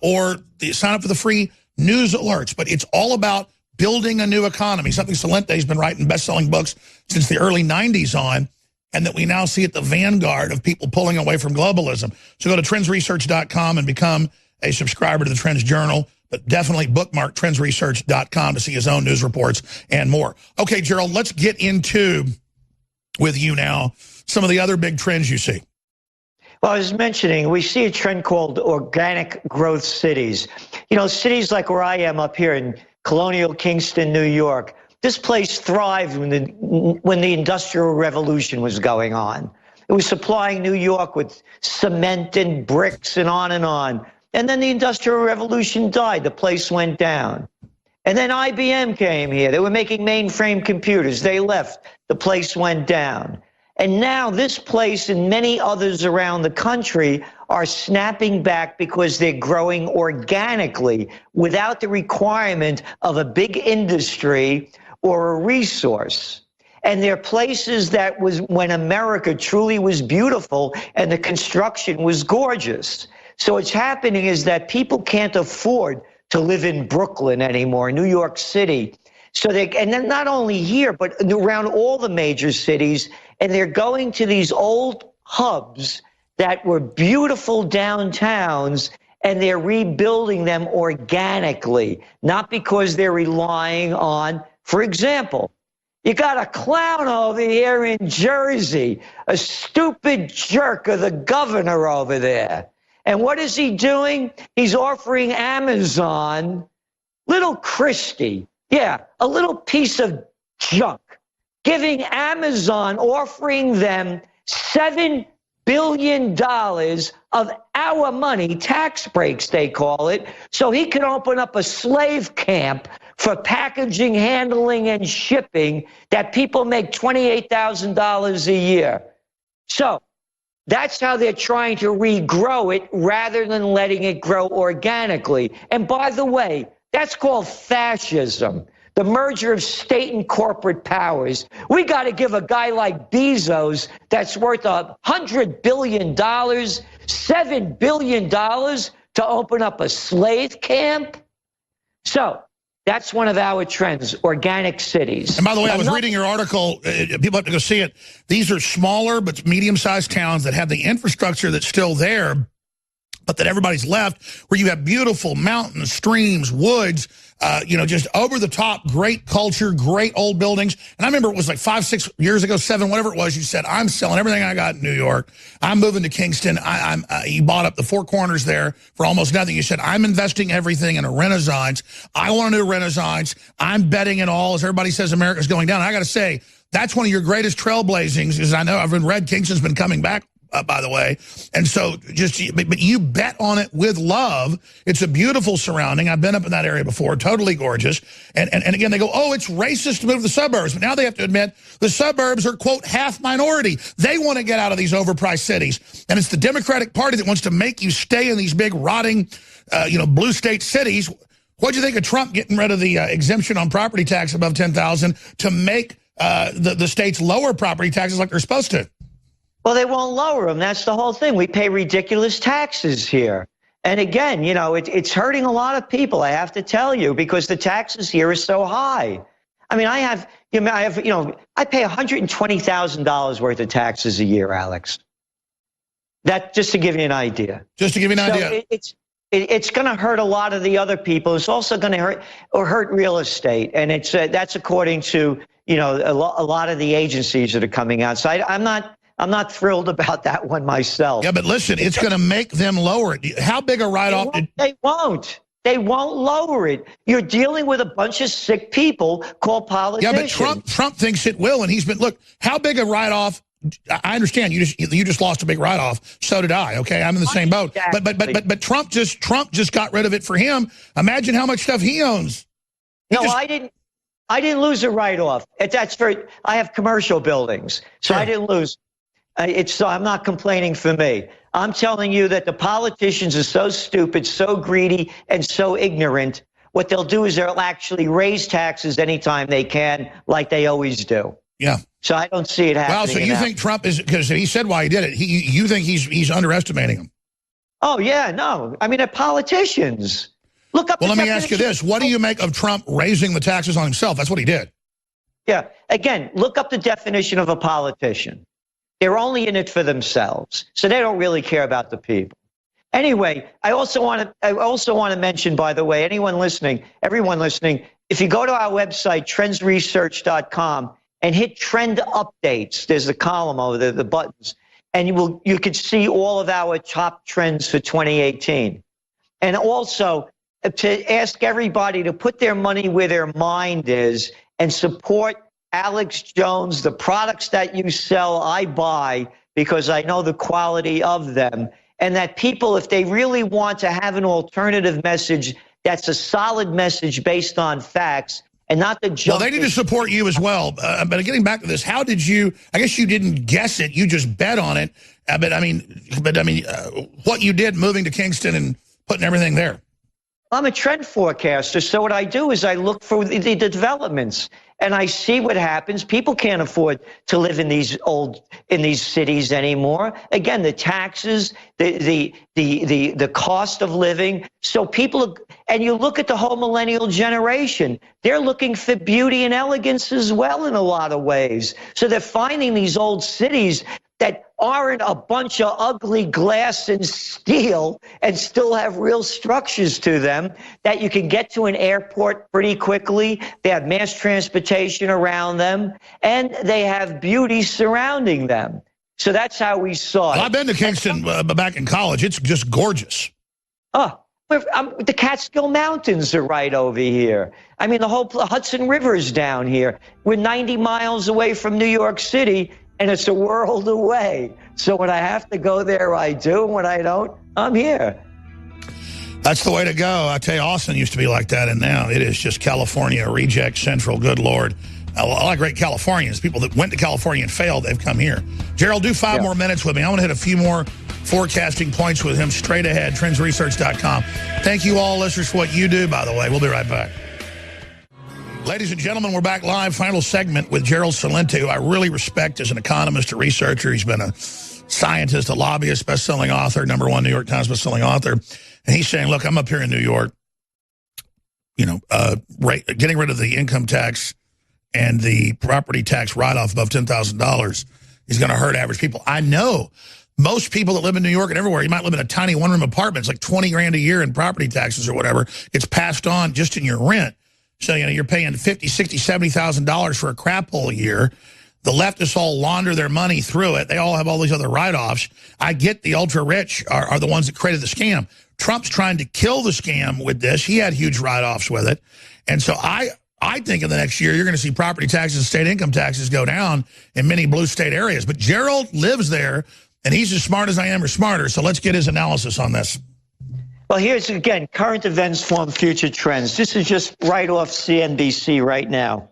Speaker 2: or sign up for the free news alerts. But it's all about building a new economy, something Celente's been writing best-selling books since the early 90s on, and that we now see at the vanguard of people pulling away from globalism. So go to trendsresearch.com and become a subscriber to the Trends Journal, but definitely bookmark trendsresearch.com to see his own news reports and more. Okay, Gerald, let's get into, with you now, some of the other big trends you see.
Speaker 5: Well, I was mentioning, we see a trend called organic growth cities. You know, cities like where I am up here in Colonial Kingston, New York. This place thrived when the Industrial Revolution was going on. It was supplying New York with cement and bricks and on and on. And then the Industrial Revolution died. The place went down. And then IBM came here. They were making mainframe computers. They left. The place went down. And now this place and many others around the country are snapping back because they're growing organically without the requirement of a big industry or a resource. And they're places that was when America truly was beautiful and the construction was gorgeous. So what's happening is that people can't afford to live in Brooklyn anymore, New York City. So and then not only here, but around all the major cities, and they're going to these old hubs that were beautiful downtowns, and they're rebuilding them organically, not because they're relying on, for example, You got a clown over here in Jersey, a stupid jerk of the governor over there. And what is he doing? He's offering Amazon, little Christie, a little piece of junk, giving Amazon, offering them $7 billion of our money, tax breaks they call it, so he can open up a slave camp for packaging, handling, and shipping that people make $28,000 a year. So that's how they're trying to regrow it rather than letting it grow organically. And by the way, that's called fascism, the merger of state and corporate powers. We got to give a guy like Bezos that's worth $100 billion, $7 billion to open up a slave camp. So that's one of our trends, organic cities.
Speaker 2: And by the way, I was reading your article. People have to go see it. These are smaller but medium-sized towns that have the infrastructure that's still there, but that everybody's left, where you have beautiful mountains, streams, woods, just over the top, great culture, great old buildings. And I remember it was like 5, 6 years ago, 7, whatever it was, you said, I'm selling everything I got in New York. I'm moving to Kingston. You bought up the Four Corners there for almost nothing. You said, I'm investing everything in a renaissance. I want to do a renaissance. I'm betting it all. As everybody says, America's going down. And I got to say, that's one of your greatest trailblazings, is I know I've read Kingston's been coming back, by the way. And so but you bet on it with love. It's a beautiful surrounding. I've been up in that area before, totally gorgeous. And again, they go, oh, it's racist to move to the suburbs. But now they have to admit the suburbs are, quote, half minority. They want to get out of these overpriced cities. And it's the Democratic Party that wants to make you stay in these big rotting, blue state cities. What'd you think of Trump getting rid of the exemption on property tax above $10,000 to make the states lower property taxes like they're supposed to?
Speaker 5: Well, they won't lower them. That's the whole thing. We pay ridiculous taxes here. And again, it's hurting a lot of people, I have to tell you, because the taxes here are so high. I mean, I pay $120,000 worth of taxes a year, Alex. That, just to give you an idea.
Speaker 2: Just to give you an idea.
Speaker 5: It's going to hurt a lot of the other people. It's also going to hurt real estate. And that's according to, a lot of the agencies that are coming out. So I'm not thrilled about that one myself.
Speaker 2: Yeah, but listen, it's going to make them lower it. How big a write-off?
Speaker 5: They won't. They won't lower it. You're dealing with a bunch of sick people called politicians.
Speaker 2: Yeah, but Trump thinks it will, and he's been, look, how big a write-off? I understand you just lost a big write-off. So did I. Okay, I'm in the same boat.
Speaker 5: Exactly.
Speaker 2: But Trump just got rid of it for him. Imagine how much stuff he owns.
Speaker 5: I didn't lose a write-off. I have commercial buildings, so sure. I didn't lose. I'm not complaining for me. I'm telling you that the politicians are so stupid, so greedy, and so ignorant. What they'll do is they'll actually raise taxes anytime they can, like they always do.
Speaker 2: Yeah.
Speaker 5: So I don't see it happening.
Speaker 2: Well, so you think Trump is, because he said why he did it, you think he's underestimating them?
Speaker 5: Oh, yeah, no. I mean, they're politicians. Look up.
Speaker 2: Well, let me ask you this. What do you make of Trump raising the taxes on himself? That's what he did.
Speaker 5: Yeah. Again, look up the definition of a politician. They're only in it for themselves, so they don't really care about the people. Anyway, I also want to mention, by the way, everyone listening, if you go to our website, trendsresearch.com, and hit trend updates, there's a column over there, the buttons, and you could see all of our top trends for 2018. And also to ask everybody to put their money where their mind is and support Alex Jones. The products that you sell, I buy because I know the quality of them. And that people, if they really want to have an alternative message, that's a solid message based on facts and not the junk.
Speaker 2: Well, they need to support you as well. But getting back to this, how did you, I guess you didn't guess it, you just bet on it. But I mean, what you did moving to Kingston and putting everything there.
Speaker 5: I'm a trend forecaster, so what I do is I look for the developments and I see what happens. People can't afford to live in these cities anymore. Again, the taxes, the cost of living. So people, and you look at the whole millennial generation, they're looking for beauty and elegance as well in a lot of ways. So they're finding these old cities that aren't a bunch of ugly glass and steel and still have real structures to them, that you can get to an airport pretty quickly. They have mass transportation around them, and they have beauty surrounding them. So that's how we saw it.
Speaker 2: I've been to Kingston back in college. It's just gorgeous.
Speaker 5: Oh, the Catskill Mountains are right over here. I mean, the whole Hudson River is down here. We're 90 miles away from New York City, and it's a world away. So when I have to go there, I do. And when I don't, I'm here.
Speaker 2: That's the way to go. I tell you, Austin used to be like that, and now it is just California, reject central, good Lord. A lot of great Californians, people that went to California and failed, they've come here. Gerald, do 5 more minutes with me. I want to hit a few more forecasting points with him straight ahead, trendsresearch.com. Thank you all, listeners, for what you do, by the way. We'll be right back. Ladies and gentlemen, we're back live. Final segment with Gerald Celente, who I really respect as an economist, a researcher. He's been a scientist, a lobbyist, best-selling author, #1 New York Times best-selling author. And he's saying, look, I'm up here in New York, getting rid of the income tax and the property tax write-off above $10,000 is going to hurt average people. I know most people that live in New York and everywhere, you might live in a tiny one-room apartment. It's like $20 grand a year in property taxes or whatever. It's passed on just in your rent. So, you're paying $50,000, $60,000, $70,000 for a crap hole a year. The leftists all launder their money through it. They all have all these other write-offs. I get the ultra-rich are the ones that created the scam. Trump's trying to kill the scam with this. He had huge write-offs with it. And so I think in the next year, you're going to see property taxes and state income taxes go down in many blue state areas. But Gerald lives there, and he's as smart as I am or smarter. So let's get his analysis on this.
Speaker 5: Well, here's, again, current events form future trends. This is just right off CNBC right now.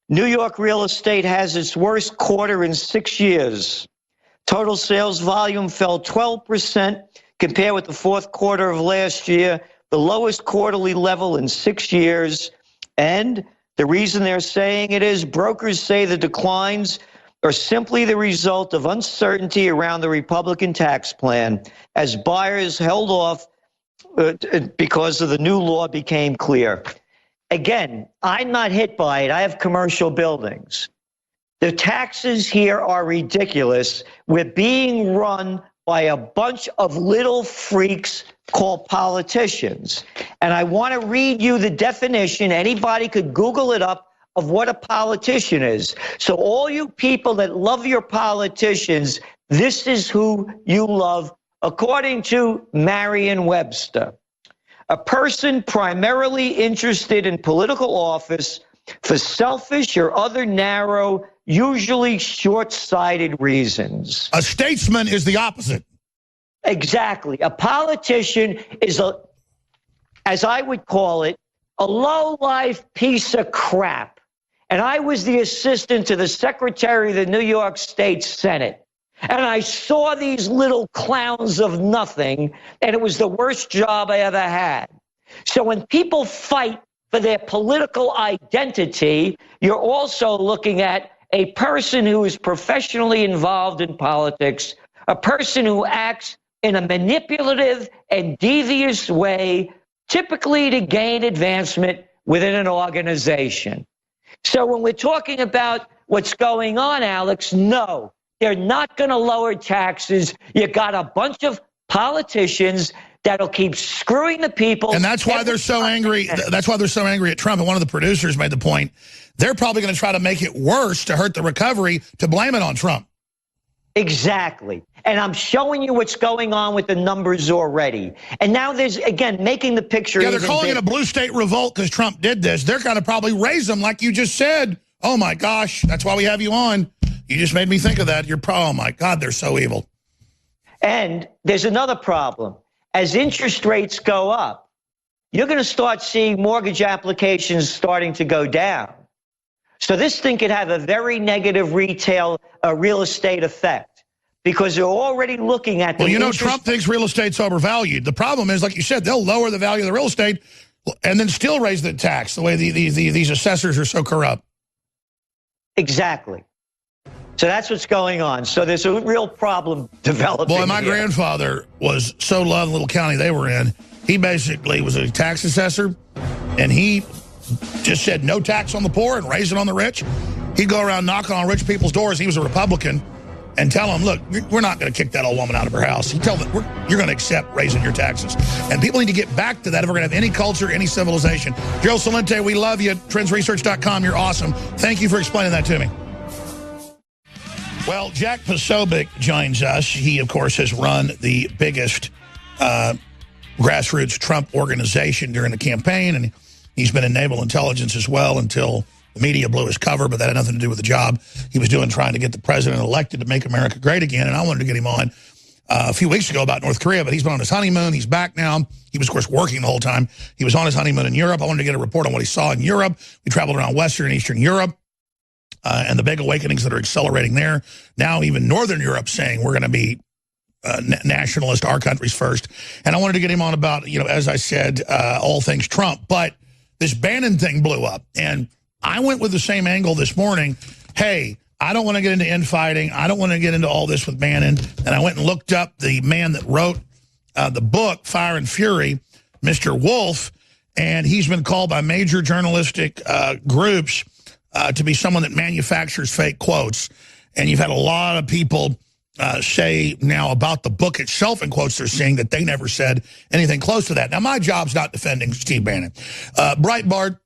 Speaker 5: New York real estate has its worst quarter in 6 years. Total sales volume fell 12% compared with the fourth quarter of last year, the lowest quarterly level in 6 years. And the reason they're saying it is brokers say the declines are simply the result of uncertainty around the Republican tax plan as buyers held off because of the new law became clear. Again, I'm not hit by it. I have commercial buildings. The taxes here are ridiculous. We're being run by a bunch of little freaks called politicians. And I want to read you the definition. Anybody could Google it up of what a politician is. So all you people that love your politicians, this is who you love, according to Merriam-Webster. A person primarily interested in political office for selfish or other narrow, usually short-sighted reasons.
Speaker 2: A statesman is the opposite.
Speaker 5: Exactly. A politician is as I would call it, a low-life piece of crap. And I was the assistant to the Secretary of the New York State Senate. And I saw these little clowns of nothing, and it was the worst job I ever had. So when people fight for their political identity, you're also looking at a person who is professionally involved in politics, a person who acts in a manipulative and devious way, typically to gain advancement within an organization. So when we're talking about what's going on, Alex, no, they're not going to lower taxes. You got a bunch of politicians that'll keep screwing the people.
Speaker 2: And that's why they're so angry. That's why they're so angry at Trump. And one of the producers made the point, they're probably going to try to make it worse to hurt the recovery, to blame it on Trump.
Speaker 5: Exactly. And I'm showing you what's going on with the numbers already. And now there's, again, making the picture.
Speaker 2: Yeah, they're calling it a blue state revolt because Trump did this. They're going to probably raise them like you just said. Oh, my gosh. That's why we have you on. You just made me think of that. Oh, my God, they're so evil.
Speaker 5: And there's another problem. As interest rates go up, you're going to start seeing mortgage applications starting to go down. So this thing could have a very negative real estate effect because they're already looking at the
Speaker 2: Well, you know, Trump thinks real estate's overvalued. The problem is, like you said, they'll lower the value of the real estate and then still raise the tax the way these assessors are so corrupt.
Speaker 5: Exactly. So that's what's going on. So there's a real problem developing.
Speaker 2: Boy, my grandfather was so loved the little county they were in. He basically was a tax assessor, and he just said no tax on the poor and raise it on the rich. He'd go around knocking on rich people's doors. He was a Republican, and tell them, look, we're not going to kick that old woman out of her house. You tell them, you're going to accept raising your taxes. And people need to get back to that if we're going to have any culture, any civilization. Gerald Celente, we love you. Trendsresearch.com, you're awesome. Thank you for explaining that to me. Well, Jack Posobiec joins us. He, of course, has run the biggest grassroots Trump organization during the campaign, and he's been in naval intelligence as well until the media blew his cover, but that had nothing to do with the job he was doing trying to get the president elected to make America great again. And I wanted to get him on a few weeks ago about North Korea, but he's been on his honeymoon. He's back now. He was, of course, working the whole time. He was on his honeymoon in Europe. I wanted to get a report on what he saw in Europe. We traveled around Western and Eastern Europe. And the big awakenings that are accelerating there. Now even Northern Europe saying we're going to be nationalist, our country's first. And I wanted to get him on about, as I said, all things Trump. But this Bannon thing blew up. And I went with the same angle this morning. Hey, I don't want to get into infighting. I don't want to get into all this with Bannon. And I went and looked up the man that wrote the book, Fire and Fury, Mr. Wolf. And he's been called by major journalistic groups to be someone that manufactures fake quotes. And you've had a lot of people say now about the book itself, in quotes they're saying, that they never said anything close to that. Now, my job's not defending Steve Bannon. Breitbart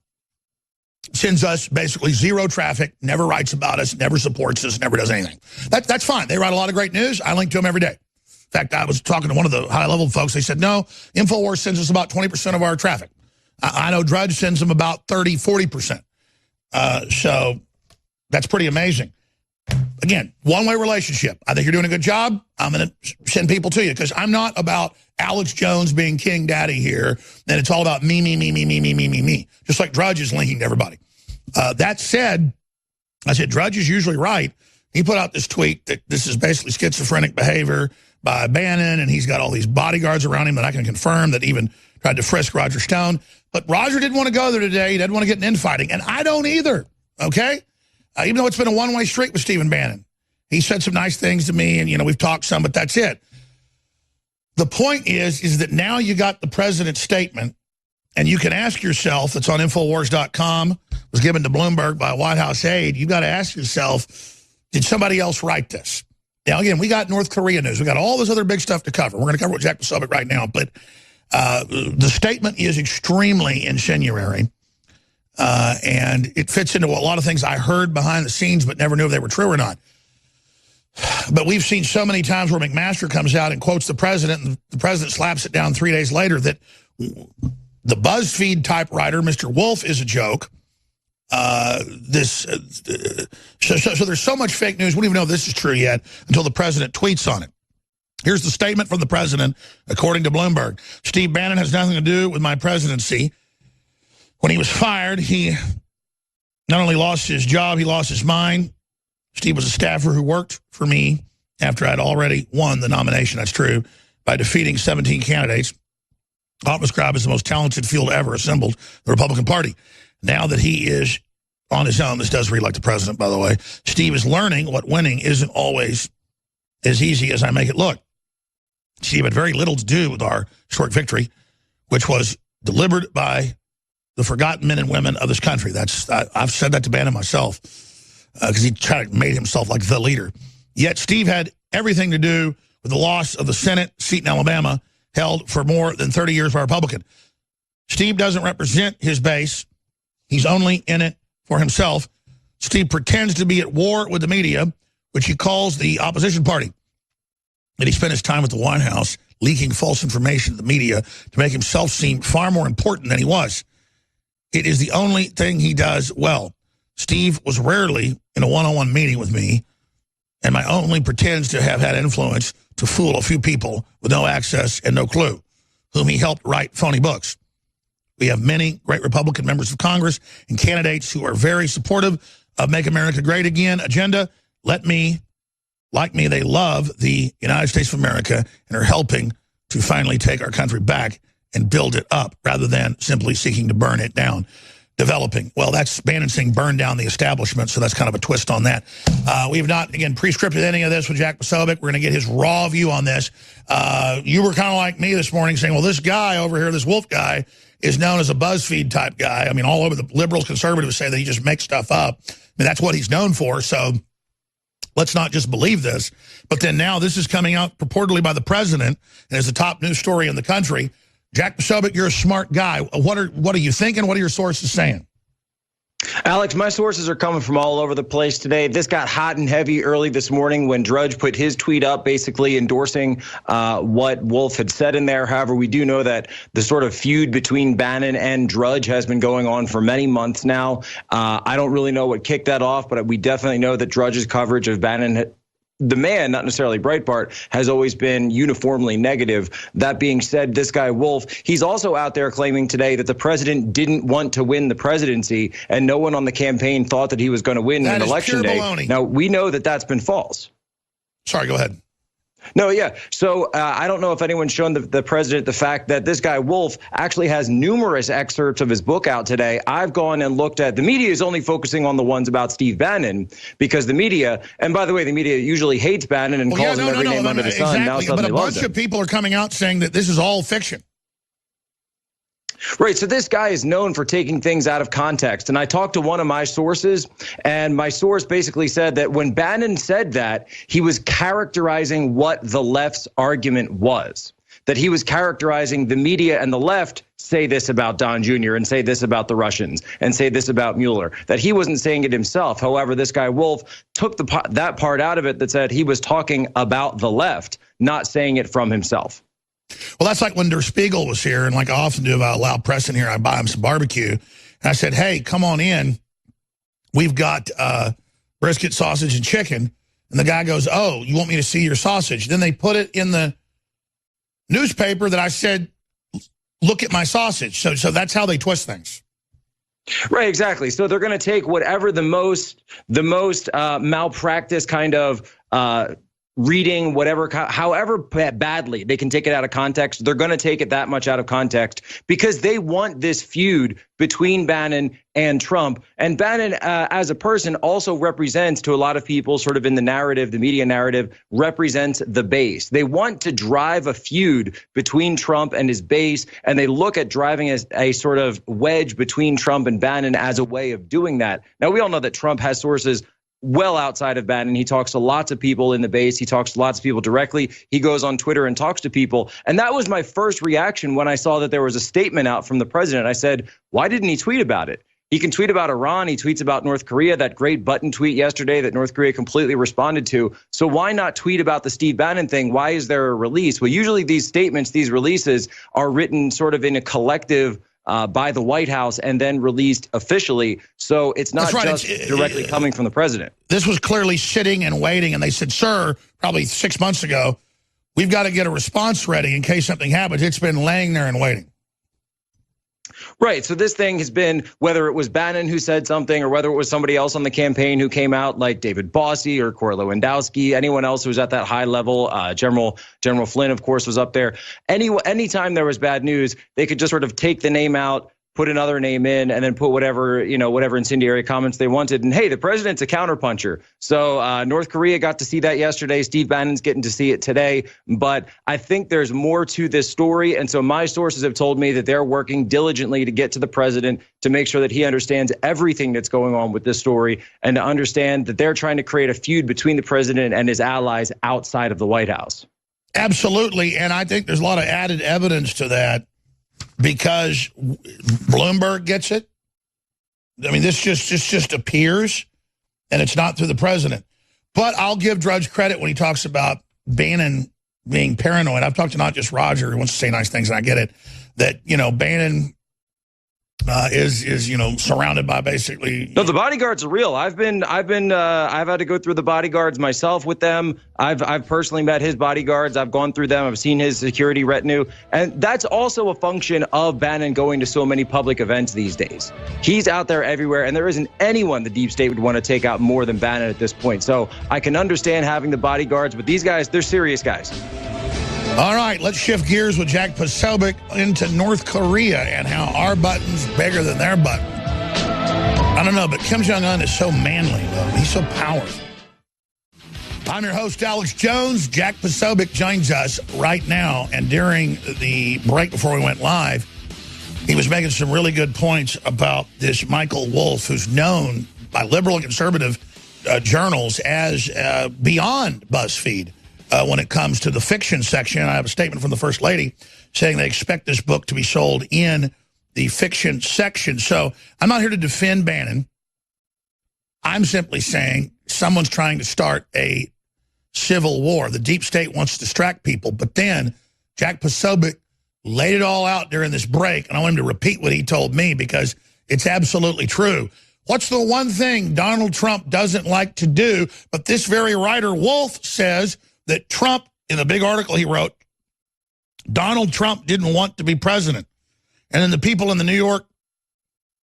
Speaker 2: sends us basically zero traffic, never writes about us, never supports us, never does anything. That's fine. They write a lot of great news. I link to them every day. In fact, I was talking to one of the high-level folks. They said, no, InfoWars sends us about 20% of our traffic. I know Drudge sends them about 30, 40%. So that's pretty amazing. Again, one-way relationship. I think you're doing a good job. I'm going to send people to you because I'm not about Alex Jones being king daddy here. And it's all about me. Just like Drudge is linking to everybody. That said, I said, Drudge is usually right. He put out this tweet that this is basically schizophrenic behavior by Bannon, and he's got all these bodyguards around him that I can confirm that even tried to frisk Roger Stone. But Roger didn't want to go there today. He didn't want to get in infighting. And I don't either, okay? Even though it's been a one-way street with Stephen Bannon. He said some nice things to me, and, we've talked some, but that's it. The point is that now you got the president's statement, and you can ask yourself, it's on Infowars.com, was given to Bloomberg by a White House aide, you got to ask yourself, did somebody else write this? Now, again, we got North Korea news. We got all this other big stuff to cover. We're going to cover with Jack Posobiec right now, but the statement is extremely insinuatory, and it fits into a lot of things I heard behind the scenes but never knew if they were true or not. But we've seen so many times where McMaster comes out and quotes the president, and the president slaps it down 3 days later, that the BuzzFeed typewriter, Mr. Wolf, is a joke. So there's so much fake news, we don't even know if this is true yet until the president tweets on it. Here's the statement from the president, according to Bloomberg. Steve Bannon has nothing to do with my presidency. When he was fired, he not only lost his job, he lost his mind. Steve was a staffer who worked for me after I'd already won the nomination, that's true, by defeating 17 candidates. Often described as the most talented field ever assembled, the Republican Party. Now that he is on his own, this does read like the president, by the way, Steve is learning what winning isn't always as easy as I make it look. Steve had very little to do with our historic victory, which was delivered by the forgotten men and women of this country. I've said that to Bannon myself because he tried to make himself like the leader. Yet Steve had everything to do with the loss of the Senate seat in Alabama held for more than 30 years by a Republican. Steve doesn't represent his base. He's only in it for himself. Steve pretends to be at war with the media, which he calls the opposition party. And he spent his time at the White House leaking false information to the media to make himself seem far more important than he was. It is the only thing he does well. Steve was rarely in a one-on-one meeting with me, and my only pretends to have had influence to fool a few people with no access and no clue, whom he helped write phony books. We have many great Republican members of Congress and candidates who are very supportive of Make America Great Again agenda. Like me, they love the United States of America and are helping to finally take our country back and build it up rather than simply seeking to burn it down. Developing. Well, that's Bannon saying burn down the establishment, so that's kind of a twist on that. We have not, again, pre-scripted any of this with Jack Posobiec. We're going to get his raw view on this. You were kind of like me this morning saying, well, this guy over here, this Wolf guy, is known as a BuzzFeed type guy. I mean, all over the liberals, conservatives say that he just makes stuff up. I mean, that's what he's known for. So let's not just believe this. But then now this is coming out purportedly by the president and is the top news story in the country. Jack Posobiec, you're a smart guy. What are you thinking? What are your sources saying?
Speaker 8: Alex, my sources are coming from all over the place today. This got hot and heavy early this morning when Drudge put his tweet up basically endorsing what Wolf had said in there. However, we do know that the sort of feud between Bannon and Drudge has been going on for many months now. I don't really know what kicked that off, but we definitely know that Drudge's coverage of Bannon, the man, not necessarily Breitbart, has always been uniformly negative. That being said, this guy Wolf, he's also out there claiming today that the president didn't want to win the presidency and no one on the campaign thought that he was going to win on election day.
Speaker 2: Baloney.
Speaker 8: Now, we know that that's been false.
Speaker 2: Sorry, go ahead.
Speaker 8: No, yeah. So I don't know if anyone's shown the president the fact that this guy Wolf actually has numerous excerpts of his book out today. I've gone and looked at, the media is only focusing on the ones about Steve Bannon because the media, and by the way, the media usually hates Bannon and calls him every name under the sun.
Speaker 2: Exactly.
Speaker 8: Now suddenly
Speaker 2: but a bunch of people are coming out saying that this is all fiction.
Speaker 8: Right. So this guy is known for taking things out of context. And I talked to one of my sources, and my source basically said that when Bannon said that, he was characterizing what the left's argument was, that he was characterizing the media and the left say this about Don Jr. and say this about the Russians and say this about Mueller, that he wasn't saying it himself. However, this guy Wolf took that part out of it that said he was talking about the left, not saying it from himself.
Speaker 2: Well, that's like when Der Spiegel was here, and like I often do about Loud Preston here, I buy him some barbecue. And I said, hey, come on in. We've got brisket, sausage, and chicken. And the guy goes, oh, you want me to see your sausage? Then they put it in the newspaper that I said, look at my sausage. So that's how they twist things.
Speaker 8: Right, exactly. So they're going to take whatever the most malpractice kind of reading, whatever, however badly they can take it out of context, they're going to take it that much out of context because they want this feud between Bannon and Trump. And Bannon, as a person, also represents, to a lot of people, sort of in the narrative, the media narrative, represents the base. They want to drive a feud between Trump and his base, and they look at driving a sort of wedge between Trump and Bannon as a way of doing that. Now, we all know that Trump has sources well outside of Bannon. He talks to lots of people in the base. He talks to lots of people directly. He goes on Twitter and talks to people. And that was my first reaction when I saw that there was a statement out from the president. I said, why didn't he tweet about it? He can tweet about Iran. He tweets about North Korea, that great button tweet yesterday that North Korea completely responded to. So why not tweet about the Steve Bannon thing? Why is there a release? Well, usually these statements, these releases are written sort of in a collective by the White House and then released officially. So it's not just directly coming from the president.
Speaker 2: This was clearly sitting and waiting. And they said, sir, probably 6 months ago, we've got to get a response ready in case something happens. It's been laying there and waiting.
Speaker 8: Right. So this thing has been, whether it was Bannon who said something or whether it was somebody else on the campaign who came out like David Bossie or Corey Lewandowski, anyone else who was at that high level, General Flynn, of course, was up there. Anytime there was bad news, they could just sort of take the name out, put another name in, and then put whatever incendiary comments they wanted. And hey, the president's a counterpuncher. So North Korea got to see that yesterday. Steve Bannon's getting to see it today. But I think there's more to this story. And so my sources have told me that they're working diligently to get to the president to make sure that he understands everything that's going on with this story and to understand that they're trying to create a feud between the president and his allies outside of the White House.
Speaker 2: Absolutely. And I think there's a lot of added evidence to that, because Bloomberg gets it. I mean, this just appears, and it's not through the president. But I'll give Drudge credit when he talks about Bannon being paranoid. I've talked to not just Roger, who wants to say nice things, and I get it, that, Bannon is surrounded by basically.
Speaker 8: No, the bodyguards are real. I've had to go through the bodyguards myself with them. I've personally met his bodyguards. I've gone through them. I've seen his security retinue. And that's also a function of Bannon going to so many public events these days. He's out there everywhere, and there isn't anyone the deep state would want to take out more than Bannon at this point. So I can understand having the bodyguards, but these guys, they're serious guys.
Speaker 2: All right, let's shift gears with Jack Posobiec into North Korea and how our button's bigger than their button. I don't know, but Kim Jong-un is so manly, though. He's so powerful. I'm your host, Alex Jones. Jack Posobiec joins us right now. And during the break before we went live, he was making some really good points about this Michael Wolff, who's known by liberal and conservative journals as beyond BuzzFeed when it comes to the fiction section. I have a statement from the First Lady saying they expect this book to be sold in the fiction section. So I'm not here to defend Bannon. I'm simply saying someone's trying to start a civil war. The deep state wants to distract people. But then Jack Posobiec laid it all out during this break, and I want him to repeat what he told me because it's absolutely true. What's the one thing Donald Trump doesn't like to do? But this very writer, Wolf, says that Trump, in a big article he wrote, Donald Trump didn't want to be president. And then the people in the New York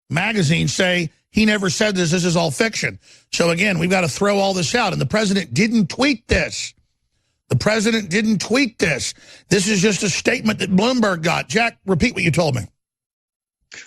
Speaker 2: Magazine say he never said this. This is all fiction. So again, we've got to throw all this out. And the president didn't tweet this. The president didn't tweet this. This is just a statement that Bloomberg got. Jack, repeat what you told me.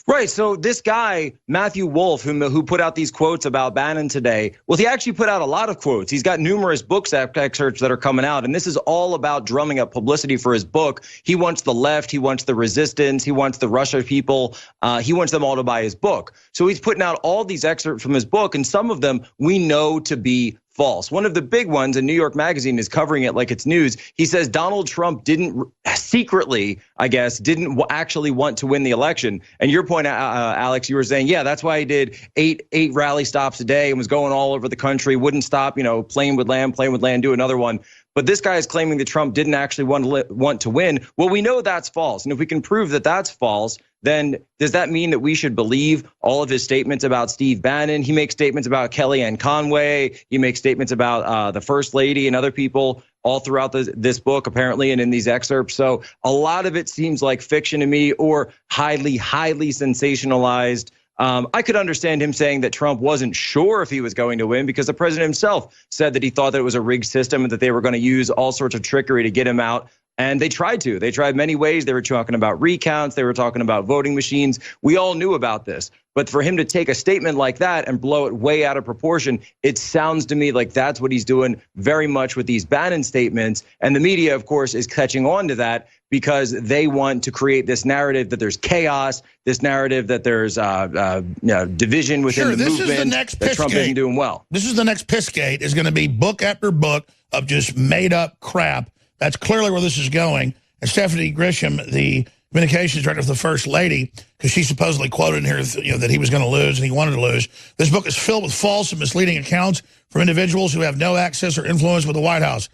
Speaker 8: Right. So this guy, Matthew Wolf, who put out these quotes about Bannon today, well, he actually put out a lot of quotes. He's got numerous books excerpts that are coming out. And this is all about drumming up publicity for his book. He wants the left. He wants the resistance. He wants the Russia people. He wants them all to buy his book. So he's putting out all these excerpts from his book. And some of them we know to be false. One of the big ones, and New York Magazine is covering it like it's news. He says Donald Trump didn't secretly, I guess, didn't actually want to win the election. And your point, Alex, you were saying, yeah, that's why he did eight rally stops a day and was going all over the country, wouldn't stop, playing with land, do another one. But this guy is claiming that Trump didn't actually want to win. Well, we know that's false. And if we can prove that that's false, then does that mean that we should believe all of his statements about Steve Bannon? He makes statements about Kellyanne Conway. He makes statements about the First Lady and other people all throughout this book, apparently, and in these excerpts. So a lot of it seems like fiction to me, or highly, highly sensationalized. I could understand him saying that Trump wasn't sure if he was going to win because the president himself said that he thought that it was a rigged system and that they were going to use all sorts of trickery to get him out. And they tried to. They tried many ways. They were talking about recounts. They were talking about voting machines. We all knew about this. But for him to take a statement like that and blow it way out of proportion, it sounds to me like that's what he's doing very much with these Bannon statements. And the media, of course, is catching on to that because they want to create this narrative that there's chaos, this narrative that there's division within the movement,
Speaker 2: is the next
Speaker 8: that Trump isn't doing well.
Speaker 2: This is the next Pissgate, is going to be book after book of just made-up crap. That's clearly where this is going. And Stephanie Grisham, the communications director of the First Lady, because she supposedly quoted in here that he was going to lose and he wanted to lose. This book is filled with false and misleading accounts from individuals who have no access or influence with the White House.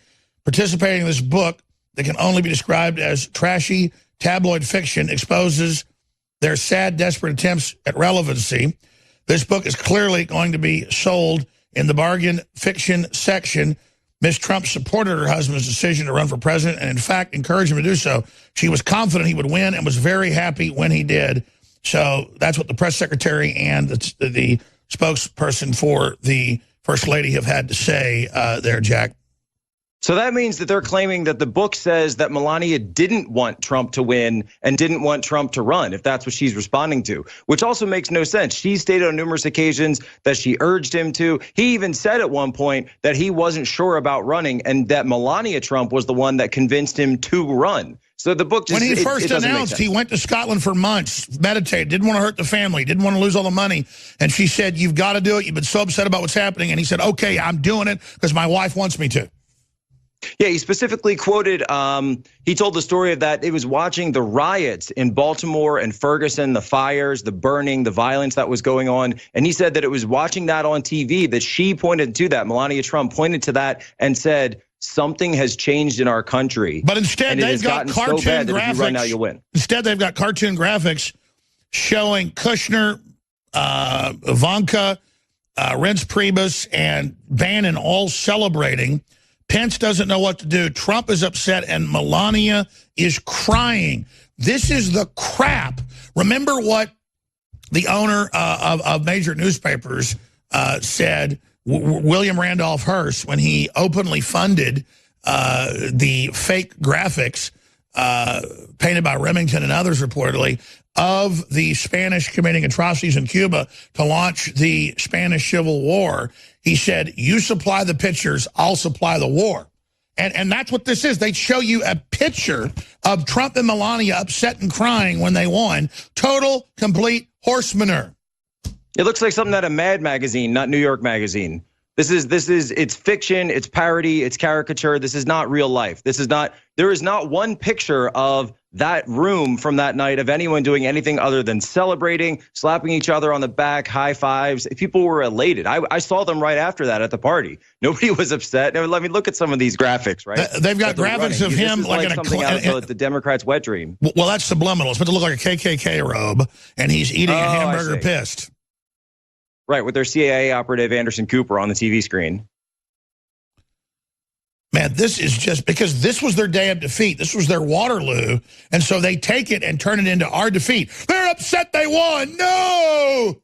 Speaker 2: Participating in this book that can only be described as trashy tabloid fiction exposes their sad, desperate attempts at relevancy. This book is clearly going to be sold in the bargain fiction section. Ms. Trump supported her husband's decision to run for president and, in fact, encouraged him to do so. She was confident he would win and was very happy when he did. So that's what the press secretary and the spokesperson for the First Lady have had to say there, Jack.
Speaker 8: So that means that they're claiming that the book says that Melania didn't want Trump to win and didn't want Trump to run, if that's what she's responding to, which also makes no sense. She stated on numerous occasions that she urged him to. He even said at one point that he wasn't sure about running and that Melania Trump was the one that convinced him to run. So the book just,
Speaker 2: when he first announced, he went to Scotland for months, meditated, didn't want to hurt the family, didn't want to lose all the money. And she said, you've got to do it. You've been so upset about what's happening. And he said, okay, I'm doing it because my wife wants me to.
Speaker 8: Yeah, he specifically quoted, he told the story of that it was watching the riots in Baltimore and Ferguson, the fires, the burning, the violence that was going on. And he said that it was watching that on TV that she pointed to that, Melania Trump pointed to that and said, something has changed in our country.
Speaker 2: But instead, they've got cartoon graphics. If you run now, you'll win. Instead, they've got cartoon graphics showing Kushner, Ivanka, Reince Priebus, and Bannon all celebrating. Pence doesn't know what to do. Trump is upset, and Melania is crying. This is the crap. Remember what the owner of major newspapers said, William Randolph Hearst, when he openly funded the fake graphics painted by Remington and others reportedly of the Spanish committing atrocities in Cuba to launch the Spanish Civil War. He said, you supply the pictures, I'll supply the war. And that's what this is. They show you a picture of Trump and Melania upset and crying when they won. Total, complete horse manure.
Speaker 8: It looks like something out of Mad Magazine, not New York Magazine. It's fiction, it's parody, it's caricature. This is not real life. There is not one picture of that room from that night of anyone doing anything other than celebrating, slapping each other on the back, high fives. People were elated. I saw them right after that at the party. Nobody was upset. Now, let me look at some of these graphics, right?
Speaker 2: They've got graphics of him like in
Speaker 8: something out of the Democrats' wet dream.
Speaker 2: Well, that's subliminal. It's meant to look like a KKK robe, and he's eating a hamburger pissed.
Speaker 8: Right, with their CIA operative Anderson Cooper on the TV screen.
Speaker 2: Man, this is just because this was their day of defeat. This was their Waterloo. And so they take it and turn it into our defeat. They're upset they won. No!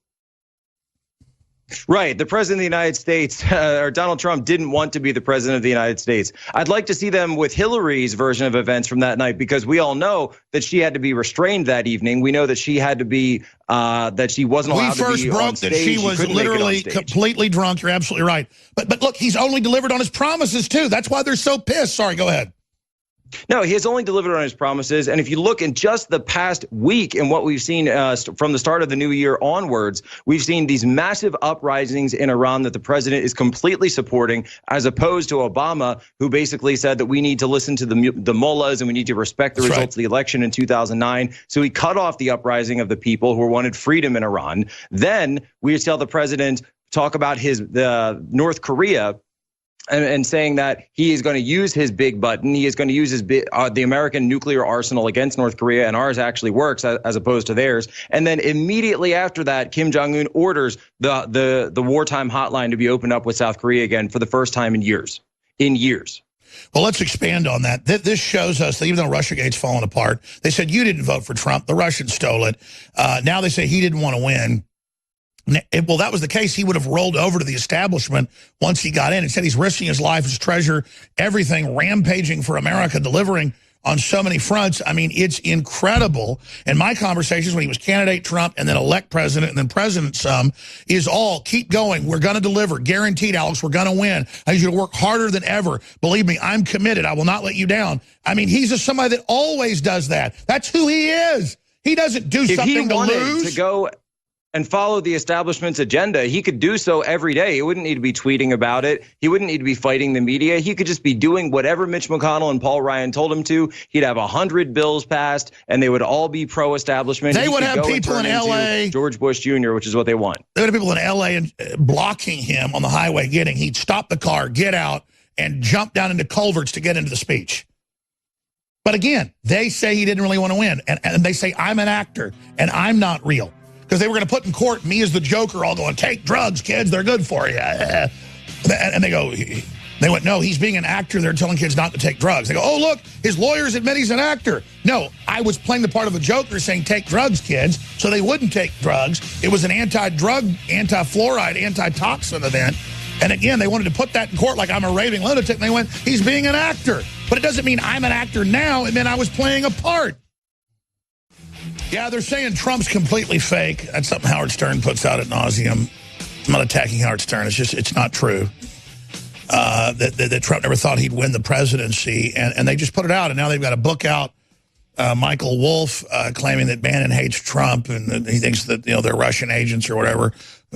Speaker 8: Right. The president of the United States, or Donald Trump, didn't want to be the president of the United States. I'd like to see them with Hillary's version of events from that night, because we all know that she had to be restrained that evening. We know that she had to be, that she wasn't allowed to be on stage.
Speaker 2: We first broke that she was literally completely drunk. You're absolutely right. But look, he's only delivered on his promises, too. That's why they're so pissed. Sorry, go ahead.
Speaker 8: No, he has only delivered on his promises. And if you look in just the past week and what we've seen from the start of the new year onwards, we've seen these massive uprisings in Iran that the president is completely supporting, as opposed to Obama, who basically said that we need to listen to the mullahs and we need to respect the results of the election in 2009. So he cut off the uprising of the people who wanted freedom in Iran. Then we saw the president talk about the North Korea, and saying that he is going to use his big button. He is going to use the American nuclear arsenal against North Korea, and ours actually works as opposed to theirs. And then immediately after that, Kim Jong-un orders the wartime hotline to be opened up with South Korea again for the first time in years.
Speaker 2: Well, let's expand on that. This shows us that even though Russiagate's fallen apart, they said you didn't vote for Trump. The Russians stole it. Now they say he didn't want to win. Well, that was the case. He would have rolled over to the establishment once he got in. Instead, he's risking his life, his treasure, everything, rampaging for America, delivering on so many fronts. I mean, it's incredible. And my conversations when he was candidate Trump and then elect president and then president is all keep going. We're going to deliver. Guaranteed, Alex, we're going to win. I need you to work harder than ever. Believe me, I'm committed. I will not let you down. I mean, he's just somebody that always does that. That's who he is. He doesn't do something to lose.
Speaker 8: If he wanted to go and follow the establishment's agenda, he could do so every day. He wouldn't need to be tweeting about it. He wouldn't need to be fighting the media. He could just be doing whatever Mitch McConnell and Paul Ryan told him to. He'd have 100 bills passed, and they would all be pro-establishment.
Speaker 2: They would have people in L.A.
Speaker 8: George Bush Jr., which is what they want.
Speaker 2: They would have people in L.A. and blocking him on the highway he'd stop the car, get out, and jump down into culverts to get into the speech. But again, they say he didn't really want to win. And they say, I'm an actor, and I'm not real. Because they were going to put in court me as the Joker all going, take drugs, kids, they're good for you. And they went, no, he's being an actor. They're telling kids not to take drugs. They go, oh, look, his lawyers admit he's an actor. No, I was playing the part of a Joker saying take drugs, kids, so they wouldn't take drugs. It was an anti-drug, anti-fluoride, anti-toxin event. And again, they wanted to put that in court like I'm a raving lunatic. And they went, he's being an actor. But it doesn't mean I'm an actor now. It meant I was playing a part. Yeah, they're saying Trump's completely fake. That's something Howard Stern puts out ad nauseum. I'm not attacking Howard Stern. It's not true. That Trump never thought he'd win the presidency. And they just put it out. And now they've got a book out, Michael Wolff, claiming that Bannon hates Trump and he thinks that they're Russian agents or whatever.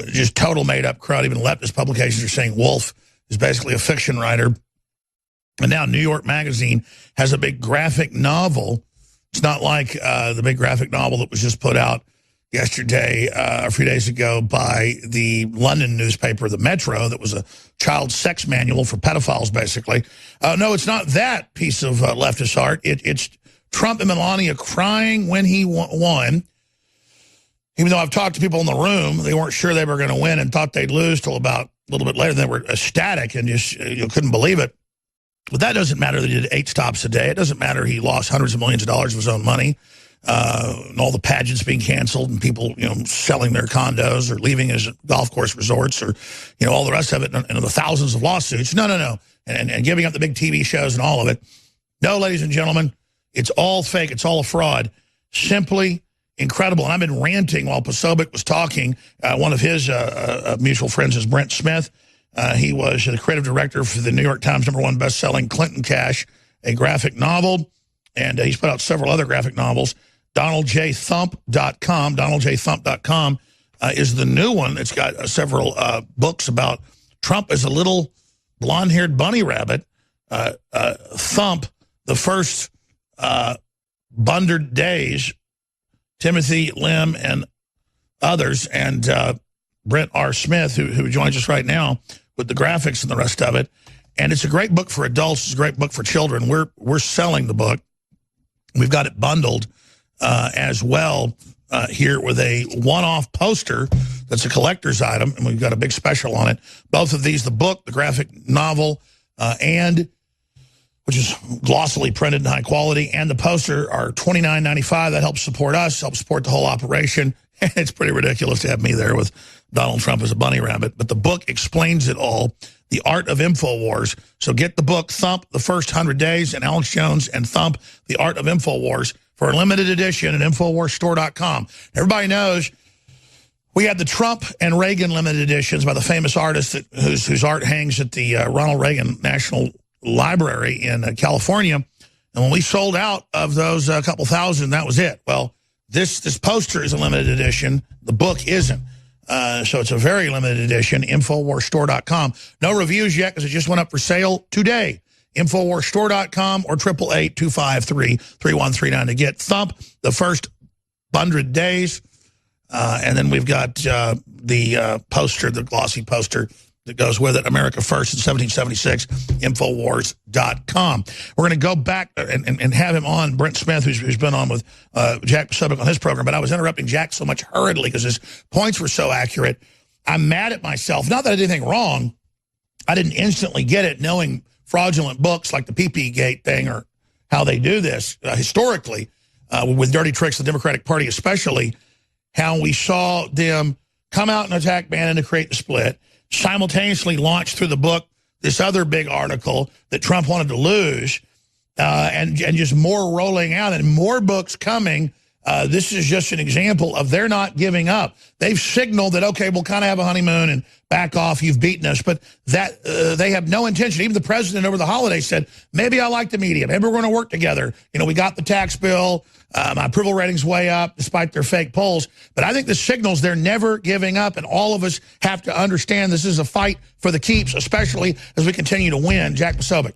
Speaker 2: Just total made-up crowd. Even leftist publications are saying Wolff is basically a fiction writer. And now New York Magazine has a big graphic novel. It's not like the big graphic novel that was just put out yesterday, a few days ago, by the London newspaper, the Metro, that was a child sex manual for pedophiles, basically. No, it's not that piece of leftist art. It's Trump and Melania crying when he won. Even though I've talked to people in the room, they weren't sure they were going to win and thought they'd lose till about a little bit later. They were ecstatic and just couldn't believe it. But that doesn't matter that he did 8 stops a day. It doesn't matter he lost hundreds of millions of dollars of his own money. And all the pageants being canceled and people, selling their condos or leaving his golf course resorts or, all the rest of it and the thousands of lawsuits. No. And giving up the big TV shows and all of it. No, ladies and gentlemen, it's all fake. It's all a fraud. Simply incredible. And I've been ranting while Posobiec was talking. One of his mutual friends is Brent Smith. He was the creative director for the New York Times #1 best-selling Clinton Cash, a graphic novel. And he's put out several other graphic novels. DonaldJThump.com. DonaldJThump.com is the new one. It's got several books about Trump is a little blonde-haired bunny rabbit. Thump, the first 100 days, Timothy Lim and others, and Brent R. Smith, who joins us right now with the graphics and the rest of it. And it's a great book for adults. It's a great book for children. We're selling the book. We've got it bundled as well here with a one-off poster that's a collector's item, and we've got a big special on it. Both of these, the book, the graphic novel, and which is glossily printed in high quality, and the poster are $29.95. That helps support us, helps support the whole operation. And it's pretty ridiculous to have me there with Donald Trump as a bunny rabbit. But the book explains it all, The Art of InfoWars. So get the book, Thump, The First 100 Days, and Alex Jones and Thump, The Art of InfoWars, for a limited edition at InfoWarsStore.com. Everybody knows we had the Trump and Reagan limited editions by the famous artist whose art hangs at the Ronald Reagan National Library in California. And when we sold out of those a couple thousand, that was it. Well, this poster is a limited edition. The book isn't. So it's a very limited edition, InfoWarsStore.com. No reviews yet because it just went up for sale today. InfoWarsStore.com or 888-253-3139 to get Thump, The First 100 Days. And then we've got the poster, the glossy poster that goes with it, America First in 1776, Infowars.com. We're going to go back and have him on, Brent Smith, who's been on with Jack Posobiec on his program, but I was interrupting Jack so much hurriedly because his points were so accurate. I'm mad at myself. Not that I did anything wrong. I didn't instantly get it knowing fraudulent books like the PP Gate thing or how they do this historically with dirty tricks, the Democratic Party especially, how we saw them come out and attack Bannon to create the split, simultaneously launch through the book this other big article that Trump wanted to lose, and just more rolling out and more books coming. This is just an example of they're not giving up. They've signaled that, okay, we'll kind of have a honeymoon and back off, you've beaten us, but that they have no intention. Even the president over the holidays said, maybe I like the media, maybe we're going to work together. You know, we got the tax bill, my approval rating's way up despite their fake polls, but I think the signals they're never giving up, and all of us have to understand this is a fight for the keeps, especially as we continue to win. Jack Posobiec.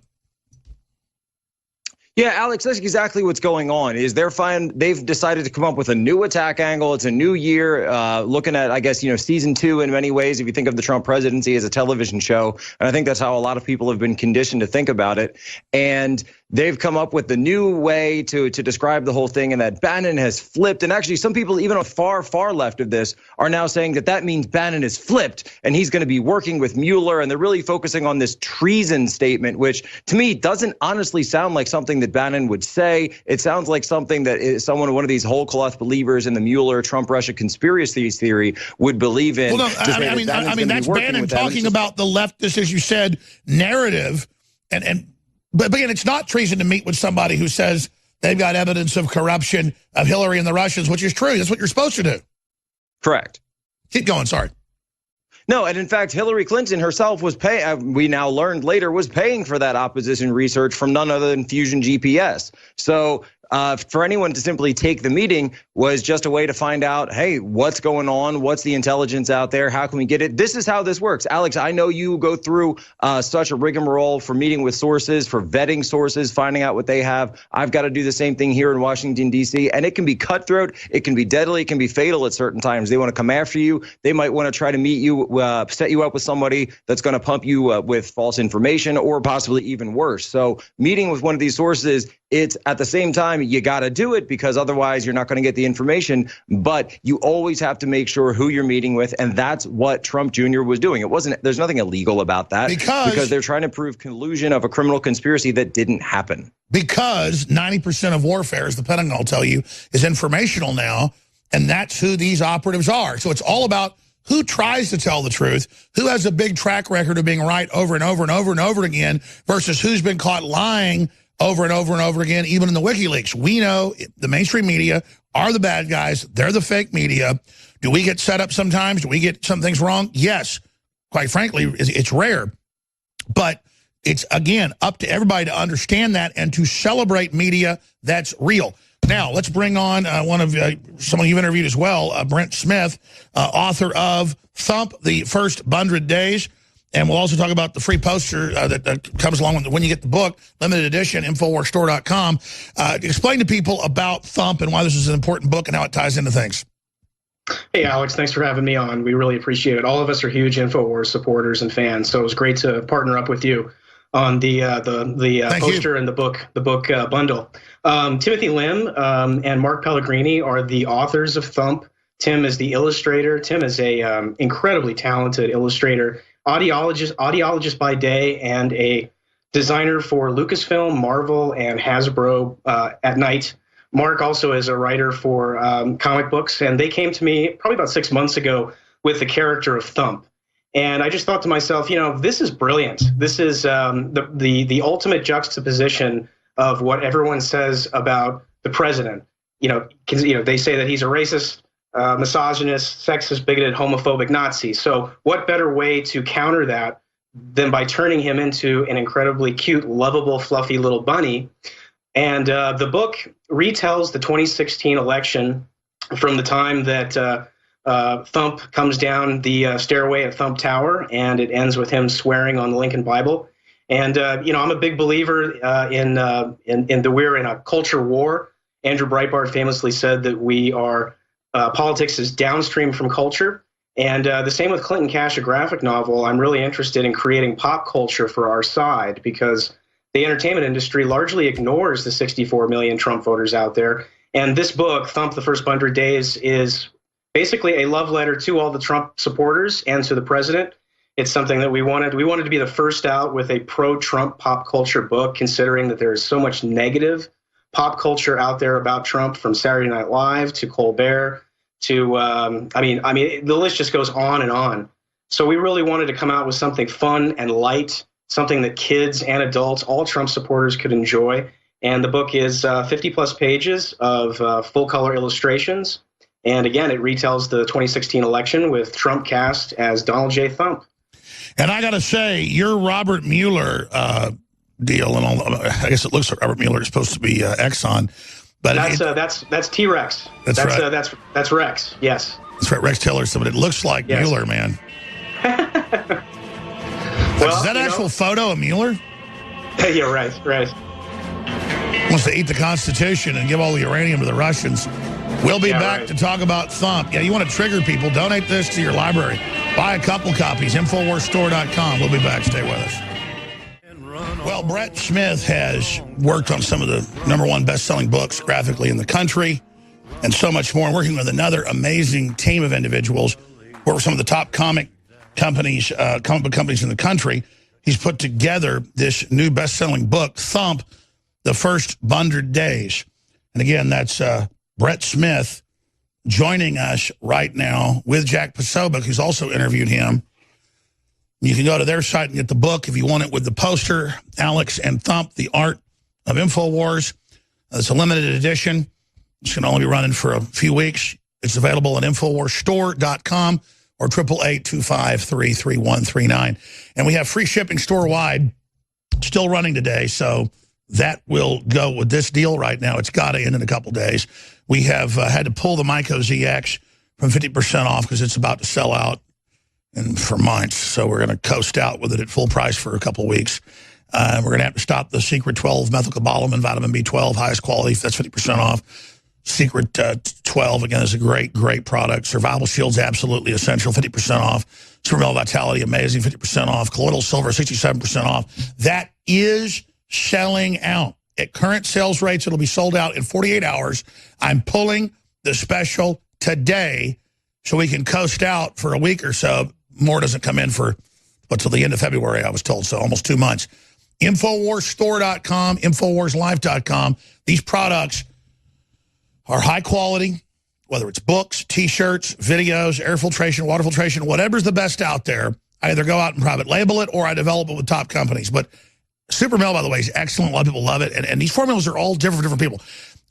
Speaker 8: Yeah, Alex, that's exactly what's going on. Is they've decided to come up with a new attack angle. It's a new year, looking at, I guess, season 2 in many ways, if you think of the Trump presidency as a television show. And I think that's how a lot of people have been conditioned to think about it. And they've come up with the new way to describe the whole thing, and that Bannon has flipped. And actually, some people, even on far, far left of this, are now saying that means Bannon is flipped and he's going to be working with Mueller. And they're really focusing on this treason statement, which to me doesn't honestly sound like something that Bannon would say. It sounds like something that one of these whole cloth believers in the Mueller Trump-Russia conspiracy theory would believe in.
Speaker 2: Well, no, I mean that's Bannon talking about the leftist, as you said, narrative, But again, it's not treason to meet with somebody who says they've got evidence of corruption of Hillary and the Russians, which is true. That's what you're supposed to do.
Speaker 8: Correct.
Speaker 2: Keep going. Sorry.
Speaker 8: No, and in fact, Hillary Clinton herself was we now learned later, was paying for that opposition research from none other than Fusion GPS. So for anyone to simply take the meeting was just a way to find out, hey, what's going on? What's the intelligence out there? How can we get it? This is how this works. Alex, I know you go through such a rigmarole for meeting with sources, for vetting sources, finding out what they have. I've got to do the same thing here in Washington, D.C., and it can be cutthroat. It can be deadly. It can be fatal at certain times. They want to come after you. They might want to try to meet you, set you up with somebody that's going to pump you with false information, or possibly even worse. So meeting with one of these sources, it's at the same time, you got to do it because otherwise you're not going to get the information. But you always have to make sure who you're meeting with. And that's what Trump Jr. was doing. There's nothing illegal about that because they're trying to prove collusion of a criminal conspiracy that didn't happen. Because
Speaker 2: 90% of warfare, as the Pentagon will tell you, is informational now. And that's who these operatives are. So it's all about who tries to tell the truth, who has a big track record of being right over and over and over and over again versus who's been caught lying over and over and over again, even in the WikiLeaks. We know the mainstream media are the bad guys. They're the fake media. Do we get set up sometimes? Do we get some things wrong? Yes. Quite frankly, it's rare. But it's, again, up to everybody to understand that and to celebrate media that's real. Now, let's bring on someone you've interviewed as well, Brent Smith, author of Thump, The First 100 Days. And we'll also talk about the free poster that comes along when you get the book, limited edition, InfoWarsStore.com. Explain to people about Thump and why this is an important book and how it ties into things.
Speaker 9: Hey, Alex, thanks for having me on. We really appreciate it. All of us are huge InfoWars supporters and fans, so it was great to partner up with you on the poster and the book bundle. Timothy Lim and Mark Pellegrini are the authors of Thump. Tim is the illustrator. Tim is a incredibly talented illustrator, audiologist by day, and a designer for Lucasfilm, Marvel, and Hasbro at night. Mark also is a writer for comic books, and they came to me probably about 6 months ago with the character of Thump. And I just thought to myself, this is brilliant. This is the ultimate juxtaposition of what everyone says about the president. They say that he's a racist, misogynist, sexist, bigoted, homophobic Nazi. So what better way to counter that than by turning him into an incredibly cute, lovable, fluffy little bunny? And the book retells the 2016 election from the time that Thump comes down the stairway at Thump Tower, and it ends with him swearing on the Lincoln Bible. And I'm a big believer in that we're in a culture war. Andrew Breitbart famously said that we are politics is downstream from culture, and the same with Clinton Cash, a graphic novel. I'm really interested in creating pop culture for our side because the entertainment industry largely ignores the 64 million Trump voters out there. And this book, Thump: The First 100 Days, is basically a love letter to all the Trump supporters and to the president. It's something that we wanted. We wanted to be the first out with a pro-Trump pop culture book, considering that there is so much negative pop culture out there about Trump, from Saturday Night Live to Colbert to, the list just goes on and on. So we really wanted to come out with something fun and light, something that kids and adults, all Trump supporters, could enjoy. And the book is 50 plus pages of full color illustrations. And again, it retells the 2016 election with Trump cast as Donald J. Thump.
Speaker 2: And I got to say, your Robert Mueller deal, and all, I guess it looks like Robert Mueller is supposed to be Exxon, but
Speaker 9: that's T-Rex. That's right. That's Rex. Yes.
Speaker 2: That's right, Rex Tillerson. But it looks like Mueller, man. Is that actual photo of Mueller?
Speaker 9: Yeah, right.
Speaker 2: Wants to eat the Constitution and give all the uranium to the Russians. We'll be back to talk about Thump. Yeah, you want to trigger people, donate this to your library. Buy a couple copies, InfoWarsStore.com. We'll be back. Stay with us. Well, Brett Smith has worked on some of the #1 best-selling books graphically in the country and so much more. And working with another amazing team of individuals who are some of the top comic book companies in the country. He's put together this new best-selling book, Thump: The First 100 Days. And again, that's Brett Smith joining us right now with Jack Posobiec, who's also interviewed him. You can go to their site and get the book if you want it with the poster, Alex and Thump, the art of InfoWars. It's a limited edition. It's going to only be running for a few weeks. It's available at InfoWarsStore.com or 888-253-3139. And we have free shipping store-wide still running today, so that will go with this deal right now. It's got to end in a couple days. We have had to pull the Myco ZX from 50% off because it's about to sell out and for months. So we're going to coast out with it at full price for a couple weeks. We're going to have to stop the Secret 12 methylcobalamin vitamin B12, highest quality. That's 50% off. Secret 12, again, is a great, great product. Survival Shield's absolutely essential, 50% off. Supermel Vitality, amazing, 50% off. Colloidal Silver, 67% off. That is selling out. At current sales rates, it'll be sold out in 48 hours. I'm pulling the special today so we can coast out for a week or so. More doesn't come in for, till the end of February, I was told, so almost 2 months. InfoWarsStore.com, InfoWarsLife.com. These products are high quality, whether it's books, T-shirts, videos, air filtration, water filtration, whatever's the best out there. I either go out and private label it or I develop it with top companies. But Supermel, by the way, is excellent. A lot of people love it. And these formulas are all different for different people.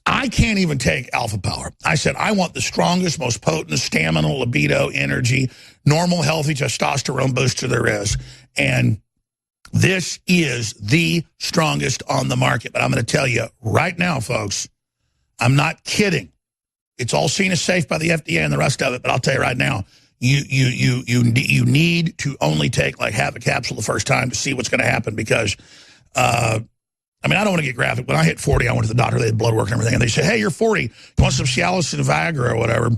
Speaker 2: I can't even take Alpha Power. I said, I want the strongest, most potent stamina, libido, energy, normal, healthy testosterone booster there is. And this is the strongest on the market. But I'm going to tell you right now, folks, I'm not kidding. It's all seen as safe by the FDA and the rest of it. But I'll tell you right now, you need to only take like half a capsule the first time to see what's going to happen because, I mean, I don't want to get graphic. When I hit 40, I went to the doctor. They had blood work and everything. And they said, hey, you're 40. You want some Cialis and Viagra or whatever?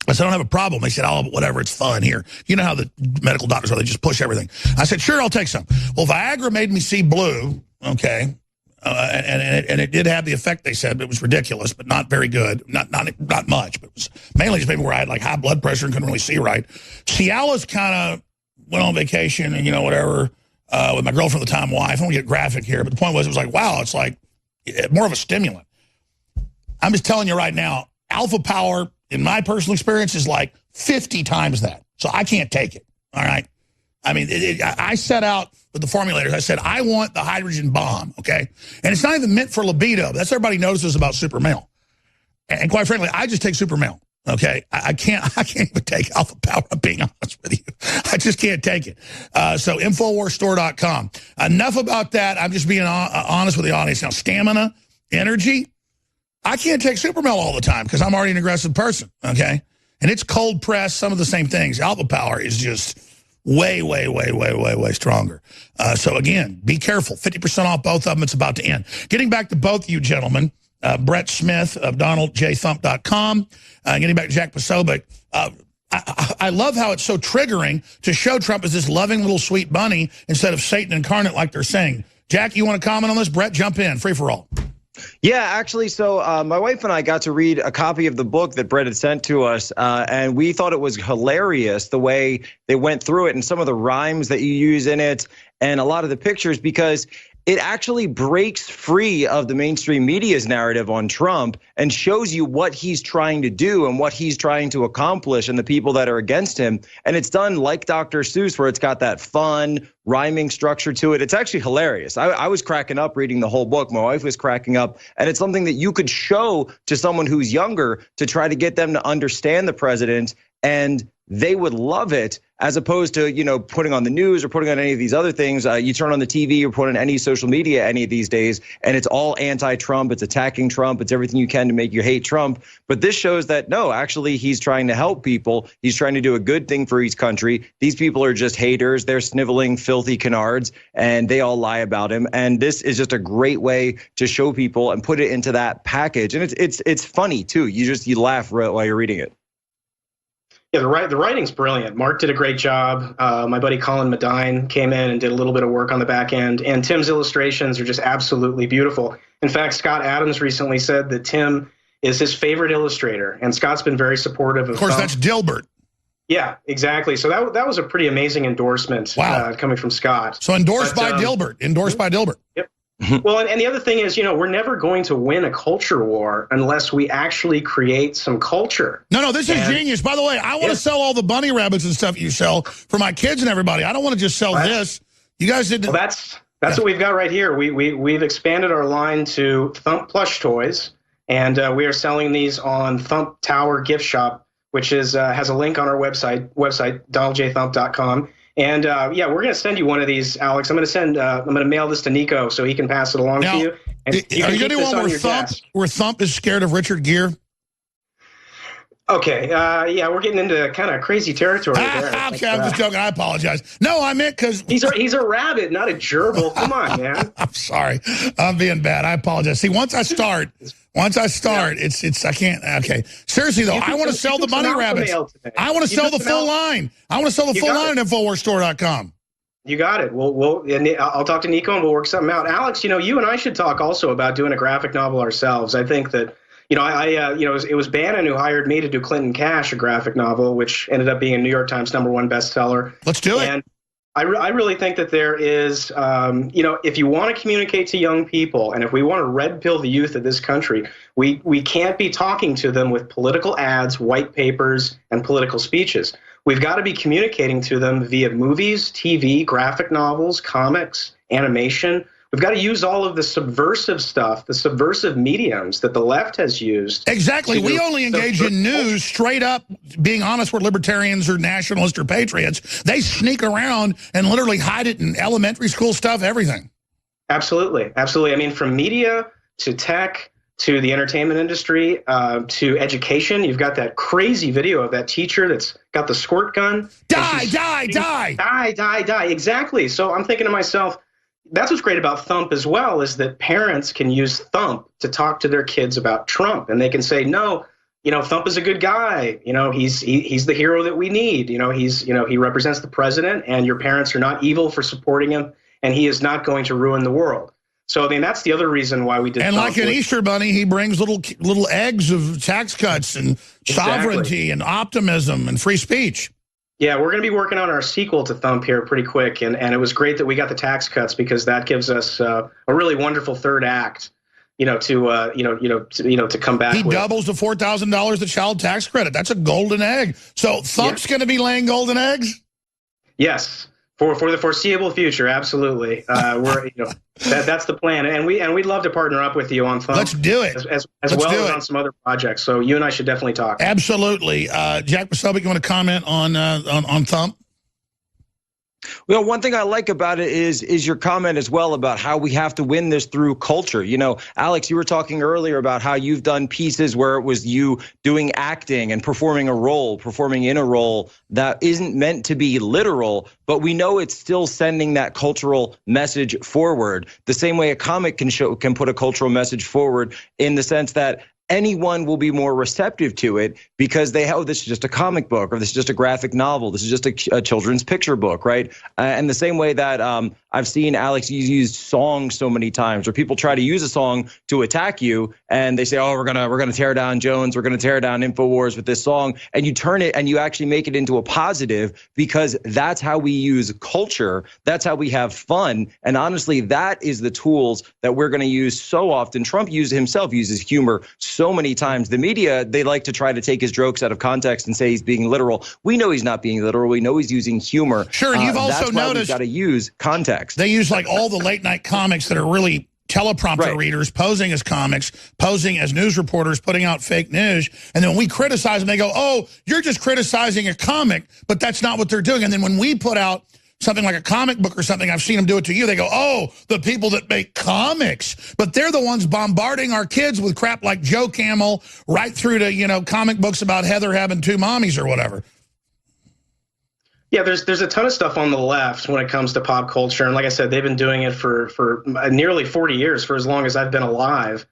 Speaker 2: I said, I don't have a problem. They said, oh, but whatever, it's fun here. You know how the medical doctors are. They just push everything. I said, sure, I'll take some. Well, Viagra made me see blue, okay? And it did have the effect they said. It was ridiculous, but not very good. Not much, but it was mainly just maybe where I had like high blood pressure and couldn't really see right. Cialis kind of went on vacation and, whatever, with my girlfriend at the time, wife. I don't want to get graphic here, but the point was it was like, wow, it's like more of a stimulant. I'm just telling you right now, Alpha Power, in my personal experience, is like 50 times that. So I can't take it, all right? I mean, I set out with the formulators. I said, I want the hydrogen bomb, okay? And it's not even meant for libido. That's what everybody notices about Super Male. And quite frankly, I just take Super Male, okay? I can't even take Alpha Power, I'm being honest with you. I just can't take it. So InfoWarsStore.com. Enough about that. I'm just being honest with the audience. Now, stamina, energy, I can't take Super Male all the time because I'm already an aggressive person, okay? And it's cold press, some of the same things. Alpha Power is just way stronger. So again, be careful. 50% off both of them. It's about to end. Getting back to both of you gentlemen, Brett Smith of DonaldJThump.com, getting back to Jack Posobiec. I love how it's so triggering to show Trump as this loving little sweet bunny instead of Satan incarnate like they're saying. Jack, you want to comment on this? Brett, jump in. Free for all.
Speaker 8: Yeah, actually, so my wife and I got to read a copy of the book that Brett had sent to us, and we thought it was hilarious the way they went through it and some of the rhymes that you use in it and a lot of the pictures, because it actually breaks free of the mainstream media's narrative on Trump and shows you what he's trying to do and what he's trying to accomplish and the people that are against him. And it's done like Dr. Seuss, where it's got that fun rhyming structure to it. It's actually hilarious. I was cracking up reading the whole book. My wife was cracking up. And it's something that you could show to someone who's younger to try to get them to understand the president, and they would love it, as opposed to, putting on the news or putting on any of these other things. You turn on the TV or put on any social media any of these days, and it's all anti-Trump. It's attacking Trump. It's everything you can to make you hate Trump. But this shows that, no, actually, he's trying to help people. He's trying to do a good thing for his country. These people are just haters. They're sniveling, filthy canards, and they all lie about him. And this is just a great way to show people and put it into that package. And it's funny, too. You laugh while you're reading it.
Speaker 9: Yeah, the writing's brilliant. Mark did a great job. My buddy Colin Medine came in and did a little bit of work on the back end. And Tim's illustrations are just absolutely beautiful. In fact, Scott Adams recently said that Tim is his favorite illustrator. And Scott's been very supportive of
Speaker 2: course, that's Dilbert.
Speaker 9: Yeah, exactly. So that was a pretty amazing endorsement.
Speaker 2: Wow.
Speaker 9: Coming from Scott.
Speaker 2: So endorsed by Dilbert. Endorsed by Dilbert.
Speaker 9: Yep. Well, and the other thing is, we're never going to win a culture war unless we actually create some culture.
Speaker 2: No, this is genius. By the way, I want to sell all the bunny rabbits and stuff you sell for my kids and everybody. I don't want to just sell this. You guys didn't.
Speaker 9: Well, that's what we've got right here. We've expanded our line to Thump plush toys, and we are selling these on Thump Tower Gift Shop, which is has a link on our website DonaldJThump.com. And we're going to send you one of these, Alex. I'm going to mail this to Nico so he can pass it along to you. And
Speaker 2: are you going to do one where Thump is scared of Richard Gere?
Speaker 9: Okay, we're getting into kind of crazy territory there.
Speaker 2: Okay, I'm just joking. I apologize. No, I meant because
Speaker 9: he's a rabbit, not a gerbil. Come on, man.
Speaker 2: I'm sorry. I'm being bad. I apologize. See, once I start, it's I can't. Okay, seriously though, I want to sell the bunny rabbits. I want to sell the full line. I want to sell the full line at InfoWarsStore.com.
Speaker 9: You got it. I'll talk to Nico and we'll work something out. Alex, you and I should talk also about doing a graphic novel ourselves. I think that. It was Bannon who hired me to do Clinton Cash, a graphic novel, which ended up being a New York Times #1 bestseller.
Speaker 2: Let's do it.
Speaker 9: And I really think that there is, if you want to communicate to young people and if we want to red pill the youth of this country, we can't be talking to them with political ads, white papers, and political speeches. We've got to be communicating to them via movies, TV, graphic novels, comics, animation. We've got to use all of the subversive stuff, the subversive mediums that the left has used.
Speaker 2: Exactly. We only engage in news straight up, being honest, we're libertarians or nationalists or patriots. They sneak around and literally hide it in elementary school stuff, everything.
Speaker 9: Absolutely. Absolutely. I mean, from media to tech to the entertainment industry, to education. You've got that crazy video of that teacher that's got the squirt gun.
Speaker 2: Die.
Speaker 9: Exactly. So I'm thinking to myself, that's what's great about Thump as well, is that parents can use Thump to talk to their kids about Trump, and they can say, no, Thump is a good guy. He's the hero that we need. He represents the president, and your parents are not evil for supporting him, and he is not going to ruin the world. So, I mean, that's the other reason why we did.
Speaker 2: And like an Easter bunny, he brings little eggs of tax cuts and sovereignty and optimism and free speech.
Speaker 9: Yeah, we're going to be working on our sequel to Thump here pretty quick, and it was great that we got the tax cuts, because that gives us a really wonderful third act, to come back.
Speaker 2: He doubles the $4,000 the child tax credit. That's a golden egg. So Thump's going to be laying golden eggs?
Speaker 9: Yes. For the foreseeable future, absolutely. That's the plan, and we'd love to partner up with you on Thump.
Speaker 2: Let's do it.
Speaker 9: As well as on some other projects. So you and I should definitely talk.
Speaker 2: Absolutely. Jack Posobiec, you want to comment on Thump?
Speaker 8: Well, one thing I like about it is your comment as well about how we have to win this through culture. Alex, you were talking earlier about how you've done pieces where it was you doing acting and performing in a role that isn't meant to be literal, but we know it's still sending that cultural message forward. The same way a comic can put a cultural message forward, in the sense that anyone will be more receptive to it because this is just a comic book, or this is just a graphic novel. This is just a children's picture book, right? And the same way that I've seen, Alex, you use songs so many times, where people try to use a song to attack you, and they say, oh, we're gonna tear down Jones, we're gonna tear down InfoWars with this song, and you turn it and you actually make it into a positive, because that's how we use culture. That's how we have fun. And honestly, that is the tools that we're gonna use so often. Trump himself uses humor so many times. The media, they like to try to take his jokes out of context and say he's being literal. We know he's not being literal. We know he's using humor.
Speaker 2: Sure, and you've also noticed
Speaker 8: we've got to use context.
Speaker 2: They use like all the late night comics that are really teleprompter readers, posing as comics, posing as news reporters, putting out fake news. And then when we criticize them, they go, oh, you're just criticizing a comic, but that's not what they're doing. And then when we put out something like a comic book or something, I've seen them do it to you, they go, oh, the people that make comics. But they're the ones bombarding our kids with crap like Joe Camel, right through to, comic books about Heather having two mommies or whatever.
Speaker 9: Yeah, there's a ton of stuff on the left when it comes to pop culture. And like I said, they've been doing it for nearly 40 years, for as long as I've been alive.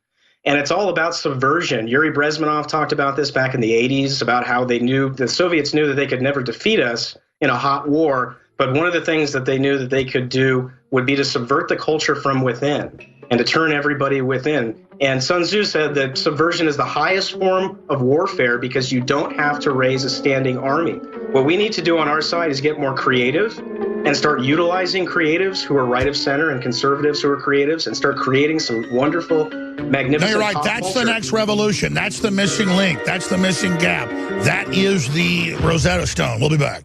Speaker 9: And it's all about subversion. Yuri Bezmenov talked about this back in the 80s, about how the Soviets knew that they could never defeat us in a hot war. But one of the things that they knew that they could do would be to subvert the culture from within and to turn everybody within. And Sun Tzu said that subversion is the highest form of warfare, because you don't have to raise a standing army. What we need to do on our side is get more creative and start utilizing creatives who are right of center and conservatives who are creatives, and start creating some wonderful, magnificent.
Speaker 2: No, you're right. That's the next revolution. That's the missing link. That's the missing gap. That is the Rosetta Stone. We'll be back.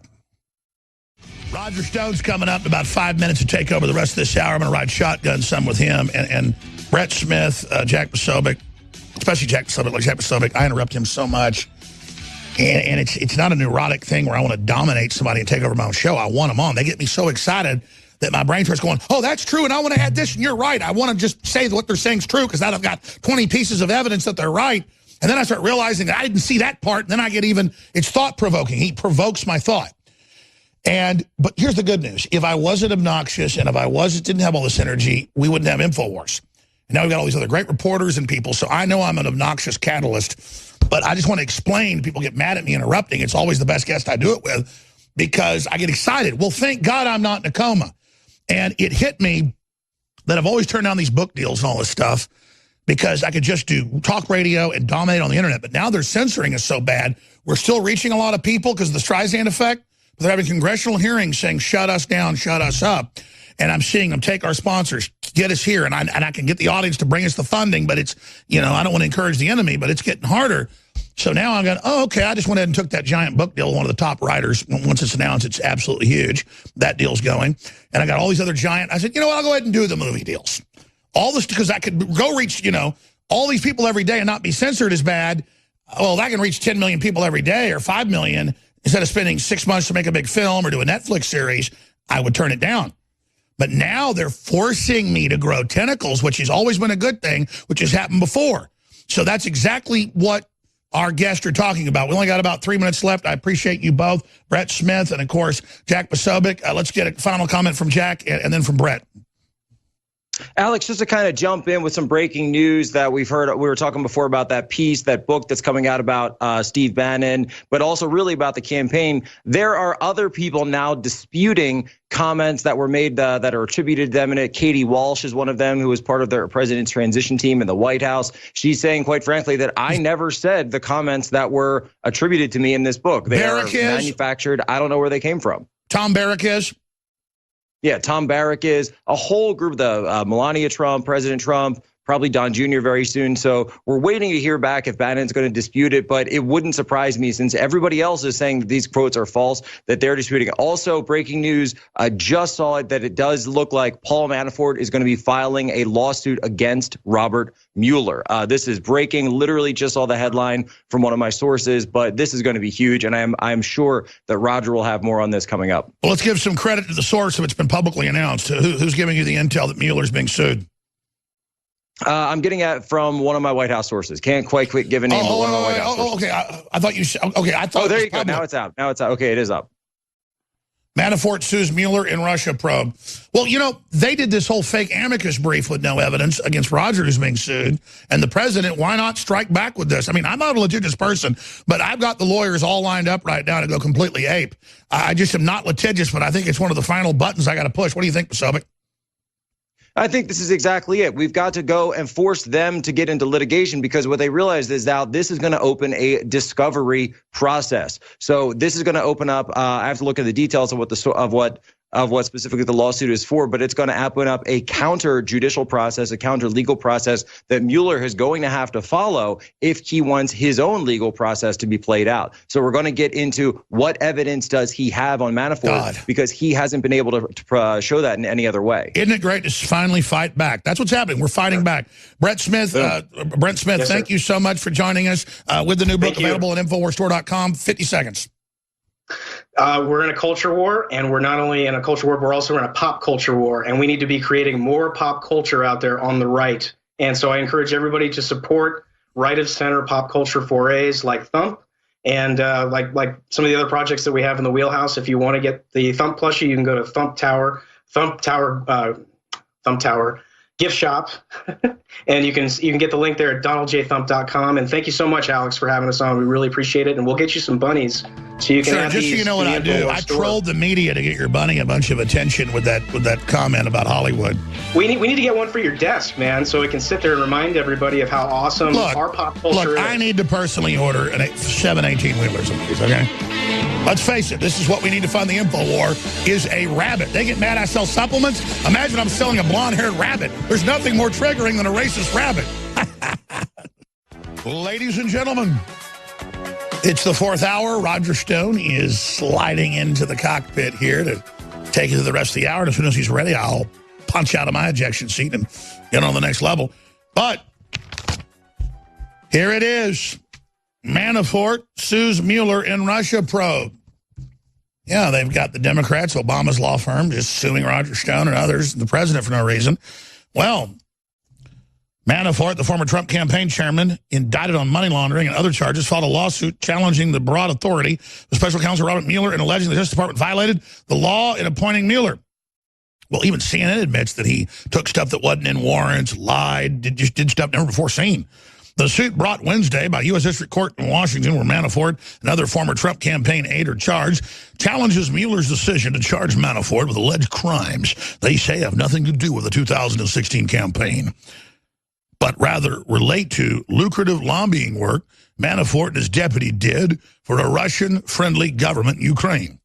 Speaker 2: Roger Stone's coming up in about 5 minutes to take over the rest of this hour. I'm going to ride shotgun some with him and Brett Smith, Jack Posobiec, especially Jack Posobiec. Like Jack Posobiec, I interrupt him so much. And it's not a neurotic thing where I want to dominate somebody and take over my own show. I want them on. They get me so excited that my brain starts going, oh, that's true, and I want to add this, and you're right. I want to just say that what they're saying is true, because now I've got 20 pieces of evidence that they're right. And then I start realizing that I didn't see that part, and then I get it's thought-provoking. He provokes my thought. But here's the good news. If I wasn't obnoxious and if I didn't have all this energy, we wouldn't have InfoWars. And now we've got all these other great reporters and people. So I know I'm an obnoxious catalyst, but I just want to explain. People get mad at me interrupting. It's always the best guest I do it with, because I get excited. Well, thank God I'm not in a coma. And it hit me that I've always turned down these book deals and all this stuff because I could just do talk radio and dominate on the internet. But now they're censoring us so bad. We're still reaching a lot of people because of the Streisand effect. They're having congressional hearings saying, shut us down, shut us up. And I'm seeing them take our sponsors, get us here. And I can get the audience to bring us the funding, but it's, I don't want to encourage the enemy, but it's getting harder. So now I'm going, oh, okay, I just went ahead and took that giant book deal, one of the top writers. Once it's announced, it's absolutely huge. That deal's going. And I got all these other giant. I said, I'll go ahead and do the movie deals. All this, because I could go reach, all these people every day and not be censored is bad. Well, if I can reach 10 million people every day or 5 million, instead of spending 6 months to make a big film or do a Netflix series, I would turn it down. But now they're forcing me to grow tentacles, which has always been a good thing, which has happened before. So that's exactly what our guests are talking about. We only got about 3 minutes left. I appreciate you both, Brett Smith and, of course, Jack Posobiec. Let's get a final comment from Jack and then from Brett.
Speaker 8: Alex, just to kind of jump in with some breaking news that we've heard. We were talking before about that piece, that book that's coming out about Steve Bannon, but also really about the campaign. There are other people now disputing comments that were made that are attributed to them in it. Katie Walsh is one of them, who was part of their president's transition team in the White House. She's saying, quite frankly, that I never said the comments that were attributed to me in this book. They are manufactured. I don't know where they came from.
Speaker 2: Tom Barrack is?
Speaker 8: Yeah, Tom Barrack is, a whole group, the Melania Trump, President Trump, probably Don Jr. very soon. So we're waiting to hear back if Bannon's going to dispute it, but it wouldn't surprise me, since everybody else is saying that these quotes are false, that they're disputing it. Also, breaking news, I just saw it, that it does look like Paul Manafort is going to be filing a lawsuit against Robert Mueller. This is breaking, literally just saw the headline from one of my sources, but this is going to be huge, and I'm sure that Roger will have more on this coming up.
Speaker 2: Well, let's give some credit to the source if it's been publicly announced. Who's giving you the intel that Mueller's being sued?
Speaker 8: I'm getting it from one of my White House sources. Can't quite give a name, but one of my White House sources.
Speaker 2: Okay. I thought you said, okay, I thought.
Speaker 8: Oh, there you go. Now it's out. Okay, it is up.
Speaker 2: Manafort sues Mueller in Russia probe. Well, you know, they did this whole fake amicus brief with no evidence against Roger, who's being sued. And the president, why not strike back with this? I mean, I'm not a litigious person, but I've got the lawyers all lined up right now to go completely ape. I just am not litigious, but I think it's one of the final buttons I got to push. What do you think, Posobiec?
Speaker 8: I think this is exactly it. We've got to go and force them to get into litigation, because what they realized is now this is going to open a discovery process. So this is going to open up. I have to look at the details of what specifically the lawsuit is for, but it's going to open up a counter judicial process, a counter legal process that Mueller is going to have to follow if he wants his own legal process to be played out. So we're going to get into what evidence does he have on Manafort, because he hasn't been able to show that in any other way.
Speaker 2: Isn't it great to finally fight back? That's what's happening. We're fighting back. Brett Smith,
Speaker 9: Yes,
Speaker 2: thank you so much for joining us with the new book available at InfoWarsStore.com. 50 seconds.
Speaker 9: We're in a culture war, and we're not only in a culture war, but we're also in a pop culture war, and we need to be creating more pop culture out there on the right. And so I encourage everybody to support right-of-center pop culture forays like Thump, and like some of the other projects that we have in the wheelhouse. If you want to get the Thump plushie, you can go to Thump Tower gift shop, and you can get the link there at donaldjthump.com. And thank you so much, Alex, for having us on. We really appreciate it, and we'll get you some bunnies so you can have
Speaker 2: just
Speaker 9: these.
Speaker 2: So you know what I do, I trolled the media to get your bunny a bunch of attention with that comment about Hollywood.
Speaker 9: We need to get one for your desk, man, so we can sit there and remind everybody of how awesome our pop culture is.
Speaker 2: I need to personally order 7 18-wheelers of these, okay? Let's face it, this is what we need to fund the info war, is a rabbit. They get mad I sell supplements. Imagine I'm selling a blonde-haired rabbit. There's nothing more triggering than a racist rabbit. Ladies and gentlemen, it's the fourth hour. Roger Stone is sliding into the cockpit here to take you to the rest of the hour. And as soon as he's ready, I'll punch out of my ejection seat and get on the next level. But here it is. Manafort sues Mueller in Russia probe. Yeah, they've got the Democrats, Obama's law firm, just suing Roger Stone and others, the president, for no reason. Well, Manafort, the former Trump campaign chairman, indicted on money laundering and other charges, filed a lawsuit challenging the broad authority of Special Counsel Robert Mueller and alleging the Justice Department violated the law in appointing Mueller. Well, even CNN admits that he took stuff that wasn't in warrants, lied, did stuff never before seen. The suit brought Wednesday by U.S. District Court in Washington, where Manafort, another former Trump campaign aide, are charged, challenges Mueller's decision to charge Manafort with alleged crimes they say have nothing to do with the 2016 campaign, but rather relate to lucrative lobbying work Manafort and his deputy did for a Russian-friendly government in Ukraine.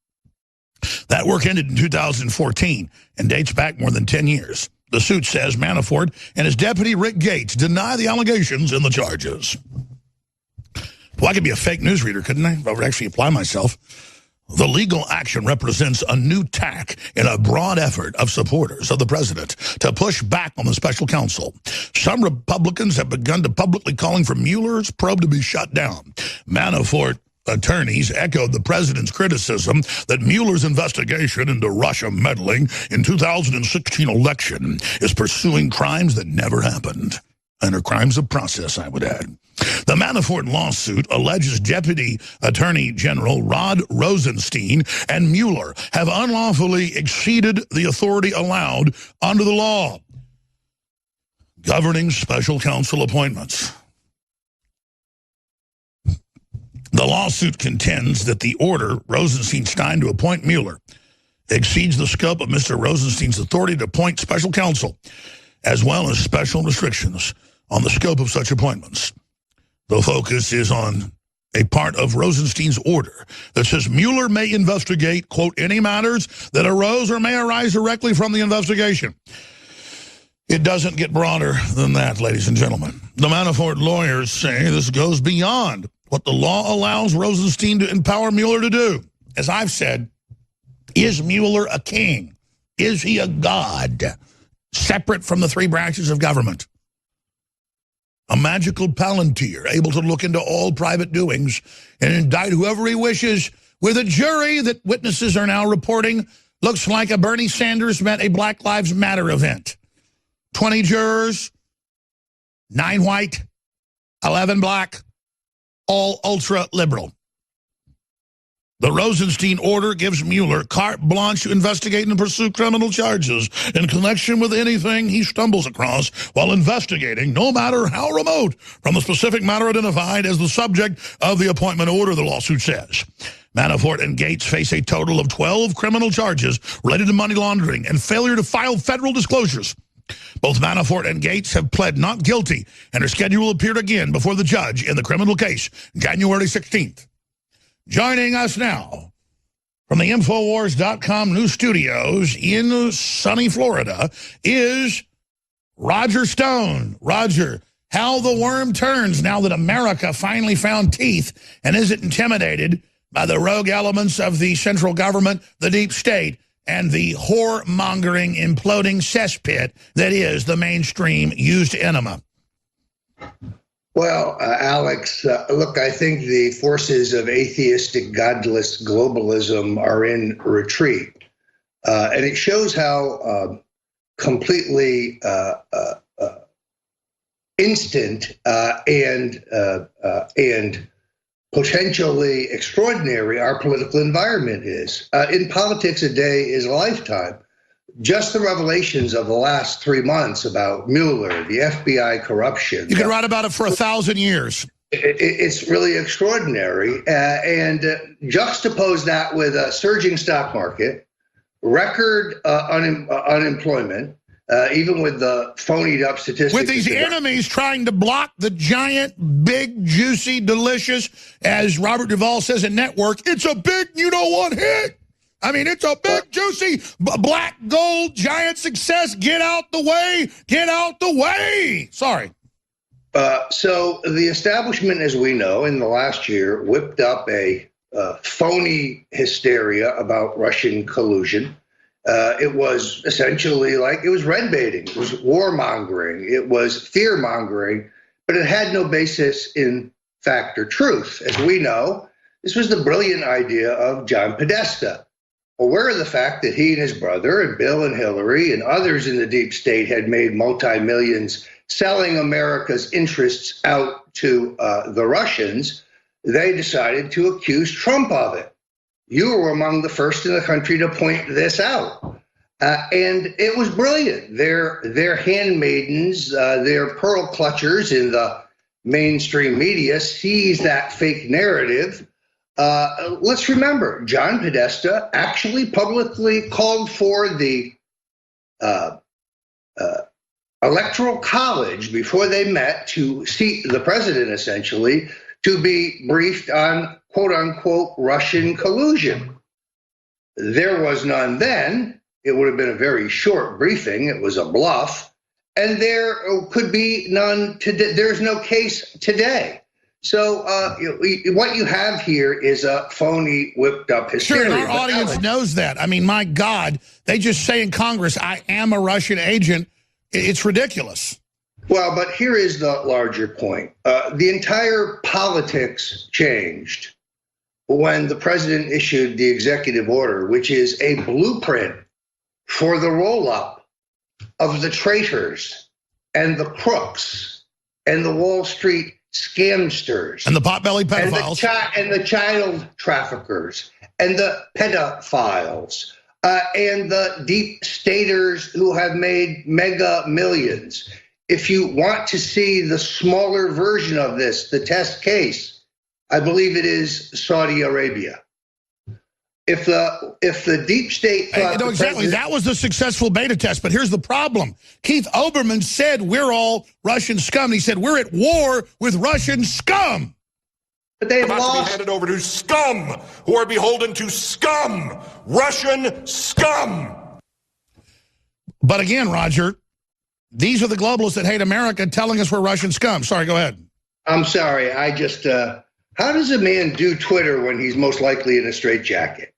Speaker 2: That work ended in 2014 and dates back more than 10 years. The suit says Manafort and his deputy, Rick Gates, deny the allegations and the charges. Well, I could be a fake news reader, couldn't I? If I would actually apply myself. The legal action represents a new tack in a broad effort of supporters of the president to push back on the special counsel. Some Republicans have begun to publicly calling for Mueller's probe to be shut down. Manafort attorneys echoed the president's criticism that Mueller's investigation into Russia meddling in 2016 election is pursuing crimes that never happened. under crimes of process, I would add. The Manafort lawsuit alleges Deputy Attorney General Rod Rosenstein and Mueller have unlawfully exceeded the authority allowed under the law governing special counsel appointments. The lawsuit contends that the order Rosenstein signed to appoint Mueller exceeds the scope of Mr. Rosenstein's authority to appoint special counsel, as well as special restrictions on the scope of such appointments. The focus is on a part of Rosenstein's order that says Mueller may investigate, quote, any matters that arose or may arise directly from the investigation. It doesn't get broader than that, ladies and gentlemen. The Manafort lawyers say this goes beyond what the law allows Rosenstein to empower Mueller to do. As I've said, is Mueller a king? Is he a god separate from the three branches of government? A magical palantir able to look into all private doings and indict whoever he wishes with a jury that witnesses are now reporting looks like a Bernie Sanders met a Black Lives Matter event. 20 jurors, 9 white, 11 black, all ultra-liberal. The Rosenstein order gives Mueller carte blanche to investigate and pursue criminal charges in connection with anything he stumbles across while investigating, no matter how remote from the specific matter identified as the subject of the appointment order, the lawsuit says. Manafort and Gates face a total of 12 criminal charges related to money laundering and failure to file federal disclosures. Both Manafort and Gates have pled not guilty and are scheduled to appear again before the judge in the criminal case January 16th. Joining us now from the Infowars.com news studios in sunny Florida is Roger Stone. Roger, how the worm turns now that America finally found teeth and isn't intimidated by the rogue elements of the central government, the deep state, and the whore-mongering, imploding cesspit that is the mainstream used enema.
Speaker 3: Well, Alex, look, I think the forces of atheistic, godless globalism are in retreat. And it shows how completely instant and potentially extraordinary our political environment is. In politics, a day is a lifetime. Just the revelations of the last 3 months about Mueller, the FBI corruption.
Speaker 2: You could write about it for 1,000 years.
Speaker 3: It's really extraordinary. And juxtapose that with a surging stock market, record unemployment, even with the phonied up statistics.
Speaker 2: With these enemies trying to block the giant, big, juicy, delicious, as Robert Duvall says in Network, it's a big you-know-what hit. I mean, it's a big, juicy, black gold, giant success. Get out the way. Get out the way. Sorry.
Speaker 3: So the establishment, as we know, in the last year, whipped up a phony hysteria about Russian collusion. It was essentially like it was red baiting. It was warmongering. It was fear mongering, but it had no basis in fact or truth. As we know, this was the brilliant idea of John Podesta. Aware of the fact that he and his brother and Bill and Hillary and others in the deep state had made multi-millions selling America's interests out to the Russians, they decided to accuse Trump of it. You were among the first in the country to point this out. And it was brilliant. Their handmaidens, their pearl clutchers in the mainstream media seized that fake narrative. Let's remember, John Podesta actually publicly called for the Electoral College before they met to seat the president, essentially, to be briefed on quote unquote Russian collusion. There was none then. It would have been a very short briefing. It was a bluff. And there could be none today. There's no case today. So what you have here is a phony, whipped up hysteria.
Speaker 2: Sure, and our audience knows that. I mean, my God, they just say in Congress, I am a Russian agent. It's ridiculous.
Speaker 3: Well, but here is the larger point. The entire politics changed when the president issued the executive order, which is a blueprint for the roll-up of the traitors and the crooks and the Wall Street scamsters
Speaker 2: and the potbelly pedophiles
Speaker 3: and the child traffickers and the pedophiles and the deep staters who have made mega millions. If you want to see the smaller version of this, the test case, I believe it is Saudi Arabia. If the deep state thought
Speaker 2: no, exactly, that was the successful beta test. But here's the problem: Keith Olbermann said we're all Russian scum. He said we're at war with Russian scum.
Speaker 3: But they've
Speaker 10: about
Speaker 3: lost.
Speaker 10: To be handed over to scum, who are beholden to scum, Russian scum.
Speaker 2: But again, Roger, these are the globalists that hate America telling us we're Russian scum. Sorry, go ahead.
Speaker 3: I'm sorry. I just, how does a man do Twitter when he's most likely in a straitjacket?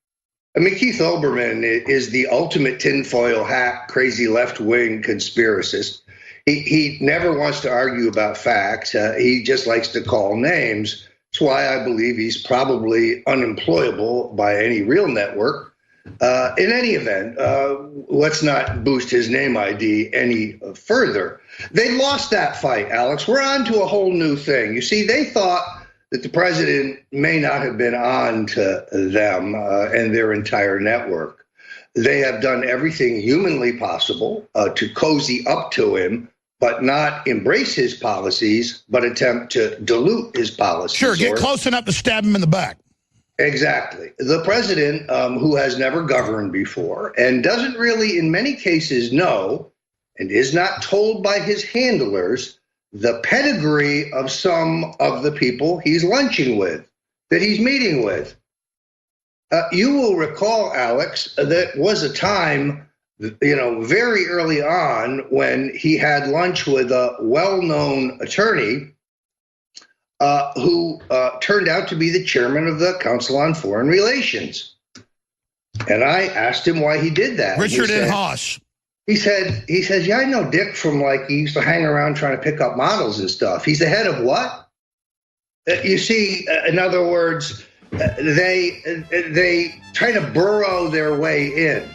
Speaker 3: I mean, Keith Olbermann is the ultimate tinfoil hat, crazy left-wing conspiracist. He never wants to argue about facts. He just likes to call names. That's why I believe he's probably unemployable by any real network. In any event, let's not boost his name ID any further. They lost that fight, Alex. We're on to a whole new thing. You see, they thought that the president may not have been on to them and their entire network. They have done everything humanly possible to cozy up to him, but not embrace his policies, but attempt to dilute his policies.
Speaker 2: Sure, get close enough to stab him in the back.
Speaker 3: Exactly. The president, who has never governed before and doesn't really, in many cases, know and is not told by his handlers the pedigree of some of the people he's lunching with, that he's meeting with. You will recall, Alex, that was a time, very early on when he had lunch with a well-known attorney who turned out to be the chairman of the Council on Foreign Relations. And I asked him why he did that.
Speaker 2: Richard N. Haas.
Speaker 3: He says, yeah, I know Dick from he used to hang around trying to pick up models and stuff. He's the head of what? You see, in other words, they try to burrow their way in.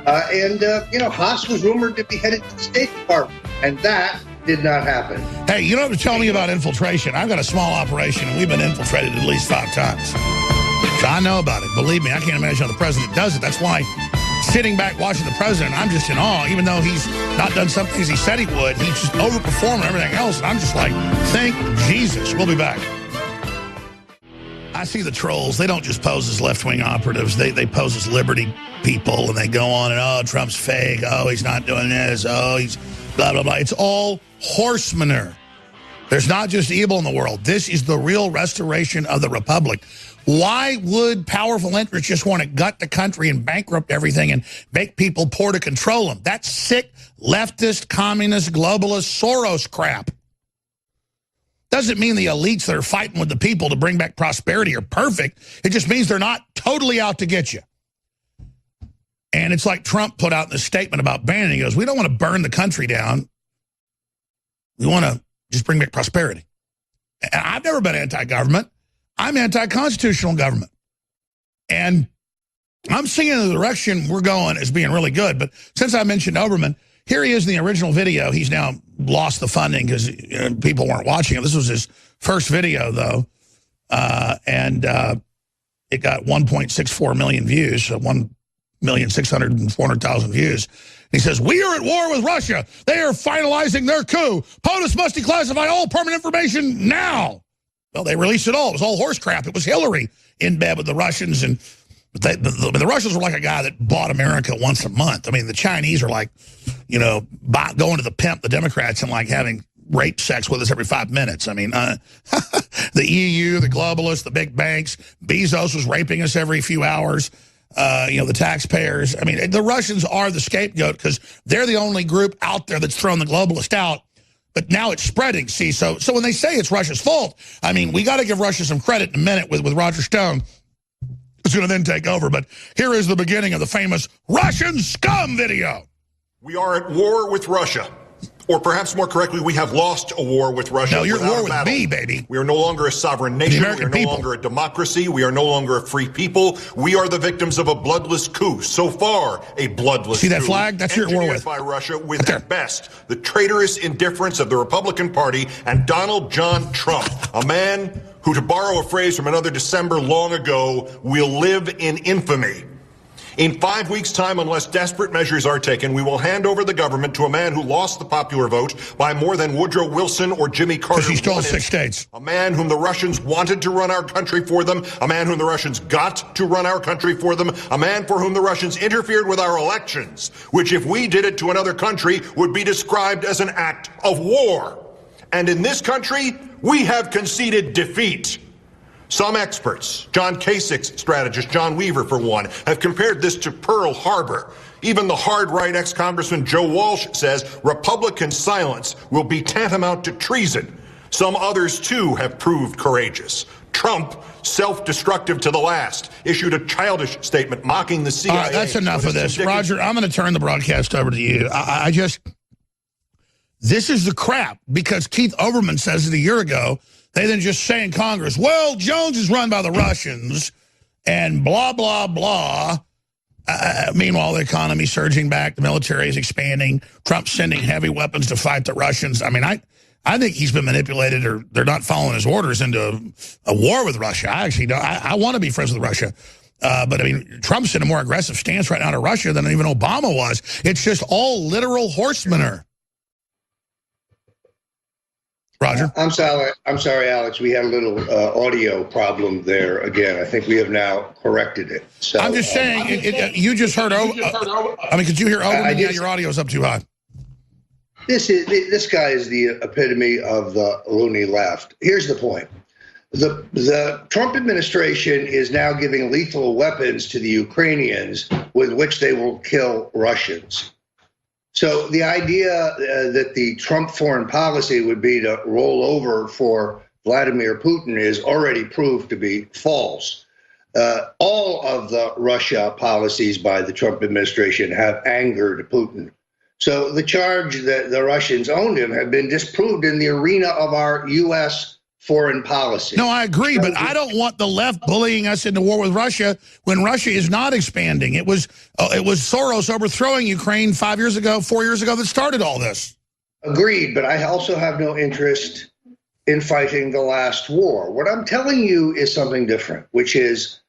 Speaker 3: Haas was rumored to be headed to the State Department, and that did not happen.
Speaker 2: Hey, you don't have to tell me about infiltration. I've got a small operation, and we've been infiltrated at least 5 times. So I know about it. Believe me, I can't imagine how the president does it. That's why sitting back watching the president, I'm just in awe. Even though he's not done some things he said he would, he's just overperforming everything else. And I'm just like, thank Jesus. We'll be back. I see the trolls. They don't just pose as left-wing operatives. They pose as liberty people, and they go on and, oh, Trump's fake. Oh, he's not doing this. Oh, he's blah, blah, blah. It's all horse manure. There's not just evil in the world. This is the real restoration of the republic. Why would powerful interests just want to gut the country and bankrupt everything and make people poor to control them? That's sick, leftist, communist, globalist, Soros crap. Doesn't mean the elites that are fighting with the people to bring back prosperity are perfect. It just means they're not totally out to get you. And it's like Trump put out in the statement about banning. He goes, we don't want to burn the country down. We want to just bring back prosperity. And I've never been anti-government. I'm anti-constitutional government. And I'm seeing the direction we're going as being really good. But since I mentioned Olbermann, here he is in the original video. He's now lost the funding because people weren't watching it. This was his first video, though. And it got 1.64 million views, so 1,600,000 views. He says, we are at war with Russia. They are finalizing their coup. POTUS must declassify all permanent information now. Well, they released it all. It was all horse crap. It was Hillary in bed with the Russians. And the Russians were like a guy that bought America once a month. I mean, the Chinese are like, going to the pimp, the Democrats, and like having rape sex with us every 5 minutes. I mean, the EU, the globalists, the big banks, Bezos was raping us every few hours. The taxpayers. I mean, the Russians are the scapegoat because they're the only group out there that's thrown the globalist out. But now it's spreading, see? So when they say it's Russia's fault, I mean, we got to give Russia some credit in a minute with Roger Stone, who's going to then take over. But here is the beginning of the famous Russian scum video.
Speaker 10: We are at war with Russia. Or perhaps more correctly, we have lost a war with Russia.
Speaker 2: No, you're at war with
Speaker 10: battle.
Speaker 2: me, baby.
Speaker 10: We are no longer a sovereign nation. We are no longer a democracy. We are no longer a free people. We are the victims of a bloodless coup. So far, a bloodless coup.
Speaker 2: See that flag? That's your war with.
Speaker 10: By Russia with, at best, the traitorous indifference of the Republican Party and Donald John Trump, a man who, to borrow a phrase from another December long ago, will live in infamy. In 5 weeks' time, unless desperate measures are taken, we will hand over the government to a man who lost the popular vote by more than Woodrow Wilson or Jimmy Carter.
Speaker 2: Because he stole 6 states.
Speaker 10: A man whom the Russians wanted to run our country for them, a man whom the Russians got to run our country for them, a man for whom the Russians interfered with our elections, which if we did it to another country would be described as an act of war. And in this country, we have conceded defeat. Some experts, John Kasich's strategist, John Weaver for one, have compared this to Pearl Harbor. Even the hard-right ex-Congressman Joe Walsh says Republican silence will be tantamount to treason. Some others, too, have proved courageous. Trump, self-destructive to the last, issued a childish statement mocking the CIA.
Speaker 2: All right, that's enough of this. Roger, I'm going to turn the broadcast over to you. This is the crap, because Keith Olbermann says it a year ago. They then just say in Congress, well, Jones is run by the Russians and blah, blah, blah. Meanwhile, the economy surging back, the military is expanding, Trump's sending heavy weapons to fight the Russians. I mean, I think he's been manipulated, or they're not following his orders, into a war with Russia. I actually don't. I want to be friends with Russia. But, I mean, Trump's in a more aggressive stance right now to Russia than even Obama was. It's just all literal horsemanner. Roger?
Speaker 3: I'm sorry, Alex. We had a little audio problem there again. I think we have now corrected it. So
Speaker 2: I'm just saying, you just heard I mean, could you hear Olbermann? Yeah, your audio's up too high.
Speaker 3: This guy is the epitome of the loony left. Here's the point. The Trump administration is now giving lethal weapons to the Ukrainians with which they will kill Russians. So the idea that the Trump foreign policy would be to roll over for Vladimir Putin is already proved to be false. All of the Russia policies by the Trump administration have angered Putin. So the charge that the Russians owned him have been disproved in the arena of our U.S. foreign policy.
Speaker 2: No, I agree, but I don't want the left bullying us into war with Russia when Russia is not expanding. It was Soros overthrowing Ukraine 4 years ago that started all this.
Speaker 3: Agreed, but I also have no interest in fighting the last war. What I'm telling you is something different, which is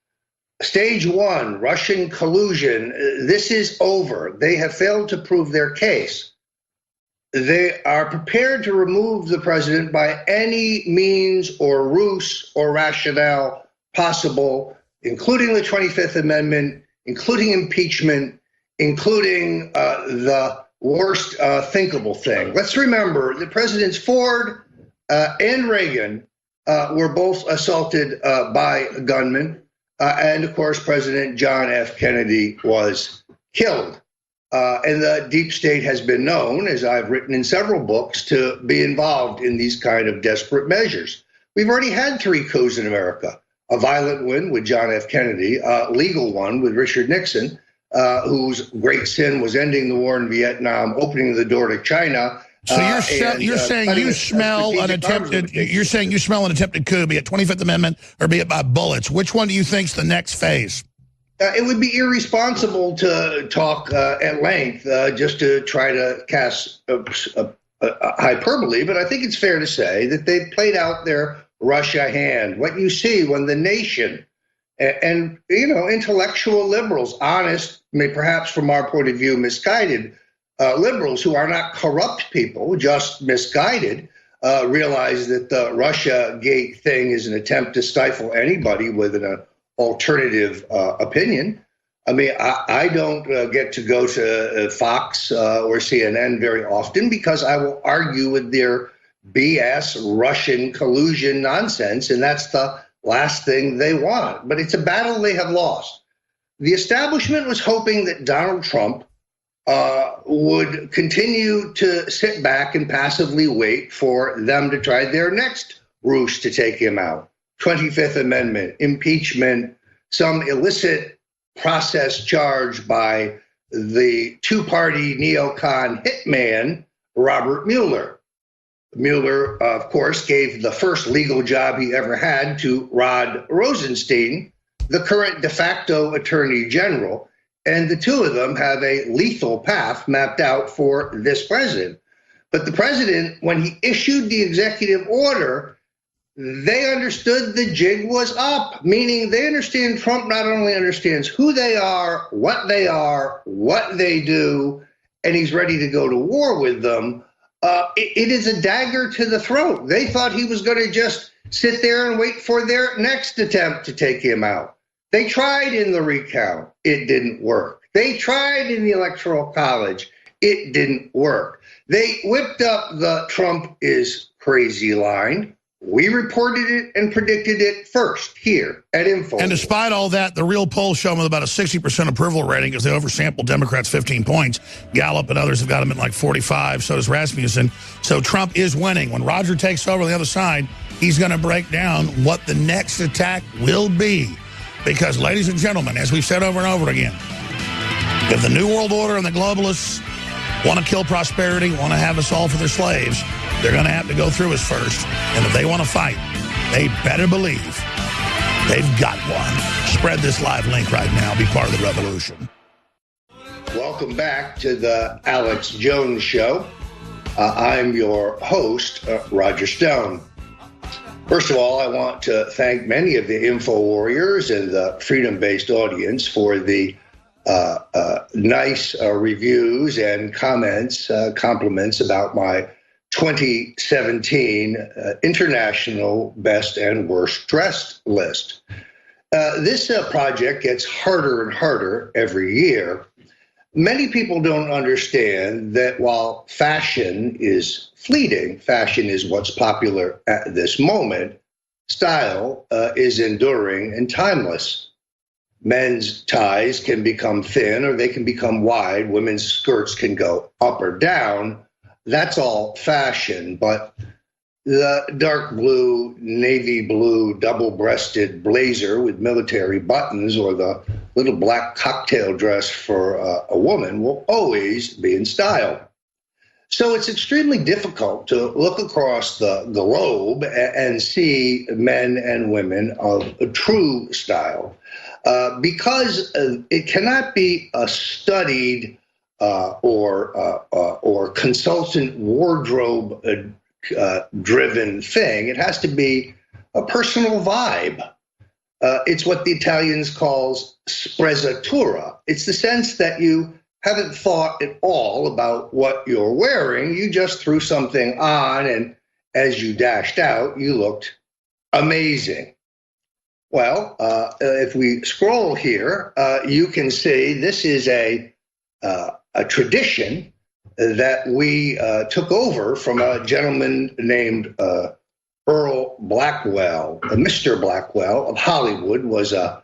Speaker 3: stage one, Russian collusion. This is over. They have failed to prove their case. They are prepared to remove the president by any means or ruse or rationale possible, including the 25th Amendment, including impeachment, including the worst thinkable thing. Let's remember that Presidents Ford and Reagan were both assaulted by gunmen. And of course, President John F. Kennedy was killed. And the deep state has been known, as I've written in several books, to be involved in these kind of desperate measures. We've already had 3 coups in America, a violent one with John F. Kennedy, a legal one with Richard Nixon, whose great sin was ending the war in Vietnam, opening the door to China.
Speaker 2: So you're saying you smell an attempted coup, be it 25th Amendment or be it by bullets. Which one do you think's the next phase?
Speaker 3: It would be irresponsible to talk at length just to try to cast hyperbole, but I think it's fair to say that they've played out their Russia hand. What you see when the nation and intellectual liberals, honest, perhaps from our point of view, misguided liberals who are not corrupt people, just misguided, realize that the Russia Gate thing is an attempt to stifle anybody with an alternative opinion. I mean, I don't get to go to Fox or CNN very often because I will argue with their BS Russian collusion nonsense, and that's the last thing they want. But it's a battle they have lost. The establishment was hoping that Donald Trump would continue to sit back and passively wait for them to try their next ruse to take him out. 25th Amendment, impeachment, some illicit process charged by the 2-party neocon hitman Robert Mueller. Mueller, of course, gave the first legal job he ever had to Rod Rosenstein, the current de facto attorney general, and the two of them have a lethal path mapped out for this president. But the president, when he issued the executive order, they understood the jig was up, meaning they understand Trump not only understands who they are, what they do, and he's ready to go to war with them. It is a dagger to the throat. They thought he was going to just sit there and wait for their next attempt to take him out. They tried in the recount. It didn't work. They tried in the Electoral College. It didn't work. They whipped up the Trump is crazy line. We reported it and predicted it first here at Info.
Speaker 2: And despite all that, the real polls show them with about a 60% approval rating because they oversampled Democrats 15 points. Gallup and others have got them at like 45. So does Rasmussen. So Trump is winning. When Roger takes over on the other side, he's going to break down what the next attack will be. Because, ladies and gentlemen, as we've said over and over again, if the New World Order and the globalists want to kill prosperity, want to have us all for their slaves, they're going to have to go through us first. And if they want to fight, they better believe they've got one. Spread this live link right now. Be part of the revolution.
Speaker 3: Welcome back to the Alex Jones Show. I'm your host, Roger Stone. First of all, I want to thank many of the Info Warriors and the freedom-based audience for the nice reviews and comments, compliments about my 2017 International Best and Worst Dressed list. This project gets harder and harder every year. Many people don't understand that while fashion is fleeting, fashion is what's popular at this moment, style is enduring and timeless. Men's ties can become thin or they can become wide. Women's skirts can go up or down. That's all fashion, but the dark blue, navy blue, double-breasted blazer with military buttons or the little black cocktail dress for a woman will always be in style. So it's extremely difficult to look across the globe and see men and women of a true style because it cannot be a studied or consultant wardrobe driven thing. It has to be a personal vibe. It's what the Italians calls sprezzatura. It's the sense that you haven't thought at all about what you're wearing. You just threw something on, and as you dashed out, you looked amazing. Well, if we scroll here, you can see this is a tradition that we took over from a gentleman named Earl Blackwell. Mr. Blackwell of Hollywood was a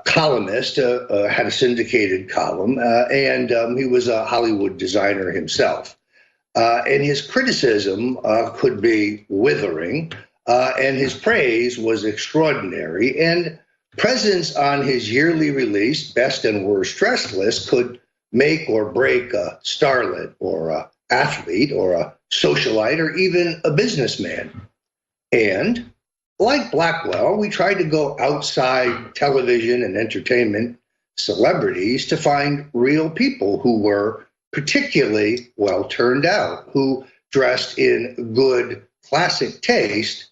Speaker 3: columnist, had a syndicated column, and he was a Hollywood designer himself. And his criticism could be withering, and his praise was extraordinary. And presence on his yearly release, Best and Worst Dressed list, could make or break a starlet or an athlete or a socialite or even a businessman. And like Blackwell, we tried to go outside television and entertainment celebrities to find real people who were particularly well turned out, who dressed in good classic taste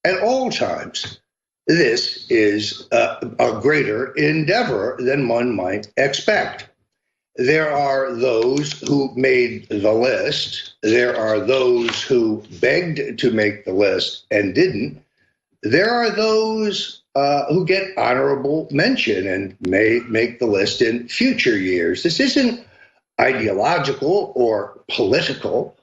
Speaker 3: at all times. This is a greater endeavor than one might expect. There are those who made the list. There are those who begged to make the list and didn't. There are those who get honorable mention and may make the list in future years. This isn't ideological or political.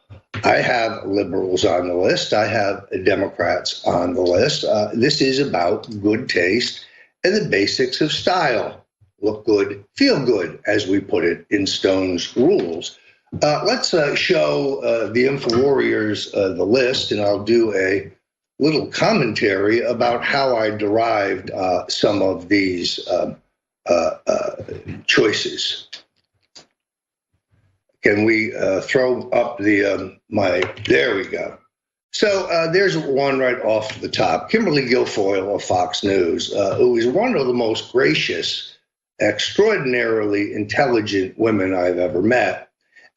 Speaker 3: I have liberals on the list. I have Democrats on the list. This is about good taste and the basics of style. Look good, feel good, as we put it in Stone's rules. Let's show the InfoWarriors the list, and I'll do a little commentary about how I derived some of these choices. Can we throw up the there we go. So there's one right off the top. Kimberly Guilfoyle of Fox News, who is one of the most gracious, extraordinarily intelligent women I've ever met.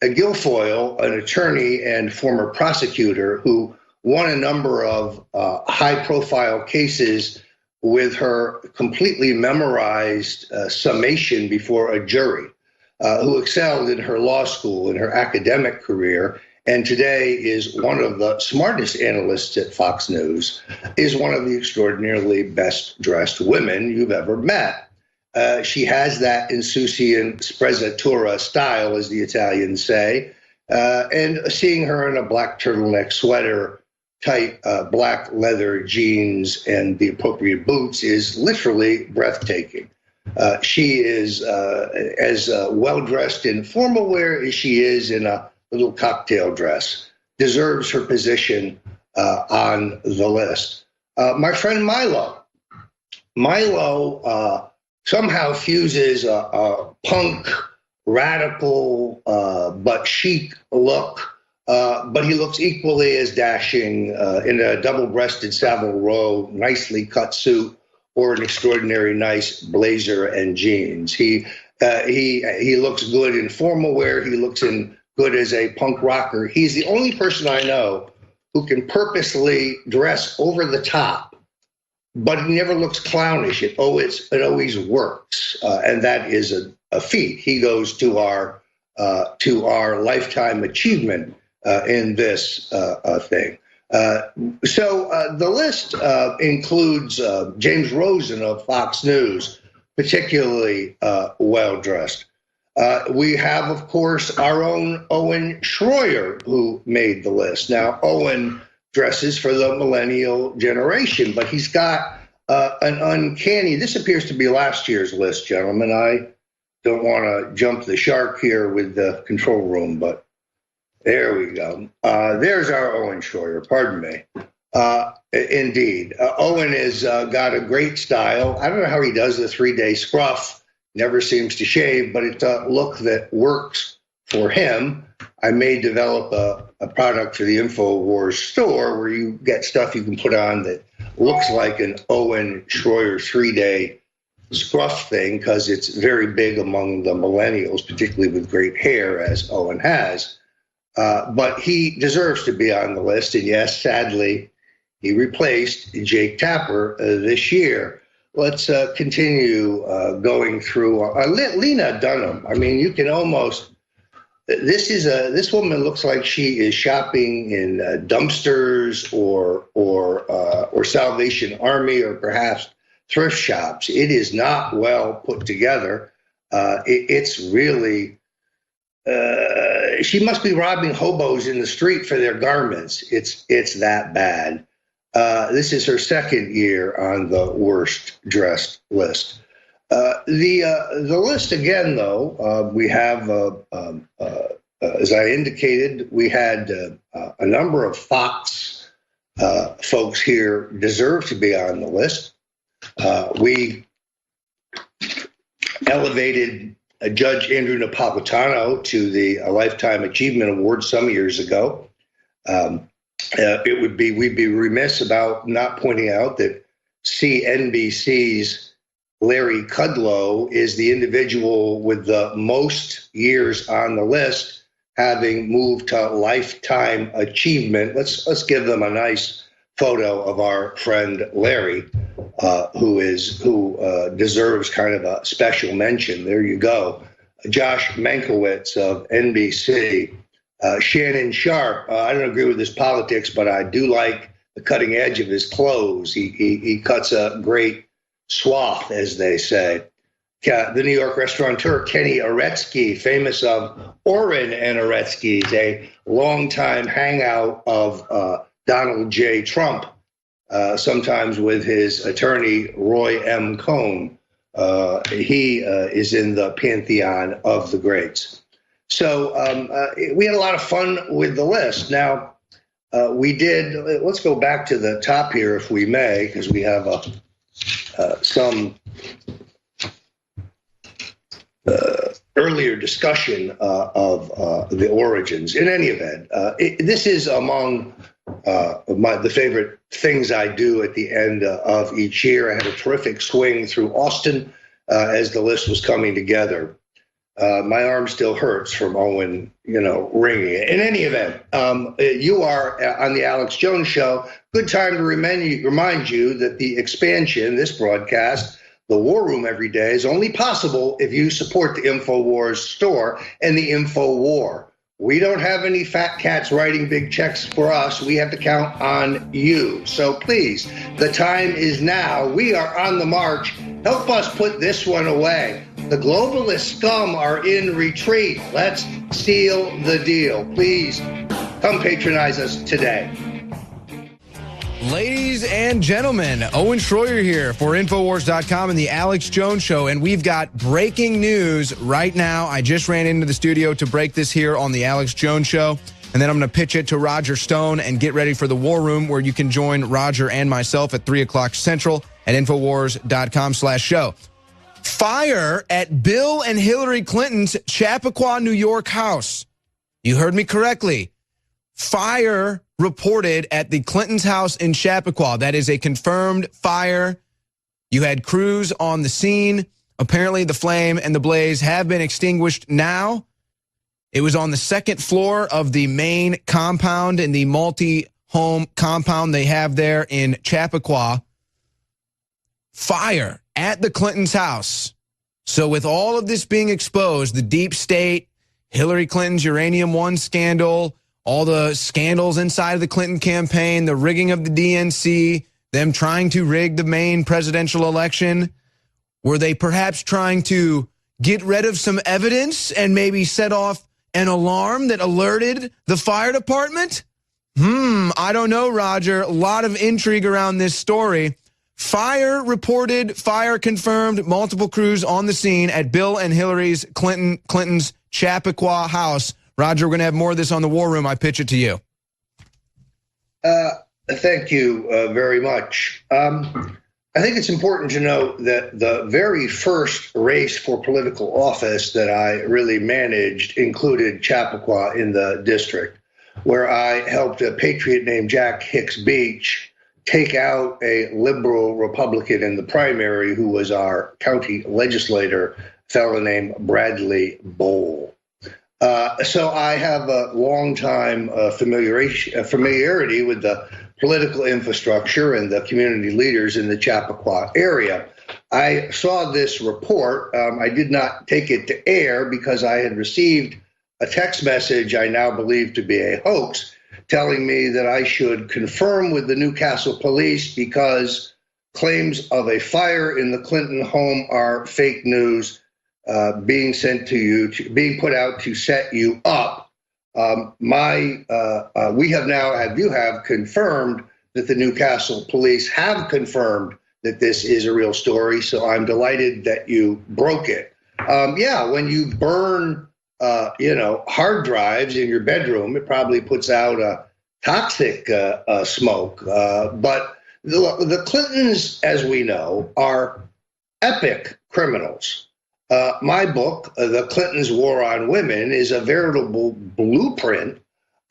Speaker 3: Guilfoyle, an attorney and former prosecutor who won a number of high-profile cases with her completely memorized summation before a jury, who excelled in her law school, in her academic career, and today is one of the smartest analysts at Fox News, is one of the extraordinarily best-dressed women you've ever met. She has that insouciant sprezzatura style, as the Italians say, and seeing her in a black turtleneck sweater, tight black leather jeans, and the appropriate boots is literally breathtaking. She is as well-dressed in formal wear as she is in a little cocktail dress, deserves her position on the list. My friend Milo somehow fuses a punk, radical, but chic look, but he looks equally as dashing in a double-breasted Savile Row, nicely cut suit, or an extraordinary nice blazer and jeans. He looks good in formal wear. He looks good as a punk rocker. He's the only person I know who can purposely dress over the top, but he never looks clownish. It always works, and that is a feat. He goes to our lifetime achievement in this thing. So the list includes James Rosen of Fox News, particularly well-dressed. We have, of course, our own Owen Schroyer, who made the list. Now, Owen dresses for the millennial generation, but he's got an uncanny, this appears to be last year's list, gentlemen. I don't want to jump the shark here with the control room, but there we go. There's our Owen Schroyer, pardon me. Indeed. Owen has got a great style. I don't know how he does the 3-day scruff. Never seems to shave, but it's a look that works for him. I may develop a product for the InfoWars store where you get stuff you can put on that looks like an Owen Schroyer 3-day scruff thing, because it's very big among the millennials, particularly with great hair, as Owen has. But he deserves to be on the list. And yes, sadly, he replaced Jake Tapper this year. Let's continue going through Lena Dunham. I mean, you can almost. This woman looks like she is shopping in dumpsters or Salvation Army or perhaps thrift shops. It is not well put together. It's really. She must be robbing hobos in the street for their garments. It's that bad. This is her second year on the worst dressed list. The list again, though, we have, as I indicated, we had a number of Fox folks here deserve to be on the list. We elevated Judge Andrew Napolitano to the Lifetime Achievement Award some years ago. We'd be remiss about not pointing out that CNBC's Larry Kudlow is the individual with the most years on the list, having moved to Lifetime Achievement. Let's give them a nice photo of our friend Larry, who deserves kind of a special mention. There you go. Josh Mankiewicz of NBC. Shannon Sharp. I don't agree with his politics, but I do like the cutting edge of his clothes. He cuts a great swath, as they say. The New York restaurateur Kenny Aretsky, famous of Orrin and Aretsky's, a longtime hangout of Donald J. Trump, sometimes with his attorney Roy M. Cohn. He is in the pantheon of the greats. So we had a lot of fun with the list. Now, let's go back to the top here, if we may, because we have some earlier discussion of the origins. In any event, this is among the favorite things I do at the end of each year. I had a terrific swing through Austin as the list was coming together. My arm still hurts from Owen, ringing it. In any event, you are on the Alex Jones Show. Good time to remind you that the expansion, this broadcast, the War Room every day, is only possible if you support the InfoWars store and the InfoWar. We don't have any fat cats writing big checks for us. We have to count on you. So please, the time is now. We are on the march. Help us put this one away. The globalist scum are in retreat. Let's seal the deal. Please come patronize us today.
Speaker 11: Ladies and gentlemen, Owen Schroyer here for Infowars.com and the Alex Jones Show, and we've got breaking news right now. I just ran into the studio to break this here on the Alex Jones Show, and then I'm going to pitch it to Roger Stone and get ready for the War Room, where you can join Roger and myself at 3 o'clock Central at Infowars.com/show. Fire at Bill and Hillary Clinton's Chappaqua, New York house. You heard me correctly. Fire reported at the Clintons' house in Chappaqua. That is a confirmed fire. You had crews on the scene. Apparently, the flame and the blaze have been extinguished now. It was on the second floor of the main compound in the multi-home compound they have there in Chappaqua. Fire at the Clintons' house. So with all of this being exposed, the deep state, Hillary Clinton's Uranium One scandal, all the scandals inside of the Clinton campaign, the rigging of the DNC, them trying to rig the Maine presidential election, were they perhaps trying to get rid of some evidence and maybe set off an alarm that alerted the fire department? I don't know, Roger. A lot of intrigue around this story. Fire reported, fire confirmed, multiple crews on the scene at Bill and Hillary's Clinton's Chappaqua house. Roger, we're going to have more of this on the War Room. I pitch it to you.
Speaker 3: Thank you very much. I think it's important to note that the very first race for political office that I really managed included Chappaqua in the district, where I helped a patriot named Jack Hicks Beach take out a liberal Republican in the primary who was our county legislator, a fellow named Bradley Bowl. So I have a long time familiarity with the political infrastructure and the community leaders in the Chappaqua area. I saw this report. I did not take it to air because I had received a text message I now believe to be a hoax telling me that I should confirm with the Newcastle police because claims of a fire in the Clinton home are fake news being sent to you, being put out to set you up. We have now, you have confirmed that the Newcastle police have confirmed that this is a real story. So I'm delighted that you broke it. When you burn, hard drives in your bedroom, it probably puts out a toxic smoke. But the Clintons, as we know, are epic criminals. My book, The Clintons' War on Women, is a veritable blueprint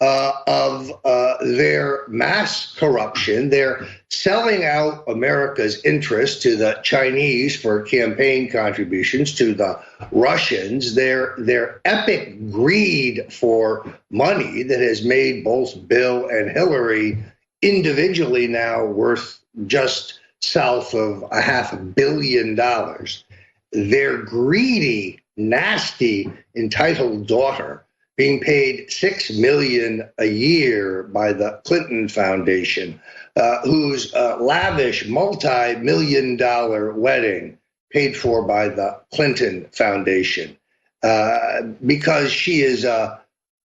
Speaker 3: of their mass corruption. They're selling out America's interest to the Chinese for campaign contributions, to the Russians. Their epic greed for money that has made both Bill and Hillary individually now worth just south of $500 million. Their greedy, nasty, entitled daughter being paid $6 million a year by the Clinton Foundation, whose lavish multi-million-dollar wedding paid for by the Clinton Foundation, because she is a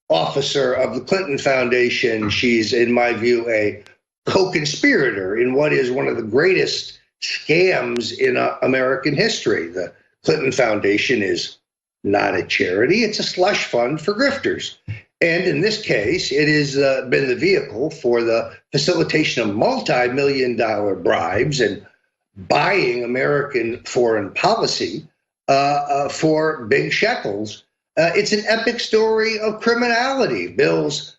Speaker 3: officer of the Clinton Foundation. She's, in my view, a co-conspirator in what is one of the greatest scams in American history. The Clinton Foundation is not a charity. It's a slush fund for grifters. And in this case, it has been the vehicle for the facilitation of multi-million-dollar bribes and buying American foreign policy for big shekels. It's an epic story of criminality. Bill's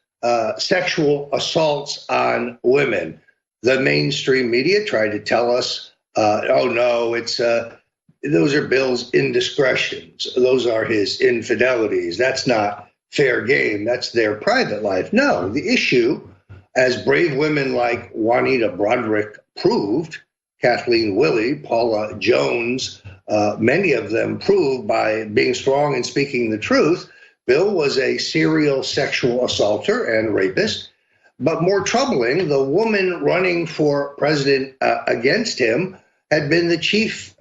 Speaker 3: sexual assaults on women. The mainstream media tried to tell us, oh no, it's those are Bill's indiscretions. Those are his infidelities. That's not fair game. That's their private life. No, the issue, as brave women like Juanita Broaddrick proved, Kathleen Willey, Paula Jones, many of them proved by being strong and speaking the truth, Bill was a serial sexual assaulter and rapist. But more troubling, the woman running for president against him had been the chief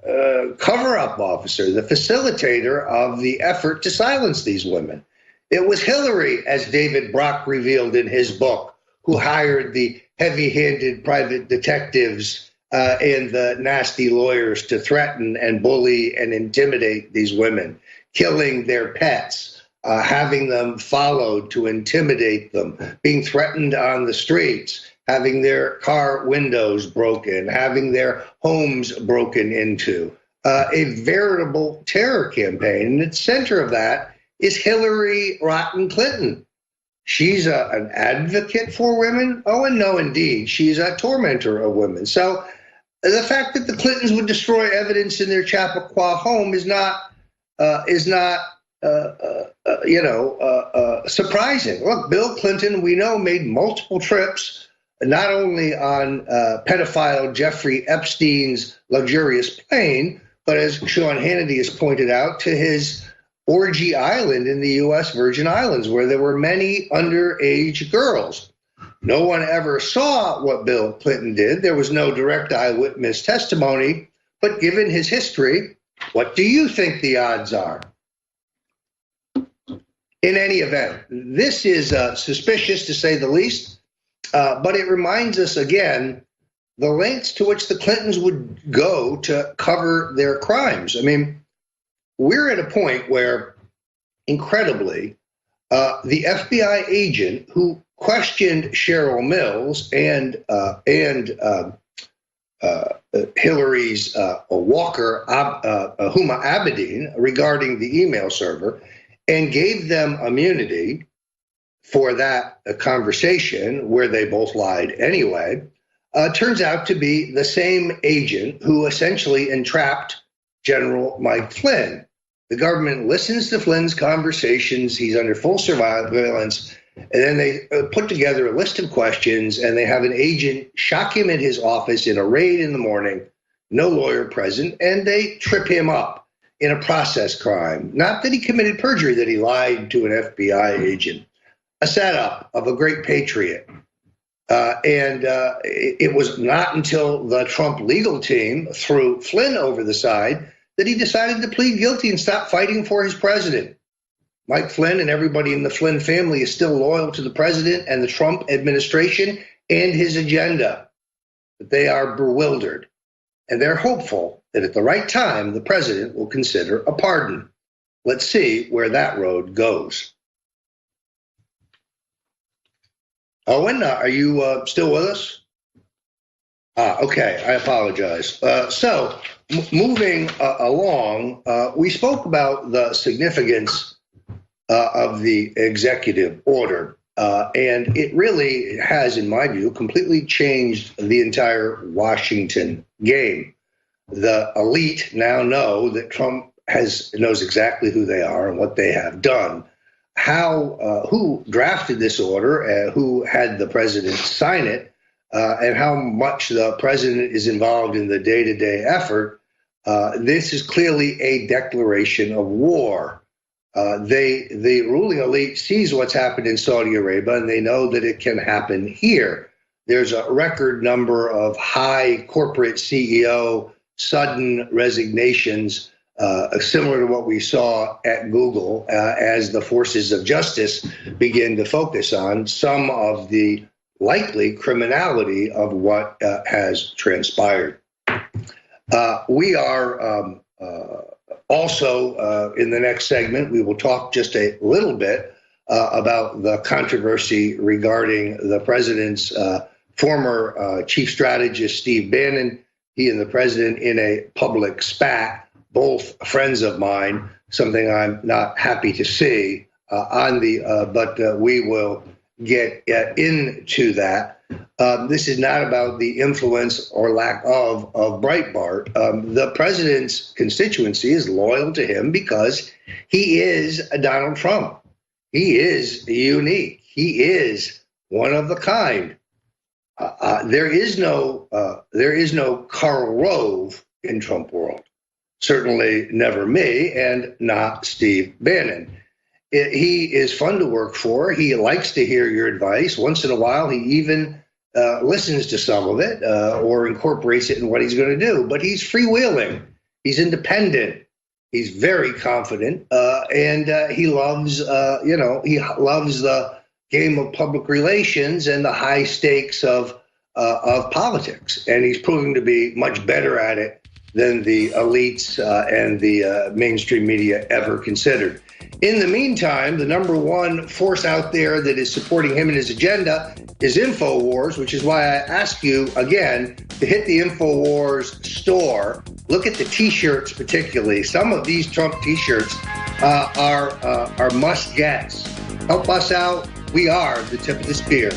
Speaker 3: cover-up officer, the facilitator of the effort to silence these women. It was Hillary, as David Brock revealed in his book, who hired the heavy-handed private detectives and the nasty lawyers to threaten and bully and intimidate these women, killing their pets, having them followed to intimidate them, being threatened on the streets, having their car windows broken, having their homes broken into, a veritable terror campaign. And at the center of that is Hillary Rotten Clinton. She's an advocate for women. Oh, and no, indeed, she's a tormentor of women. So the fact that the Clintons would destroy evidence in their Chappaqua home is not surprising. Look, Bill Clinton, we know, made multiple trips, not only on pedophile Jeffrey Epstein's luxurious plane, but as Sean Hannity has pointed out, to his orgy island in the U.S. Virgin Islands, where there were many underage girls. No one ever saw what Bill Clinton did. There was no direct eyewitness testimony, but given his history, what do you think the odds are? In any event, this is suspicious to say the least, but it reminds us again the lengths to which the Clintons would go to cover their crimes. I mean, we're at a point where, incredibly, the FBI agent who questioned Cheryl Mills and Hillary's Walker, Huma Abedin, regarding the email server, and gave them immunity for that conversation where they both lied anyway, turns out to be the same agent who essentially entrapped General Mike Flynn. The government listens to Flynn's conversations. He's under full surveillance. And then they put together a list of questions, and they have an agent shock him at his office in a raid in the morning, no lawyer present, and they trip him up in a process crime. Not that he committed perjury, that he lied to an FBI agent. A setup of a great patriot. It was not until the Trump legal team threw Flynn over the side that he decided to plead guilty and stop fighting for his president. Mike Flynn and everybody in the Flynn family is still loyal to the president and the Trump administration and his agenda. But they are bewildered, and they're hopeful that at the right time, the president will consider a pardon. Let's see where that road goes. Owen, are you still with us? Okay, I apologize. So moving along, we spoke about the significance of the executive order, and it really has, in my view, completely changed the entire Washington game. The elite now know that Trump knows exactly who they are and what they have done. Who drafted this order, who had the president sign it, and how much the president is involved in the day-to-day effort. This is clearly a declaration of war. The ruling elite sees what's happened in Saudi Arabia, and they know that it can happen here. There's a record number of high corporate CEO sudden resignations, similar to what we saw at Google, as the forces of justice begin to focus on some of the likely criminality of what has transpired. We are also, in the next segment, we will talk just a little bit about the controversy regarding the president's former chief strategist, Steve Bannon. He and the president in a public spat. both friends of mine, something I'm not happy to see but we will get into that. This is not about the influence or lack of Breitbart. The president's constituency is loyal to him because he is Donald Trump. He is unique. He is one of a kind. There is no Karl Rove in Trump world. Certainly never me, and not Steve Bannon. He is fun to work for. He likes to hear your advice. Once in a while, he even listens to some of it or incorporates it in what he's going to do. But he's freewheeling. He's independent. He's very confident, and he loves, he loves the game of public relations and the high stakes of politics. And he's proving to be much better at it than the elites and the mainstream media ever considered. In the meantime, the number one force out there that is supporting him and his agenda is InfoWars, which is why I ask you again to hit the InfoWars store. Look at the T-shirts particularly. Some of these Trump T-shirts are must-gets. Help us out. We are the tip of the spear.